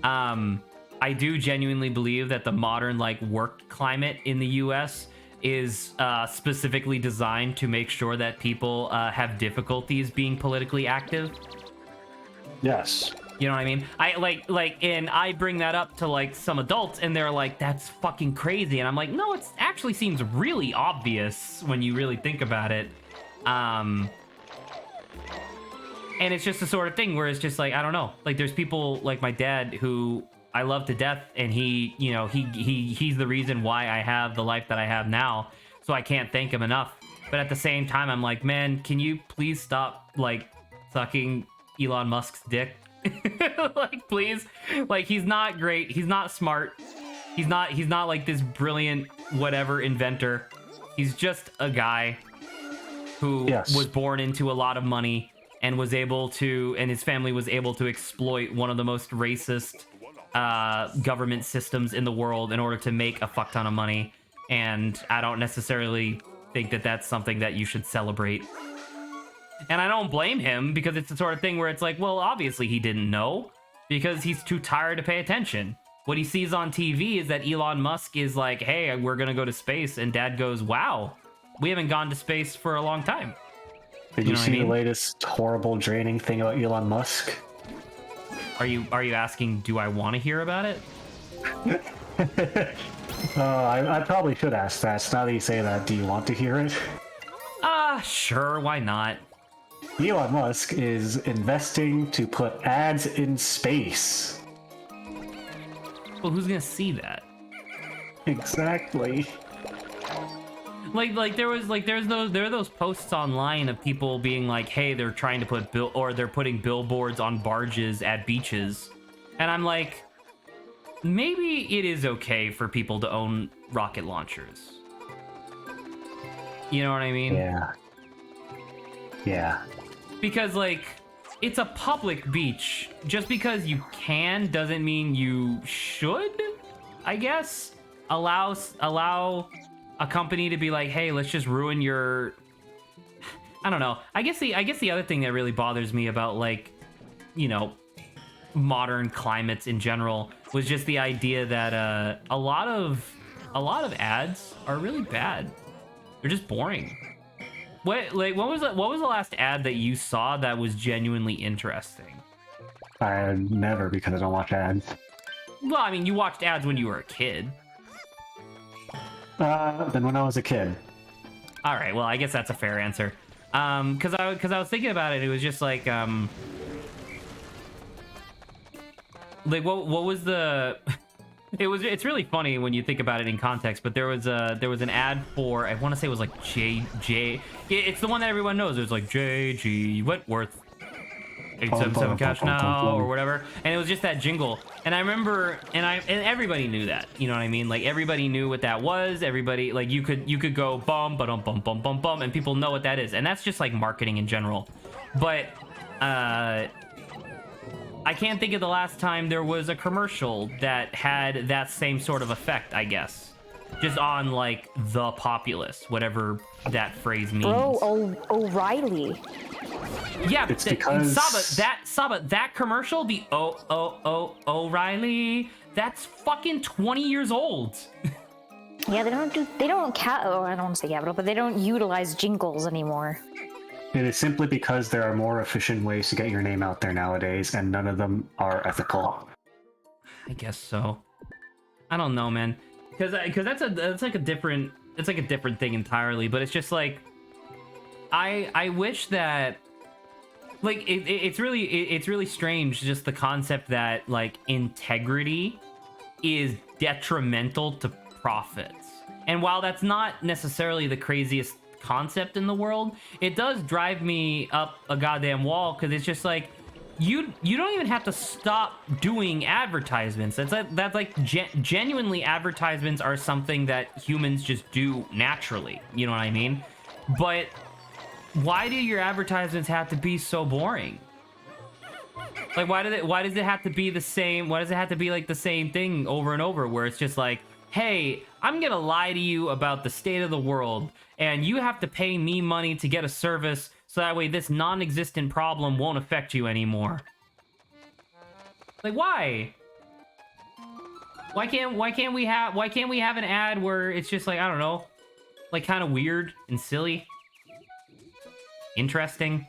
I do genuinely believe that the modern like work climate in the US is specifically designed to make sure that people have difficulties being politically active. Yes. You know what I mean? And I bring that up to like some adults, and they're like, "That's fucking crazy," and I'm like, "No, it actually seems really obvious when you really think about it." And it's just the sort of thing where it's just like, I don't know, like there's people like my dad who I love to death, and he, you know, he's the reason why I have the life that I have now, so I can't thank him enough. But at the same time, I'm like, man, can you please stop like sucking Elon Musk's dick? Like, please. Like, he's not great, he's not smart, he's not like this brilliant whatever inventor. He's just a guy who was born into a lot of money and was able to, and his family was able to exploit one of the most racist government systems in the world in order to make a fuck ton of money. And I don't necessarily think that that's something that you should celebrate. And I don't blame him, because it's the sort of thing where it's like, well, obviously he didn't know because he's too tired to pay attention. What he sees on TV is that Elon Musk is like, hey, we're gonna go to space, and Dad goes, wow, we haven't gone to space for a long time. Did you see the latest horrible draining thing about Elon Musk? Are you asking, do I want to hear about it? I probably should ask that. Now that you say that, do you want to hear it? Sure, why not? Elon Musk is investing to put ads in space. Well, who's gonna see that? Exactly. There are those posts online of people being like, hey, they're trying to put they're putting billboards on barges at beaches, and I'm like, maybe it is okay for people to own rocket launchers. You know what I mean? Yeah. Because like, it's a public beach. Just because you can doesn't mean you should, I guess. Allow a company to be like, hey, let's just ruin your, I don't know. I guess the other thing that really bothers me about, like, you know, modern climates in general was just the idea that a lot of ads are really bad. They're just boring. What was the last ad that you saw that was genuinely interesting? I never, because I don't watch ads. Well, I mean, you watched ads when you were a kid. Then when I was a kid. All right, well, I guess that's a fair answer. Because I was thinking about it, it was just like what was the? It's really funny when you think about it in context. But there was an ad for, I want to say it was like JJ. It's the one that everyone knows. It was like JG Wentworth. 877 cash now or whatever, and it was just that jingle. And I remember, and everybody knew that, you know what I mean? Like, everybody knew what that was. Everybody, like, you could go bum bum bum bum bum bum, and people know what that is. And that's just like marketing in general. But I can't think of the last time there was a commercial that had that same sort of effect, I guess. Just on, like, the populace, whatever that phrase means. Bro, O'Reilly. Yeah, it's because Saba, that commercial, the O'Reilly, that's fucking 20 years old. Yeah, oh, I don't want to say capital, but they don't utilize jingles anymore. It is simply because there are more efficient ways to get your name out there nowadays, and none of them are ethical. I guess so. I don't know, man. Because that's like a different thing entirely. But it's just like I wish that like it's really strange, just the concept that like integrity is detrimental to profits. And while that's not necessarily the craziest concept in the world, it does drive me up a goddamn wall, because it's just like you don't even have to stop doing advertisements. That's like genuinely, advertisements are something that humans just do naturally, you know what I mean? But why do your advertisements have to be so boring? Like, why does it have to be the same? Why does it have to be like the same thing over and over, where it's just like, hey, I'm gonna lie to you about the state of the world, and you have to pay me money to get a service, so that way this non-existent problem won't affect you anymore. Like, why? Why can't we have an ad where it's just like, I don't know, like kind of weird and silly, interesting?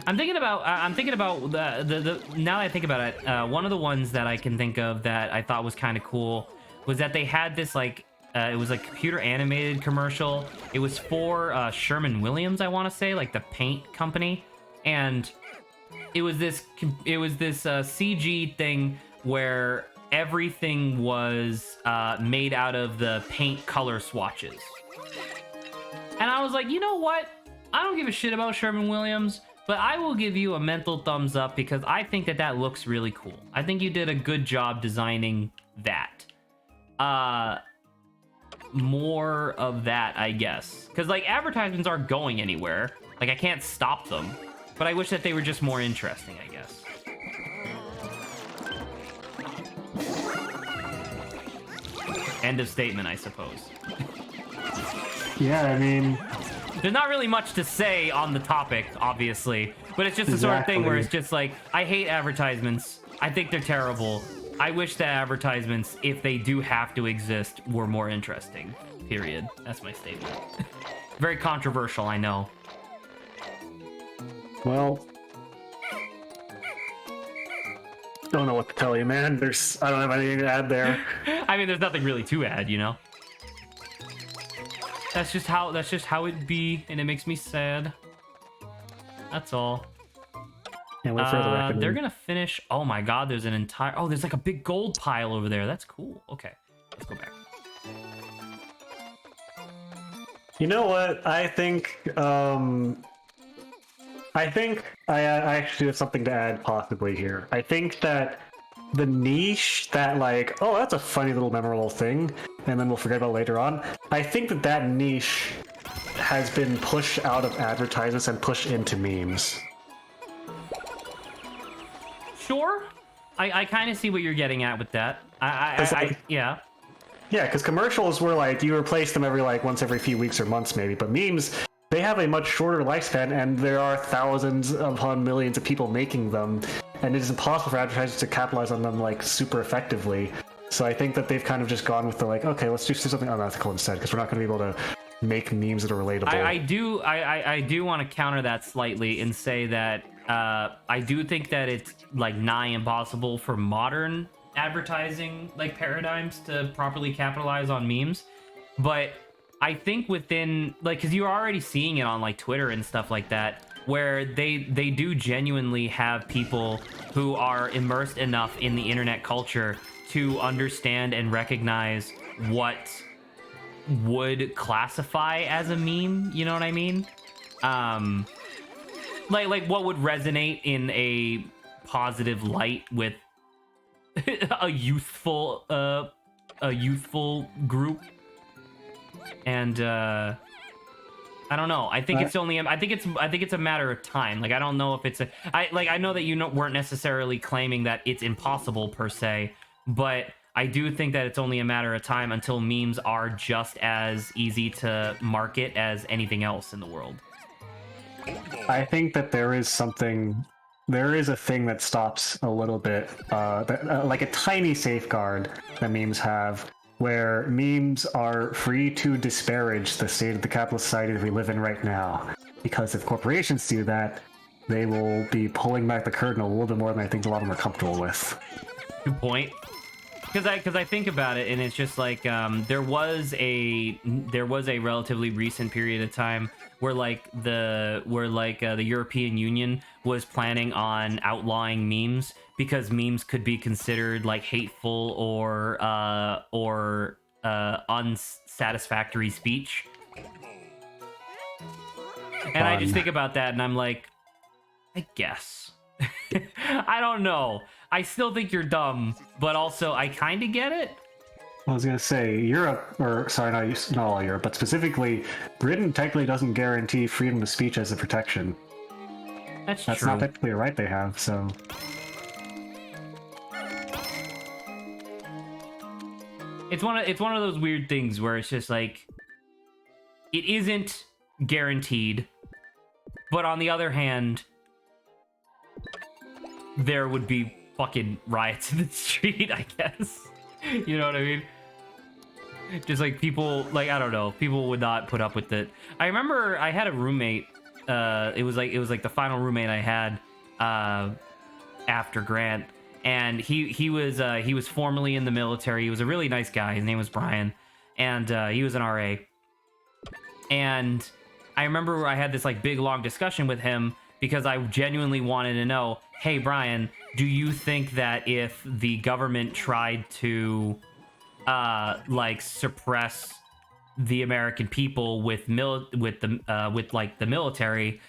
I'm thinking about the now that I think about it, one of the ones that I can think of that I thought was kind of cool was that they had this like it was like computer animated commercial. It was for Sherman-Williams, I want to say, like the paint company, and it was this CG thing where everything was made out of the paint color swatches. And I was like, you know what? I don't give a shit about Sherman-Williams, but I will give you a mental thumbs up, because I think that looks really cool. I think you did a good job designing that. More of that, I guess. Because, like, advertisements aren't going anywhere. Like, I can't stop them. But I wish that they were just more interesting, I guess. End of statement, I suppose. Yeah, I mean, there's not really much to say on the topic, obviously. But it's just the sort of thing where it's just like, I hate advertisements. I think they're terrible. I wish that advertisements, if they do have to exist, were more interesting. Period. That's my statement. Very controversial, I know. well, don't know what to tell you, man. I don't have anything to add there. I mean, there's nothing really to add, you know? That's just how it be, and it makes me sad. That's all. Can't wait for the reckoning. They're gonna finish. Oh my god, there's an entire. Oh, there's like a big gold pile over there. That's cool. Okay, let's go back. You know what? I think I actually have something to add possibly here. I think that the niche that, like, oh, that's a funny little memorable thing, and then we'll forget about it later on. I think that niche has been pushed out of advertisements and pushed into memes. Sure, I kind of see what you're getting at with that. Yeah. Yeah, because commercials were like, you replace them once every few weeks or months maybe, but memes, they have a much shorter lifespan, and there are thousands upon millions of people making them, and it is impossible for advertisers to capitalize on them like super effectively. So I think that they've kind of just gone with the like, okay, let's do something unethical instead, because we're not going to be able to make memes that are relatable. I do want to counter that slightly and say that I do think that it's like nigh impossible for modern advertising like paradigms to properly capitalize on memes, but I think within, like, because you're already seeing it on like Twitter and stuff like that, where they do genuinely have people who are immersed enough in the internet culture to understand and recognize what would classify as a meme, you know what I mean? Like what would resonate in a positive light with a youthful group. And I don't know. I think it's a matter of time. Like, I don't know if it's I know that you weren't necessarily claiming that it's impossible per se, but I do think that it's only a matter of time until memes are just as easy to market as anything else in the world. I think that there is a thing that stops a little bit, like a tiny safeguard that memes have, where memes are free to disparage the state of the capitalist society that we live in right now. Because if corporations do that, they will be pulling back the curtain a little bit more than I think a lot of them are comfortable with. Good point. Because I think about it, and it's just like there was a relatively recent period of time where the European Union was planning on outlawing memes because memes could be considered like hateful or unsatisfactory speech. And I just think about that, and I'm like, I guess. I don't know. I still think you're dumb, but also I kind of get it. I was gonna say Europe, or sorry, not all Europe, but specifically Britain technically doesn't guarantee freedom of speech as a protection. That's true. Not technically a right they have, so. It's one of those weird things where it's just like it isn't guaranteed, but on the other hand, there would be fucking riots in the street, I guess. You know what I mean? Just like people, like, I don't know, people would not put up with it. I remember I had a roommate. It was like the final roommate I had after Grant, and he was formerly in the military. He was a really nice guy. His name was Brian, and he was an RA. And I remember I had this like big long discussion with him because I genuinely wanted to know, hey Brian, do you think that if the government tried to like suppress the American people with the military,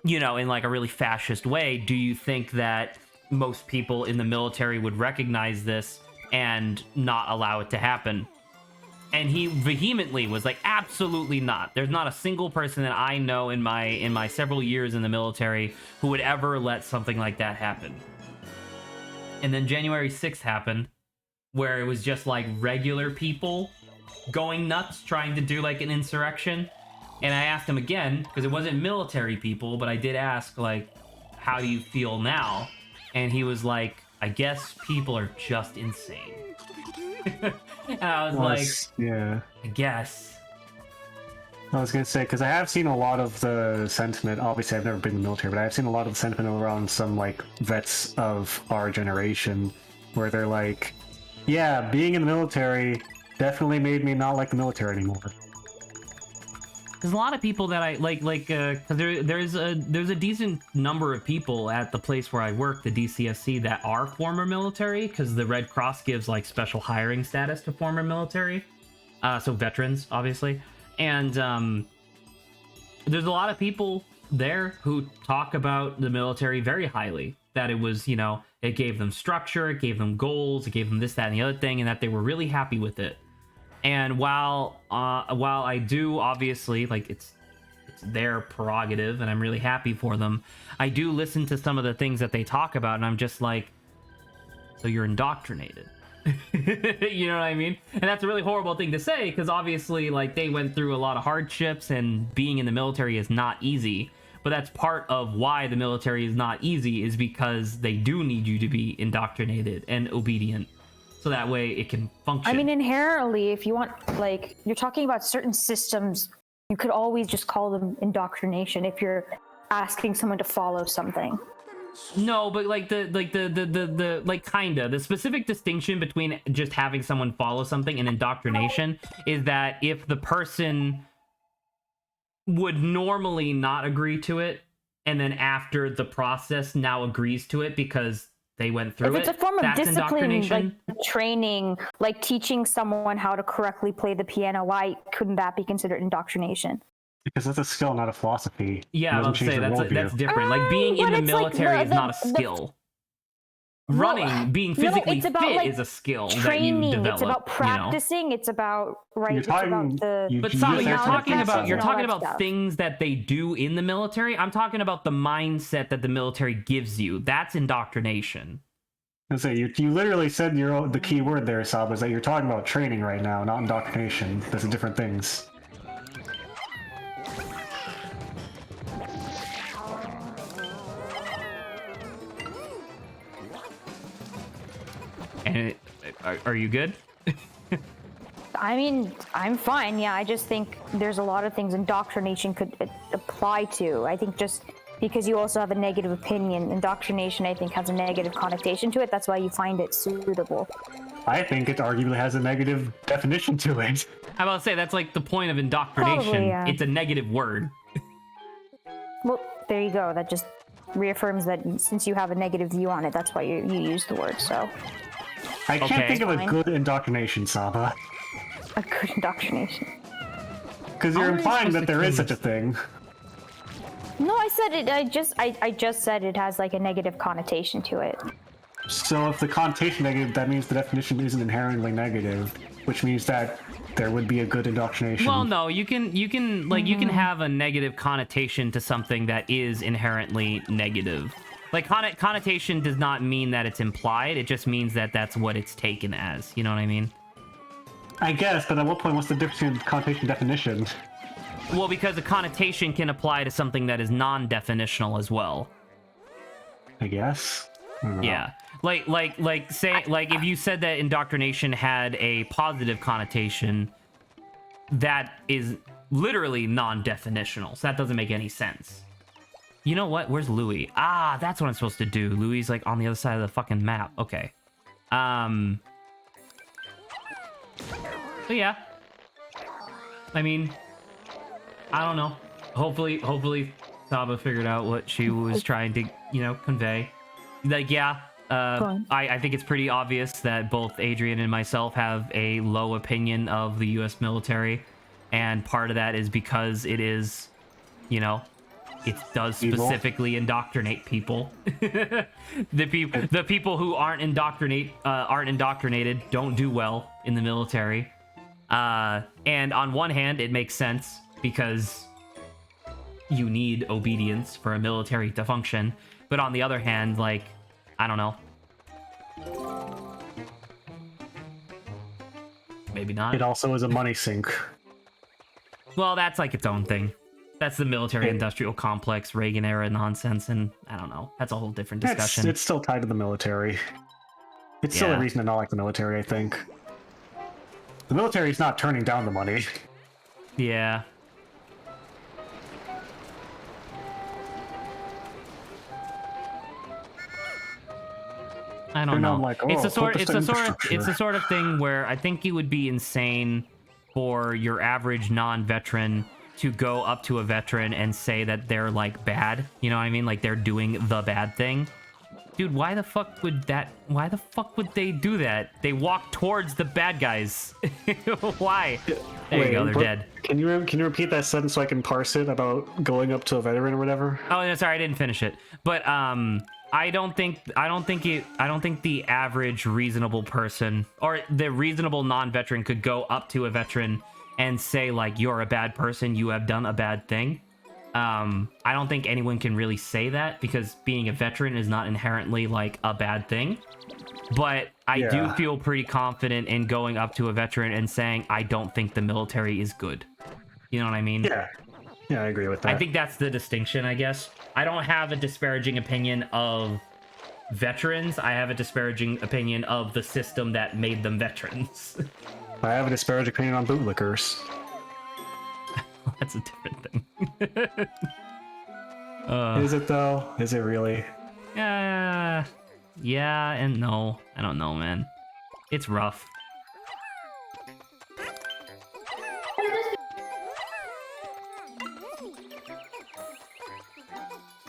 you know, in like a really fascist way, do you think that most people in the military would recognize this and not allow it to happen? And he vehemently was like, absolutely not. There's not a single person that I know in my several years in the military who would ever let something like that happen. And then January 6th happened, where it was just like regular people going nuts trying to do like an insurrection. And I asked him again, because it wasn't military people, but I did ask, like, how do you feel now? And he was like, I guess people are just insane. And I was yeah, I guess. I was gonna say, because I have seen a lot of the sentiment. Obviously, I've never been in the military, but I've seen a lot of the sentiment around some like vets of our generation, where they're like, "Yeah, being in the military definitely made me not like the military anymore." There's a lot of people that I like, because there's a decent number of people at the place where I work, the DCSC, that are former military, because the Red Cross gives like special hiring status to former military, so veterans, obviously. And there's a lot of people there who talk about the military very highly, that it was, you know, it gave them structure, it gave them goals, it gave them this, that, and the other thing, and that they were really happy with it. And while I do obviously, like, it's their prerogative and I'm really happy for them, I do listen to some of the things that they talk about and I'm just like, so you're indoctrinated. You know what I mean? And that's a really horrible thing to say, because obviously, like, they went through a lot of hardships and being in the military is not easy. But that's part of why the military is not easy, is because they do need you to be indoctrinated and obedient, so that way it can function. I mean, inherently, if you want, like, you're talking about certain systems, you could always just call them indoctrination if you're asking someone to follow something. No, but like the specific distinction between just having someone follow something and indoctrination is that if the person would normally not agree to it, and then after the process now agrees to it because they went through it. If it's a form of discipline, like training, like teaching someone how to correctly play the piano, why couldn't that be considered indoctrination? Because that's a skill, not a philosophy. Yeah, I was say that's different. Like, being in the military is not a skill. Running, being physically fit like is a skill training. That you develop. It's about practicing. You know? It's about It's about the. But Saba, you're talking about stuff. things that they do in the military. I'm talking about the mindset that the military gives you. That's indoctrination. So you literally said the key word there, Saba, is that you're talking about training right now, not indoctrination. Those are different things. And are you good? I mean, I'm fine. Yeah, I just think there's a lot of things indoctrination could apply to. I think just because you also have a negative opinion, indoctrination, I think, has a negative connotation to it. That's why you find it suitable. I think it arguably has a negative definition to it. How about to say that's like the point of indoctrination? Probably, yeah. It's a negative word. Well, there you go. That just reaffirms that since you have a negative view on it, that's why you use the word, so. I can't think of a Fine. good indoctrination, Saba. A good indoctrination. Because How you're are you implying supposed that to there is kill such a thing. No, I said it. I just said it has like a negative connotation to it. So if the connotation negative, that means the definition isn't inherently negative, which means that there would be a good indoctrination. Well, no, you can you can have a negative connotation to something that is inherently negative. Like connotation does not mean that it's implied. It just means that that's what it's taken as. You know what I mean? I guess, but at what point, what's the difference in connotation definition? Well, because a connotation can apply to something that is non-definitional as well. I guess. I don't know. Yeah. Like if you said that indoctrination had a positive connotation, that is literally non-definitional. So that doesn't make any sense. You know what? Where's Louis? Ah, that's what I'm supposed to do. Louis like on the other side of the fucking map. Okay. So yeah. I mean, I don't know. Hopefully Saba figured out what she was trying to, convey. Like, yeah, I think it's pretty obvious that both Adrian and myself have a low opinion of the U.S. military, and part of that is because it is, it does Evil. specifically indoctrinate people. the people who aren't indoctrinated don't do well in the military. And on one hand, it makes sense because you need obedience for a military to function. But on the other hand, like, I don't know. Maybe not. It also is a money sink. Well, that's like its own thing. That's the military-industrial complex, Reagan era nonsense, and I don't know. That's a whole different discussion. It's still tied to the military. It's still Yeah. a reason to not like the military, I think. The military's not turning down the money. Yeah. I don't They're know. not like, It's "Oh, the sort. focus It's on the sort. It's infrastructure." the sort of thing where I think it would be insane for your average non-veteran to go up to a veteran and say that they're like bad. You know what I mean? Like they're doing the bad thing. Dude, why the fuck would they do that? They walk towards the bad guys. Why? There you go, they're but dead. Can you repeat that sentence so I can parse it about going up to a veteran or whatever? Oh, no, sorry, I didn't finish it. But I don't think the average reasonable person or the reasonable non-veteran could go up to a veteran and say like, you're a bad person, you have done a bad thing. I don't think anyone can really say that because being a veteran is not inherently like a bad thing. But I do Yeah. feel pretty confident in going up to a veteran and saying, I don't think the military is good. You know what I mean? Yeah. Yeah, I agree with that. I think that's the distinction, I guess. I don't have a disparaging opinion of veterans. I have a disparaging opinion of the system that made them veterans. I have a disparaging opinion on bootlickers. That's a different thing. Is it though? Is it really? Yeah and no. I don't know, man. It's rough.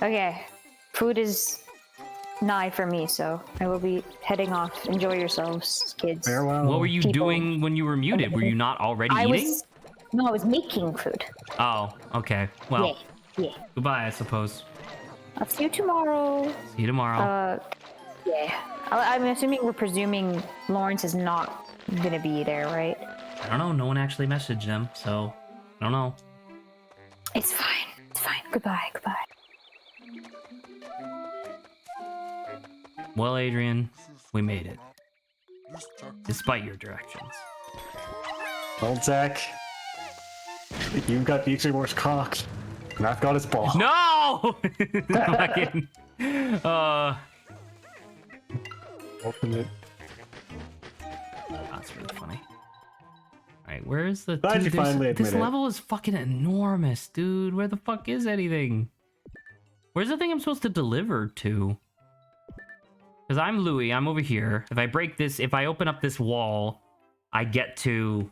Okay, food is nigh for me, so I will be heading off. Enjoy yourselves, kids. Farewell. What were you people- doing when you were muted? Were you not already I eating? I was making food. Oh, okay. Well, Yeah. goodbye, I suppose. I'll see you tomorrow. See you tomorrow. Yeah. I'm assuming we're presuming Lawrence is not gonna be there, right? I don't know. No one actually messaged them, so I don't know. It's fine. It's fine. Goodbye. Well, Adrian, we made it. Despite your directions. Old Zach, you've got the Extremor's cock, and I've got his ball. No! Fucking. Open it. That's really funny. Right, where's the... Glad you finally this admit it. level is fucking enormous, dude. Where the fuck is anything? Where's the thing I'm supposed to deliver to? Because I'm Louis, I'm over here. If I break this, if I open up this wall, I get to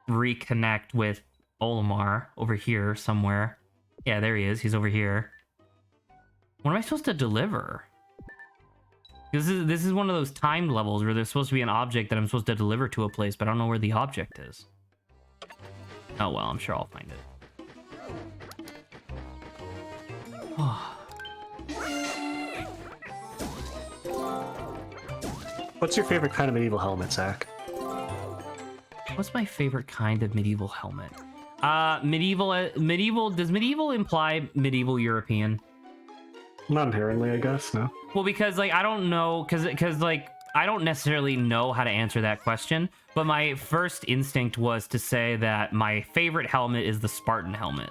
reconnect with Olimar over here somewhere. Yeah, there he is. He's over here. What am I supposed to deliver? This is one of those timed levels where there's supposed to be an object that I'm supposed to deliver to a place, but I don't know where the object is. Oh well, I'm sure I'll find it. What's your favorite kind of medieval helmet, Zach? What's my favorite kind of medieval helmet? Medieval. Does medieval imply medieval European? Not inherently, I guess. No. Well, because like I don't know, because like I don't necessarily know how to answer that question. But my first instinct was to say that my favorite helmet is the Spartan helmet,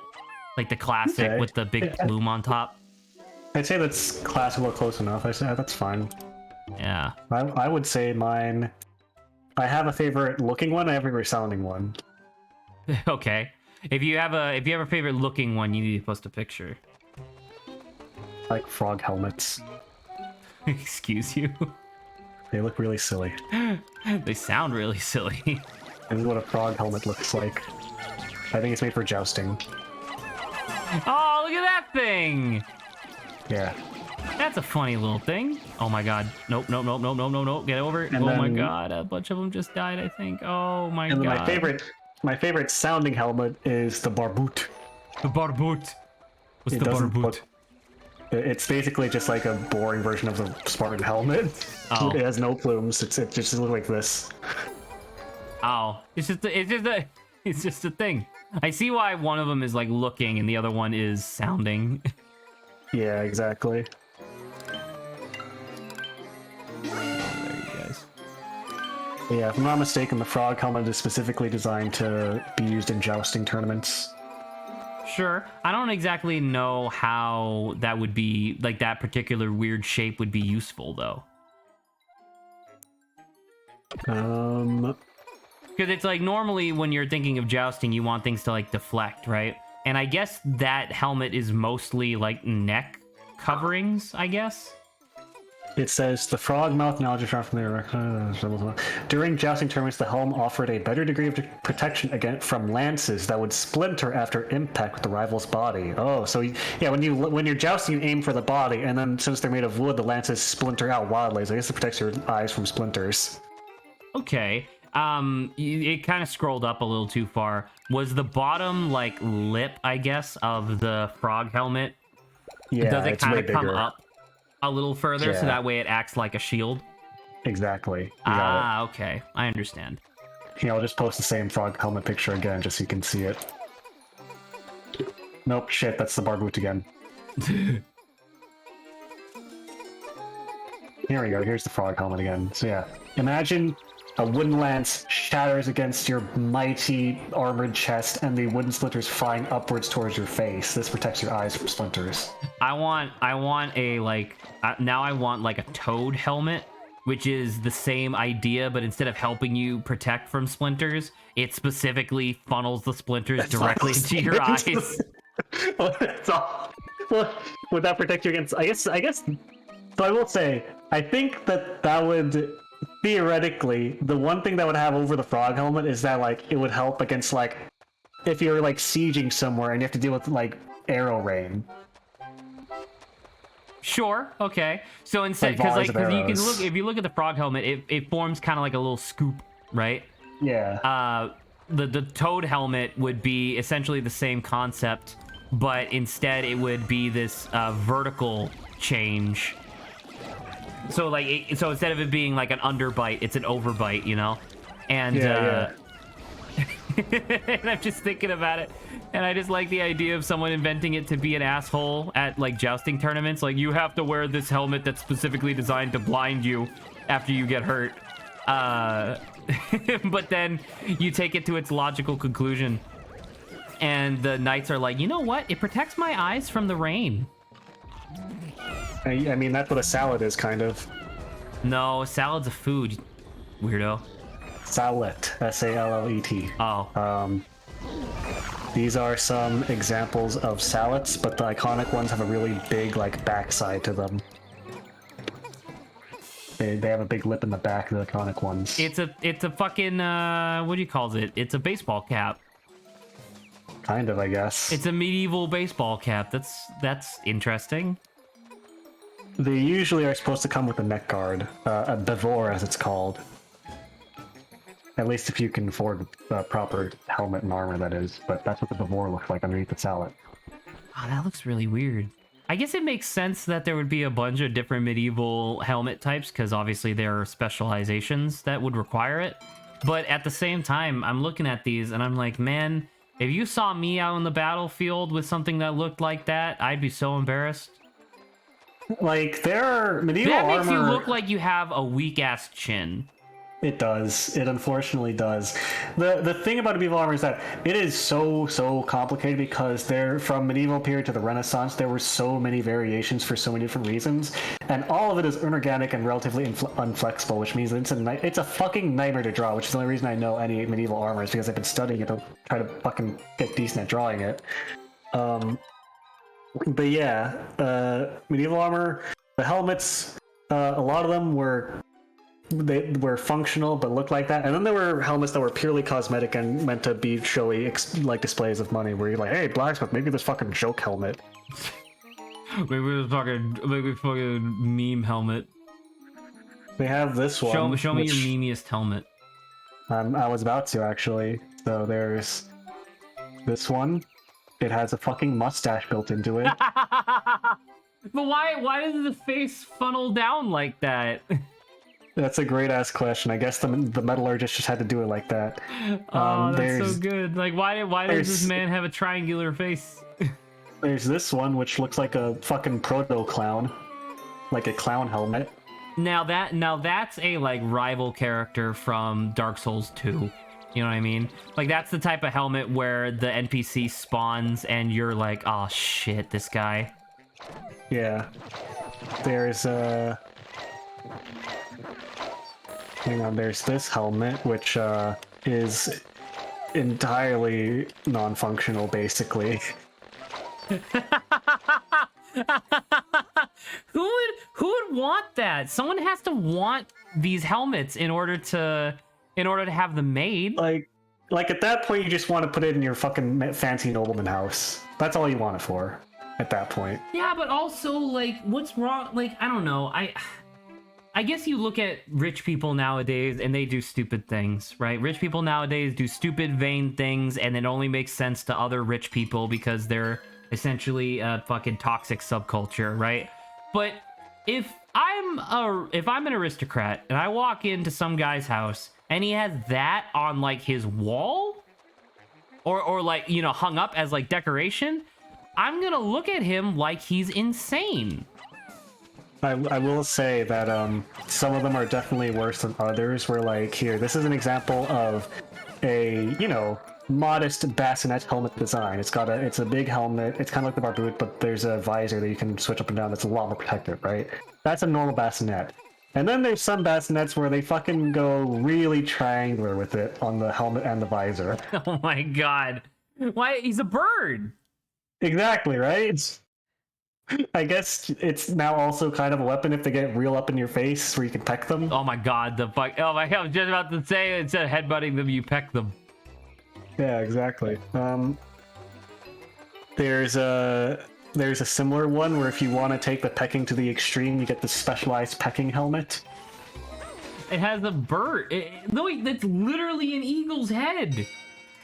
like the classic Okay. with the big plume on top. I'd say that's classical close enough. I say that's fine. Yeah. I would say mine. I have a favorite looking one. I have a favorite sounding one. Okay. If you have a favorite looking one, you need to post a picture. Like frog helmets. Excuse you. They look really silly. They sound really silly. And what a frog helmet looks like. I think it's made for jousting. Oh, look at that thing! Yeah. That's a funny little thing. Oh my god. Nope, nope, nope, nope, nope, nope, nope. Get over it. And Oh my then- god, a bunch of them just died, I think. Oh my And then god. my favorite sounding helmet is the barboot. The Barboot. What's It the doesn't Barboot? look- It's basically just like a boring version of the Spartan helmet. Oh. It has no plumes. It just looks like this. Oh, it's just a thing. I see why one of them is like looking and the other one is sounding. Yeah, exactly. There you guys. Yeah, if I'm not mistaken, the frog helmet is specifically designed to be used in jousting tournaments. Sure. I don't exactly know how that would be, like that particular weird shape would be useful though. Because it's like normally when you're thinking of jousting, you want things to like deflect, right? And I guess that helmet is mostly like neck coverings, I guess. It says the frog mouth analogy from there. During jousting tournaments, the helm offered a better degree of protection against from lances that would splinter after impact with the rival's body. Oh, so yeah, when you're jousting, you aim for the body, and then since they're made of wood, the lances splinter out wildly. So I guess it protects your eyes from splinters. Okay. It kind of scrolled up a little too far. Was the bottom like lip, I guess, of the frog helmet? Yeah, Does it it's way kind of come bigger. up a little further so Yeah. that way it acts like a shield? Exactly. You got Okay. I understand. it. Here, I'll just post the same frog helmet picture again, just so you can see it. Nope, shit, that's the barboot again. Here we go. Here's the frog helmet again. So yeah, imagine a wooden lance shatters against your mighty armored chest, and the wooden splinters flying upwards towards your face. This protects your eyes from splinters. I want a like now I want like a toad helmet, which is the same idea, but instead of helping you protect from splinters, it specifically funnels the splinters directly into your eyes. Well, would that protect you against? I guess. So I will say, I think that would theoretically, the one thing that would have over the frog helmet is that like it would help against like if you're like sieging somewhere and you have to deal with like arrow rain. Sure. Okay. So instead, Like because bars of you can arrows. look, if you look at the frog helmet, it forms kind of like a little scoop, right? Yeah. The toad helmet would be essentially the same concept, but instead it would be this vertical change. So like, so instead of it being like an underbite, it's an overbite, you know? And Yeah. and I'm just thinking about it, and I just like the idea of someone inventing it to be an asshole at like jousting tournaments. Like, you have to wear this helmet that's specifically designed to blind you after you get hurt. But then you take it to its logical conclusion, and the knights are like, you know what? It protects my eyes from the rain. I mean, that's what a salad is, kind of. No, salad's a food, weirdo. Sallet, S-A-L-L-E-T. Oh. These are some examples of sallets, but the iconic ones have a really big, like, backside to them. They have a big lip in the back, the iconic ones. It's a fucking what do you call it? It's a baseball cap. Kind of, I guess. It's a medieval baseball cap. That's interesting. They usually are supposed to come with a neck guard, a bevor as it's called. At least if you can afford a proper helmet and armor, that is. But that's what the bevor looks like underneath the sallet. Oh, that looks really weird. I guess it makes sense that there would be a bunch of different medieval helmet types, because obviously there are specializations that would require it. But at the same time, I'm looking at these and I'm like, man, if you saw me out on the battlefield with something that looked like that, I'd be so embarrassed. Like, there are medieval That armor... makes you look like you have a weak-ass chin. It does. It unfortunately does. The thing about medieval armor is that it is so complicated because from medieval period to the Renaissance, there were so many variations for so many different reasons, and all of it is inorganic and relatively unflexible, which means it's a fucking nightmare to draw, which is the only reason I know any medieval armor is because I've been studying it to try to fucking get decent at drawing it. But yeah, medieval armor, the helmets, a lot of them were functional but looked like that, and then there were helmets that were purely cosmetic and meant to be showy, like displays of money, where you're like, hey, blacksmith, maybe this fucking joke helmet. maybe fucking meme helmet. They have this one. Show me your memeiest helmet. I was about to, actually. So there's this one. It has a fucking mustache built into it. But why does the face funnel down like that? That's a great ass question. I guess the metallurgist just had to do it like that. Oh, that's so good. Like, why does this man have a triangular face? There's this one which looks like a fucking proto clown, like a clown helmet. Now that's a like rival character from Dark Souls 2. You know what I mean? Like, that's the type of helmet where the NPC spawns and you're like, oh shit, this guy. Yeah. There's hang on, there's this helmet, which is entirely non-functional, basically. Who would want that? Someone has to want these helmets in order to have them made. Like at that point, you just want to put it in your fucking fancy nobleman house. That's all you want it for at that point. Yeah, but also, like, what's wrong? Like, I don't know. I guess you look at rich people nowadays and they do stupid things, right? Rich people nowadays do stupid, vain things, and it only makes sense to other rich people because they're essentially a fucking toxic subculture, right? But if I'm an aristocrat and I walk into some guy's house and he has that on like his wall or like, you know, hung up as like decoration, I'm gonna look at him like he's insane. I will say that some of them are definitely worse than others, where like, here, this is an example of a, you know, modest bassinet helmet design. It's a big helmet, it's kind of like the barboot, but there's a visor that you can switch up and down that's a lot more protective, right? That's a normal bassinet. And then there's some bassinets where they fucking go really triangular with it on the helmet and the visor. Oh my god. Why? He's a bird! Exactly, right? I guess it's now also kind of a weapon if they get real up in your face where you can peck them. Oh my god, oh my god, I was just about to say, instead of headbutting them, you peck them. Yeah, exactly. There's a similar one where if you want to take the pecking to the extreme, you get the specialized pecking helmet. It has a bird. No, that's literally an eagle's head.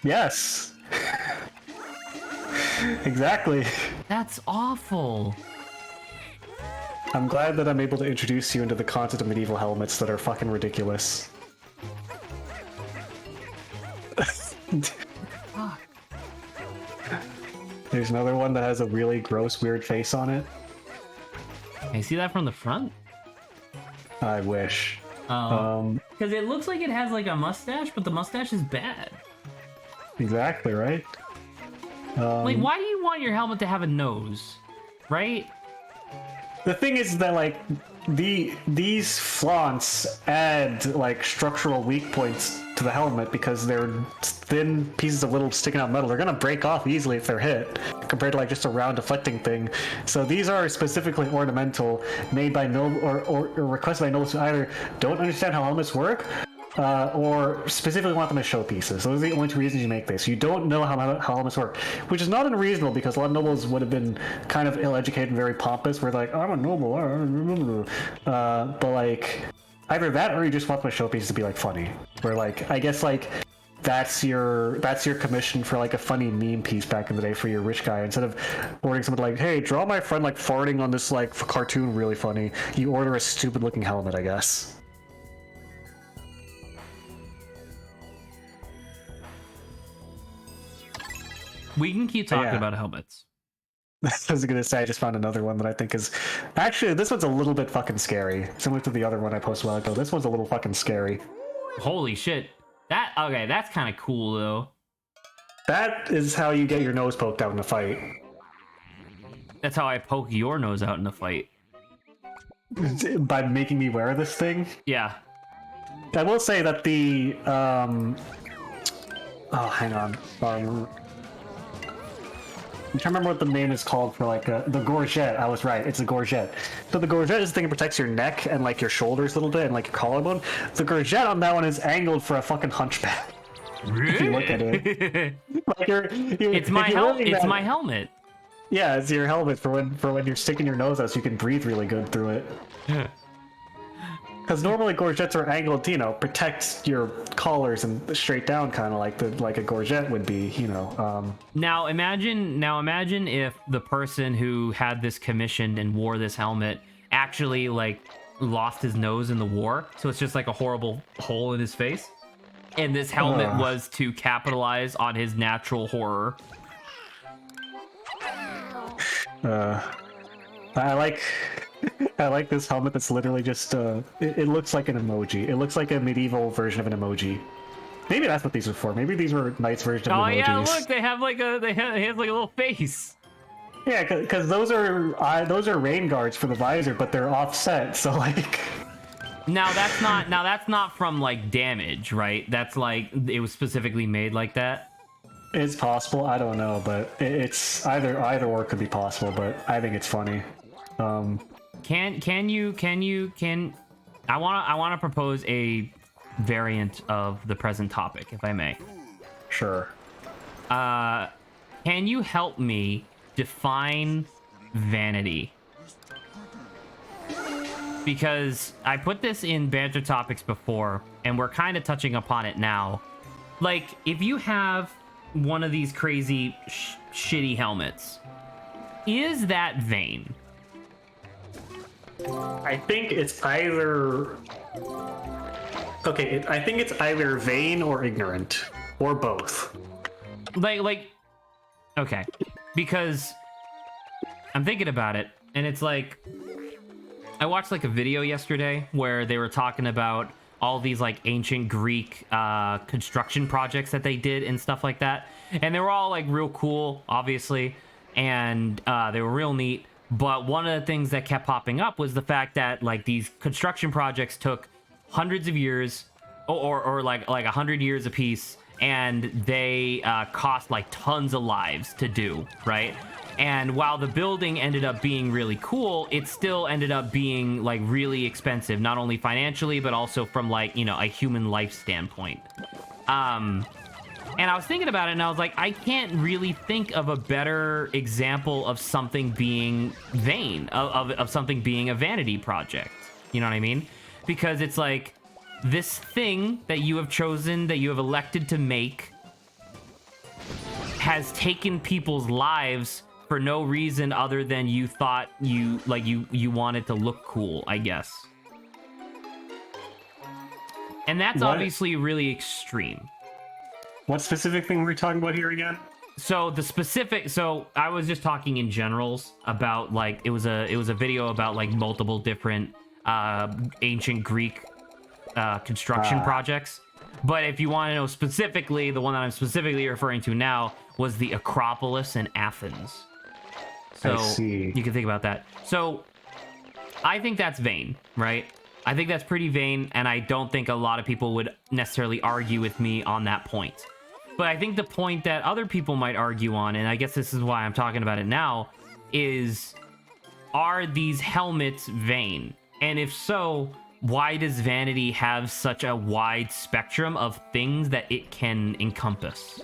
Yes. Exactly. That's awful. I'm glad that I'm able to introduce you into the concept of medieval helmets that are fucking ridiculous. There's another one that has a really gross, weird face on it. Can you see that from the front? I wish. Because it looks like it has like a mustache, but the mustache is bad. Exactly, right? Like, why do you want your helmet to have a nose? Right? The thing is that, like, these flaunts add, like, structural weak points to the helmet because they're thin pieces of little sticking out metal. They're gonna break off easily if they're hit, compared to like just a round deflecting thing. So these are specifically ornamental, made by or requested by nobles who either don't understand how helmets work, or specifically want them as showpieces. Those are the only two reasons you make this. You don't know how helmets work, which is not unreasonable because a lot of nobles would have been kind of ill-educated and very pompous, where they're like, I'm a noble, but like, either that or you just want them as showpieces to be like funny. Where like, I guess like, that's your commission for like a funny meme piece back in the day for your rich guy. Instead of ordering someone like, hey, draw my friend like farting on this like cartoon really funny, you order a stupid looking helmet, I guess. We can keep talking about helmets. I was gonna say I just found another one that I think is actually this one's a little bit fucking scary. Similar to the other one I posted a while ago. This one's a little fucking scary. Holy shit. That's kind of cool though. That is how you get your nose poked out in a fight. That's how I poke your nose out in a fight. By making me wear this thing? Yeah. I will say that the oh, hang on. I'm trying to remember what the name is called for like the gorget. I was right. It's a gorget. So the gorget is the thing that protects your neck and like your shoulders a little bit and like your collarbone. The gorget on that one is angled for a fucking hunchback. Really? If you look at it, like it's my helmet. It's my helmet. Yeah, it's your helmet for when you're sticking your nose out so you can breathe really good through it. Because normally gorgets are angled to, protect your collars and straight down, kind of like a gorget would be, Now imagine if the person who had this commissioned and wore this helmet actually like lost his nose in the war, so it's just like a horrible hole in his face, and this helmet was to capitalize on his natural horror. I like this helmet that's literally just, it looks like an emoji. It looks like a medieval version of an emoji. Maybe that's what these are for. Maybe these were Knight's version of emojis. Oh yeah, look, they have like he has like a little face. Yeah, because those are rain guards for the visor, but they're offset, so like... Now that's not from like damage, right? That's like, it was specifically made like that. It's possible, I don't know, but it's either or could be possible, but I think it's funny. I want to propose a variant of the present topic, if I may. Sure. Can you help me define vanity? Because I put this in banter topics before, and we're kind of touching upon it now. Like, if you have one of these crazy shitty helmets, is that vain? I think it's either... Okay, I think it's either vain or ignorant. Or both. Like... Okay. Because I'm thinking about it, and it's like... I watched like a video yesterday where they were talking about all these like ancient Greek construction projects that they did and stuff like that. And they were all like real cool, obviously. And they were real neat. But one of the things that kept popping up was the fact that like these construction projects took hundreds of years or like 100 years apiece, and they cost like tons of lives to do, right? And while the building ended up being really cool, it still ended up being like really expensive, not only financially, but also from like, a human life standpoint. And I was thinking about it, and I was like, I can't really think of a better example of something being vain, of something being a vanity project. You know what I mean? Because it's like, this thing that you have chosen, that you have elected to make, has taken people's lives for no reason other than you thought you wanted to look cool, I guess. And that's obviously really extreme. What specific thing were we talking about here again? So I was just talking in generals about like, it was a video about like multiple different ancient Greek construction projects. But if you want to know specifically, the one that I'm specifically referring to now was the Acropolis in Athens. So I see. you can think about that. So I think that's vain, right? I think that's pretty vain, and I don't think a lot of people would necessarily argue with me on that point. But I think the point that other people might argue on, and I guess this is why I'm talking about it now, is, are these helmets vain? And if so, why does vanity have such a wide spectrum of things that it can encompass?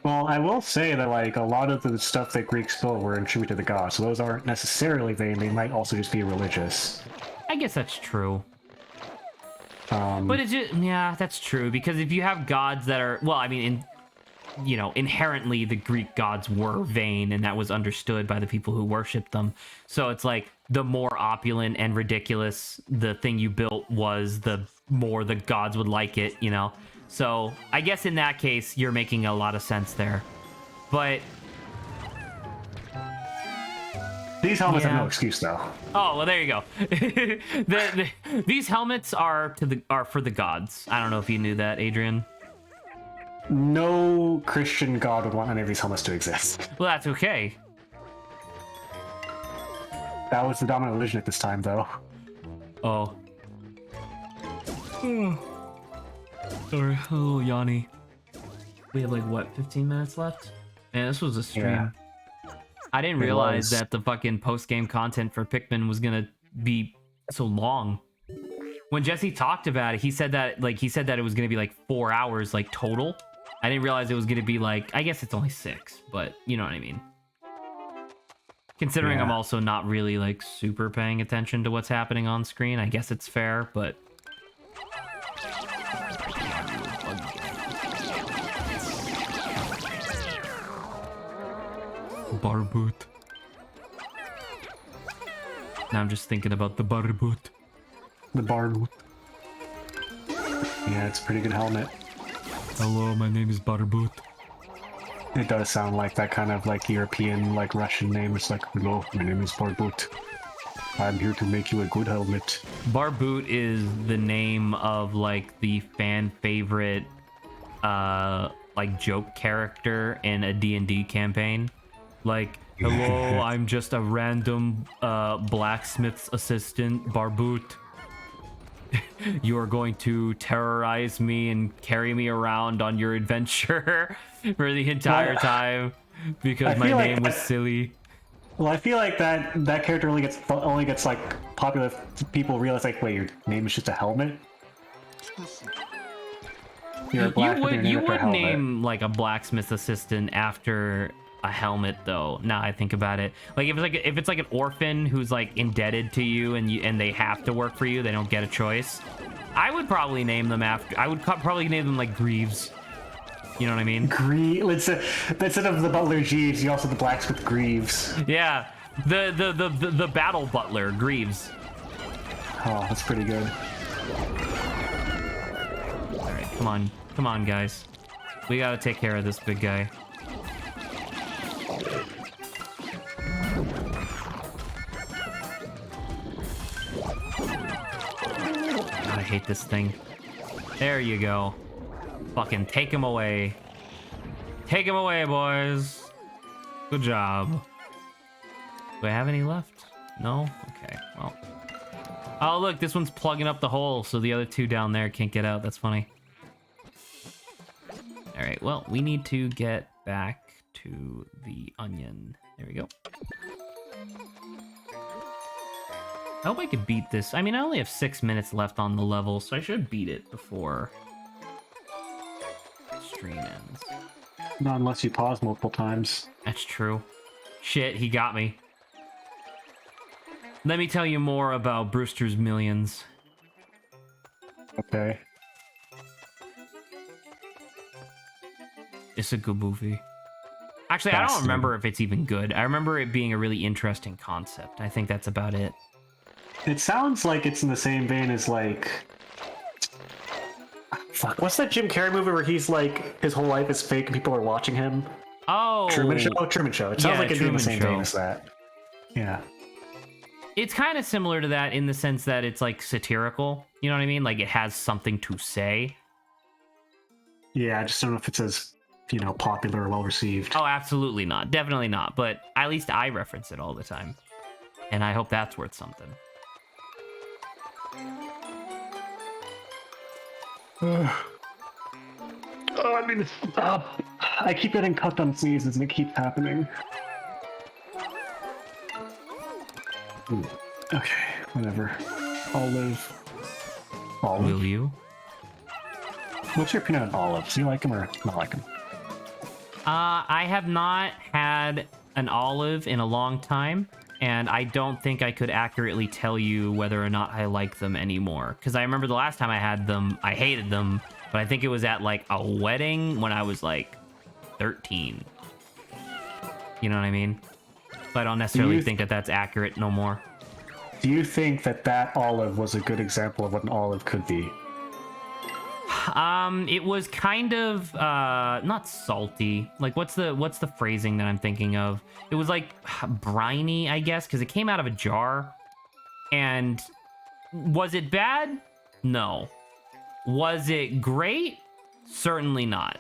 Well, I will say that like a lot of the stuff that Greeks built were attributed to the gods, so those aren't necessarily vain. They might also just be religious. I guess that's true. Um, But it's just, yeah, that's true. Because if you have gods that are, well, I mean, inherently the Greek gods were vain, and that was understood by the people who worshipped them. So it's like the more opulent and ridiculous the thing you built was, the more the gods would like it, you know? So I guess in that case, you're making a lot of sense there. But these helmets Yeah. have no excuse, though. oh, well, there you go. These helmets are for the gods. I don't know if you knew that, Adrian. No Christian god would want any of these helmets to exist. Well, that's okay. That was the dominant religion at this time, though. Oh. Sorry, a little yawny. We have like, what, 15 minutes left? Man, this was a stream. Yeah. I didn't It realize was. that the fucking post-game content for Pikmin was gonna be so long. When Jesse talked about it, he said that it was gonna be like 4 hours, like, total. I didn't realize it was gonna be like, I guess it's only 6, but you know what I mean. Considering I'm Yeah. also not really like super paying attention to what's happening on screen, I guess it's fair, but Barboot. Now I'm just thinking about the Barboot. The bard. Yeah, it's a pretty good helmet. Hello, my name is Barboot. It does sound like that kind of like European, like Russian name. It's like, hello, my name is Barbut. I'm here to make you a good helmet. Barboot is the name of like the fan favorite like joke character in a D&D campaign. Like, hello, I'm just a random blacksmith's assistant, Barboot. You are going to terrorize me and carry me around on your adventure for the entire Well, time because I my feel like name was that- silly. Well, I feel like that character only gets like popular if people realize like, wait, your name is just a helmet. You're a blacksmith, your name You is a would helmet. name like a blacksmith assistant after a helmet, though. Now I think about it, like if it's like an orphan who's like indebted to you and they have to work for you, they don't get a choice. I would probably name them after. I would probably name them like Greaves. You know what I mean? Instead of the butler Jeeves, you also have the blacksmith Greaves. Yeah, the battle butler Greaves. Oh, that's pretty good. All right, come on, guys. We gotta take care of this big guy. God, I hate this thing. There you go. Fucking take him away. Take him away, boys. Good job. Do I have any left? No? Okay, well. Oh, look, this one's plugging up the hole, so the other two down there can't get out. That's funny. All right, well, we need to get back to the onion. There we go. I hope I could beat this. I mean, I only have 6 minutes left on the level, so I should beat it before stream ends. Not unless you pause multiple times. That's true. Shit, he got me. Let me tell you more about Brewster's Millions. Okay. It's a good movie. Actually, I don't Fascinating. remember if it's even good. I remember it being a really interesting concept. I think that's about it. It sounds like it's in the same vein as like, fuck, what's that Jim Carrey movie where he's like his whole life is fake and people are watching him? Oh, Truman Show. Truman Show. It sounds Yeah, like it'd be in the Truman same vein Show. as that. Yeah. It's kind of similar to that in the sense that it's like satirical. You know what I mean? Like it has something to say. Yeah, I just don't know if it's as popular or well received. Oh, absolutely not. Definitely not. But at least I reference it all the time. And I hope that's worth something. I mean, I keep getting cucked on sneezes and it keeps happening. Okay, whatever. Olive. Olive? Will you? What's your opinion on olives? Do you like them or not like them? I have not had an olive in a long time, and I don't think I could accurately tell you whether or not I like them anymore. Because I remember the last time I had them, I hated them, but I think it was at like a wedding when I was like 13. You know what I mean? So I don't necessarily think that that's accurate no more. Do you think that that olive was a good example of what an olive could be? It was kind of not salty. Like what's the phrasing that I'm thinking of? It was like briny, I guess, because it came out of a jar. And was it bad? No. Was it great? Certainly not.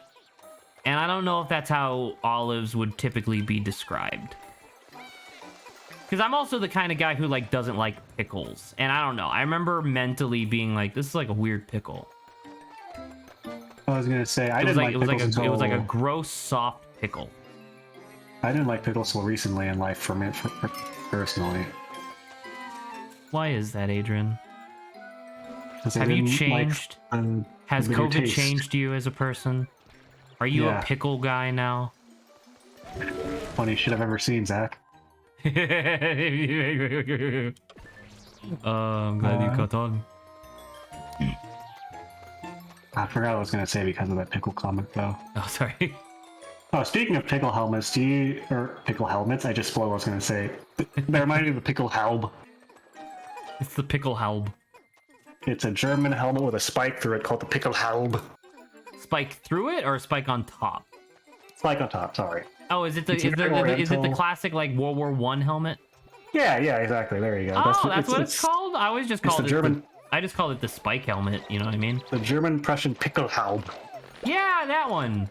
And I don't know if that's how olives would typically be described. Because I'm also the kind of guy who like doesn't like pickles. And I don't know. I remember mentally being like, this is like a weird pickle. I was gonna say It was like a gross soft pickle. I didn't like pickles till recently in life for me, personally. Why is that, Adrian? 'Cause I Have you didn't changed? Like, Has bitter COVID taste. changed you as a person? Are you Yeah. a pickle guy now? Funny shit I've ever seen, Zach. I'm glad you caught on. I forgot what I was gonna say because of that pickle comment, though. Oh, sorry. Oh, speaking of pickle helmets, pickle helmets? I just spoiled what I was gonna say. That reminded me of a pickle helm. It's the pickle halb. It's a German helmet with a spike through it called the pickle helm. Spike through it or spike on top? Spike on top, sorry. Oh, is it the It's is very it the oriental. classic like World War I helmet? Yeah, exactly. There you go. Oh, that's what it's called. I always just called the it German- I just called it the spike helmet. You know what I mean? The German-Prussian pickle helm. Yeah, that one.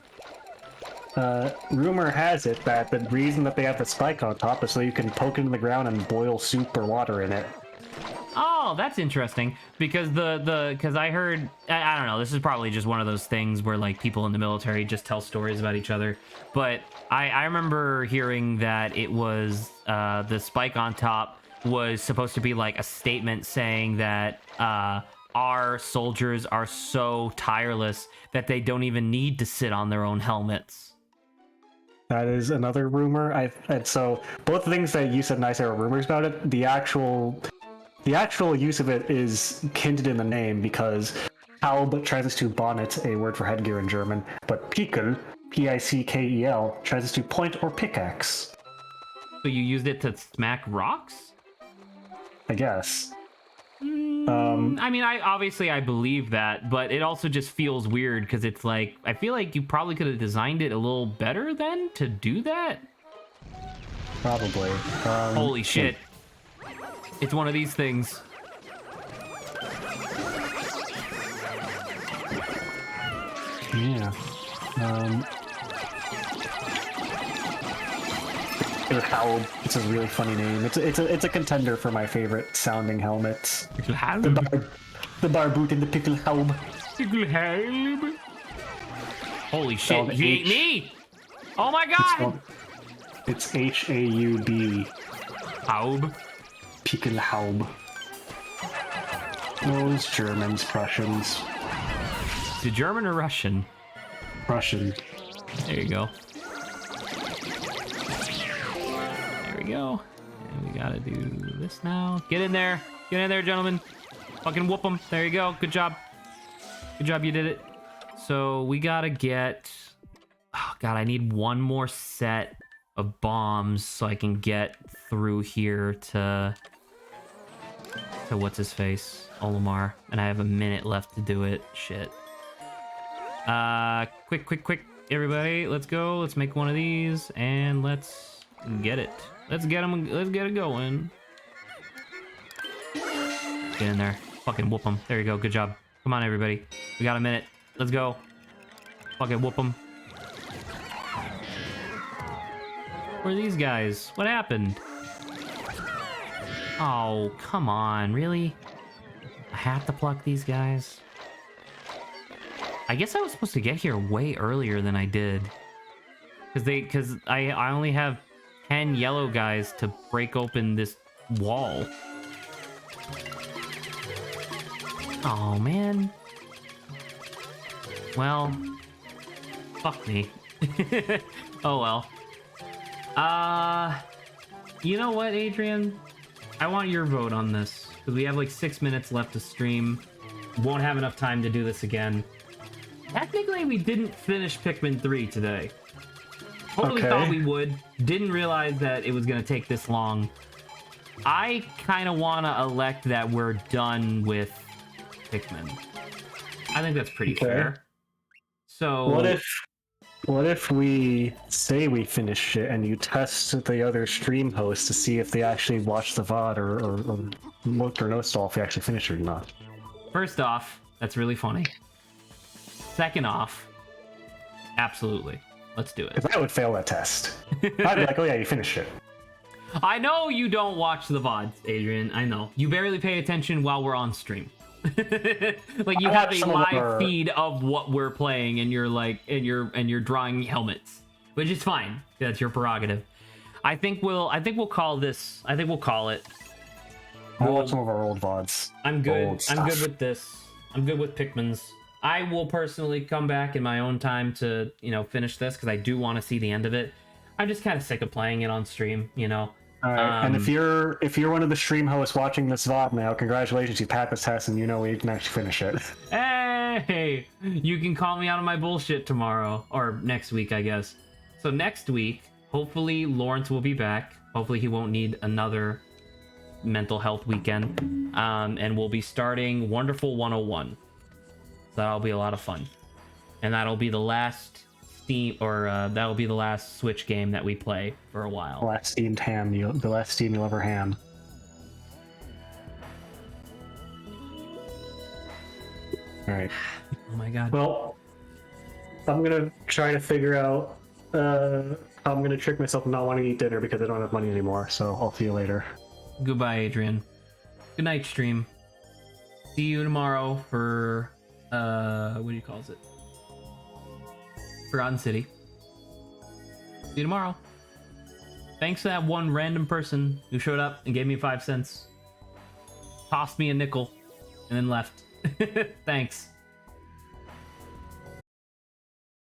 Rumor has it that the reason that they have the spike on top is so you can poke it in the ground and boil soup or water in it. Oh, that's interesting because because I heard I don't know, this is probably just one of those things where like people in the military just tell stories about each other, but I remember hearing that it was the spike on top was supposed to be like a statement saying that our soldiers are so tireless that they don't even need to sit on their own helmets. That is another rumor. And so both the things that you said and I said are rumors about it. The actual use of it is hinted in the name because Haub translates to bonnet, a word for headgear in German, but Pickel, P-I-C-K-E-L, translates to point or pickaxe, So you used it to smack rocks? I guess. I mean, I believe that, but it also just feels weird because it's like I feel like you probably could have designed it a little better then to do that. Probably. Holy shit! It's one of these things. Yeah. Haub. It's a really funny name. It's a contender for my favorite sounding helmets. The barboot and the pickle Haub. Holy shit! Spelled He ate H. me! Oh my god! It's H-A-U-B. Haub. Pickle Haub. Those Germans, Prussians. Is it German or Russian? Russian. There you go. There we go. And we gotta do this now. Get in there. Get in there, gentlemen. Fucking whoop them. There you go. Good job. Good job, you did it. So we gotta get... Oh, God, I need one more set of bombs so I can get through here to what's his face? Olimar. And I have a minute left to do it. Shit. Quick, everybody. Let's go. Let's make one of these and let's get it. Let's get it going. Get in there. Fucking whoop them. There you go. Good job. Come on, everybody. We got a minute. Let's go. Fucking whoop them. Where are these guys? What happened? Oh, come on. Really? I have to pluck these guys? I guess I was supposed to get here way earlier than I did. Because I only have 10 yellow guys to break open this wall. Oh, man. Well, fuck me. Oh, well. You know what, Adrian? I want your vote on this. Because we have like 6 minutes left to stream. Won't have enough time to do this again. Technically, we didn't finish Pikmin 3 today. Totally thought we would. Didn't realize that it was going to take this long. I kind of want to elect that we're done with Pikmin. I think that's pretty fair. So what if we say we finish it and you test the other stream hosts to see if they actually watched the VOD or looked or noticed all if we actually finished it or not? First off, that's really funny. Second off, absolutely. Let's do it. Because I would fail that test. I'd be like, oh yeah, you finished it. I know you don't watch the VODs, Adrian. I know. You barely pay attention while we're on stream. Like you have a live feed of what we're playing and you're like and you're drawing helmets. Which is fine. That's your prerogative. I think we'll call this. I think we'll call it. I watch some of our old VODs. I'm good. I'm good with this. I'm good with Pikmin's. I will personally come back in my own time to, finish this because I do want to see the end of it. I'm just kind of sick of playing it on stream, All right. And if you're one of the stream hosts watching this VOD now, congratulations, you passed the test and we can actually finish it. Hey, you can call me out on my bullshit tomorrow or next week, I guess. So next week, hopefully Lawrence will be back. Hopefully he won't need another mental health weekend. And we'll be starting Wonderful 101. So that'll be a lot of fun. And that'll be the last Steam that'll be the last Switch game that we play for a while. The last Steam you'll ever ham. All right. Oh my god. Well, I'm gonna try to figure out how I'm gonna trick myself into not wanting to eat dinner because I don't have money anymore. So I'll see you later. Goodbye, Adrian. Good night, stream. See you tomorrow for what do you call it? Forgotten City. See you tomorrow. Thanks to that one random person who showed up and gave me 5 cents. Tossed me a nickel and then left. Thanks.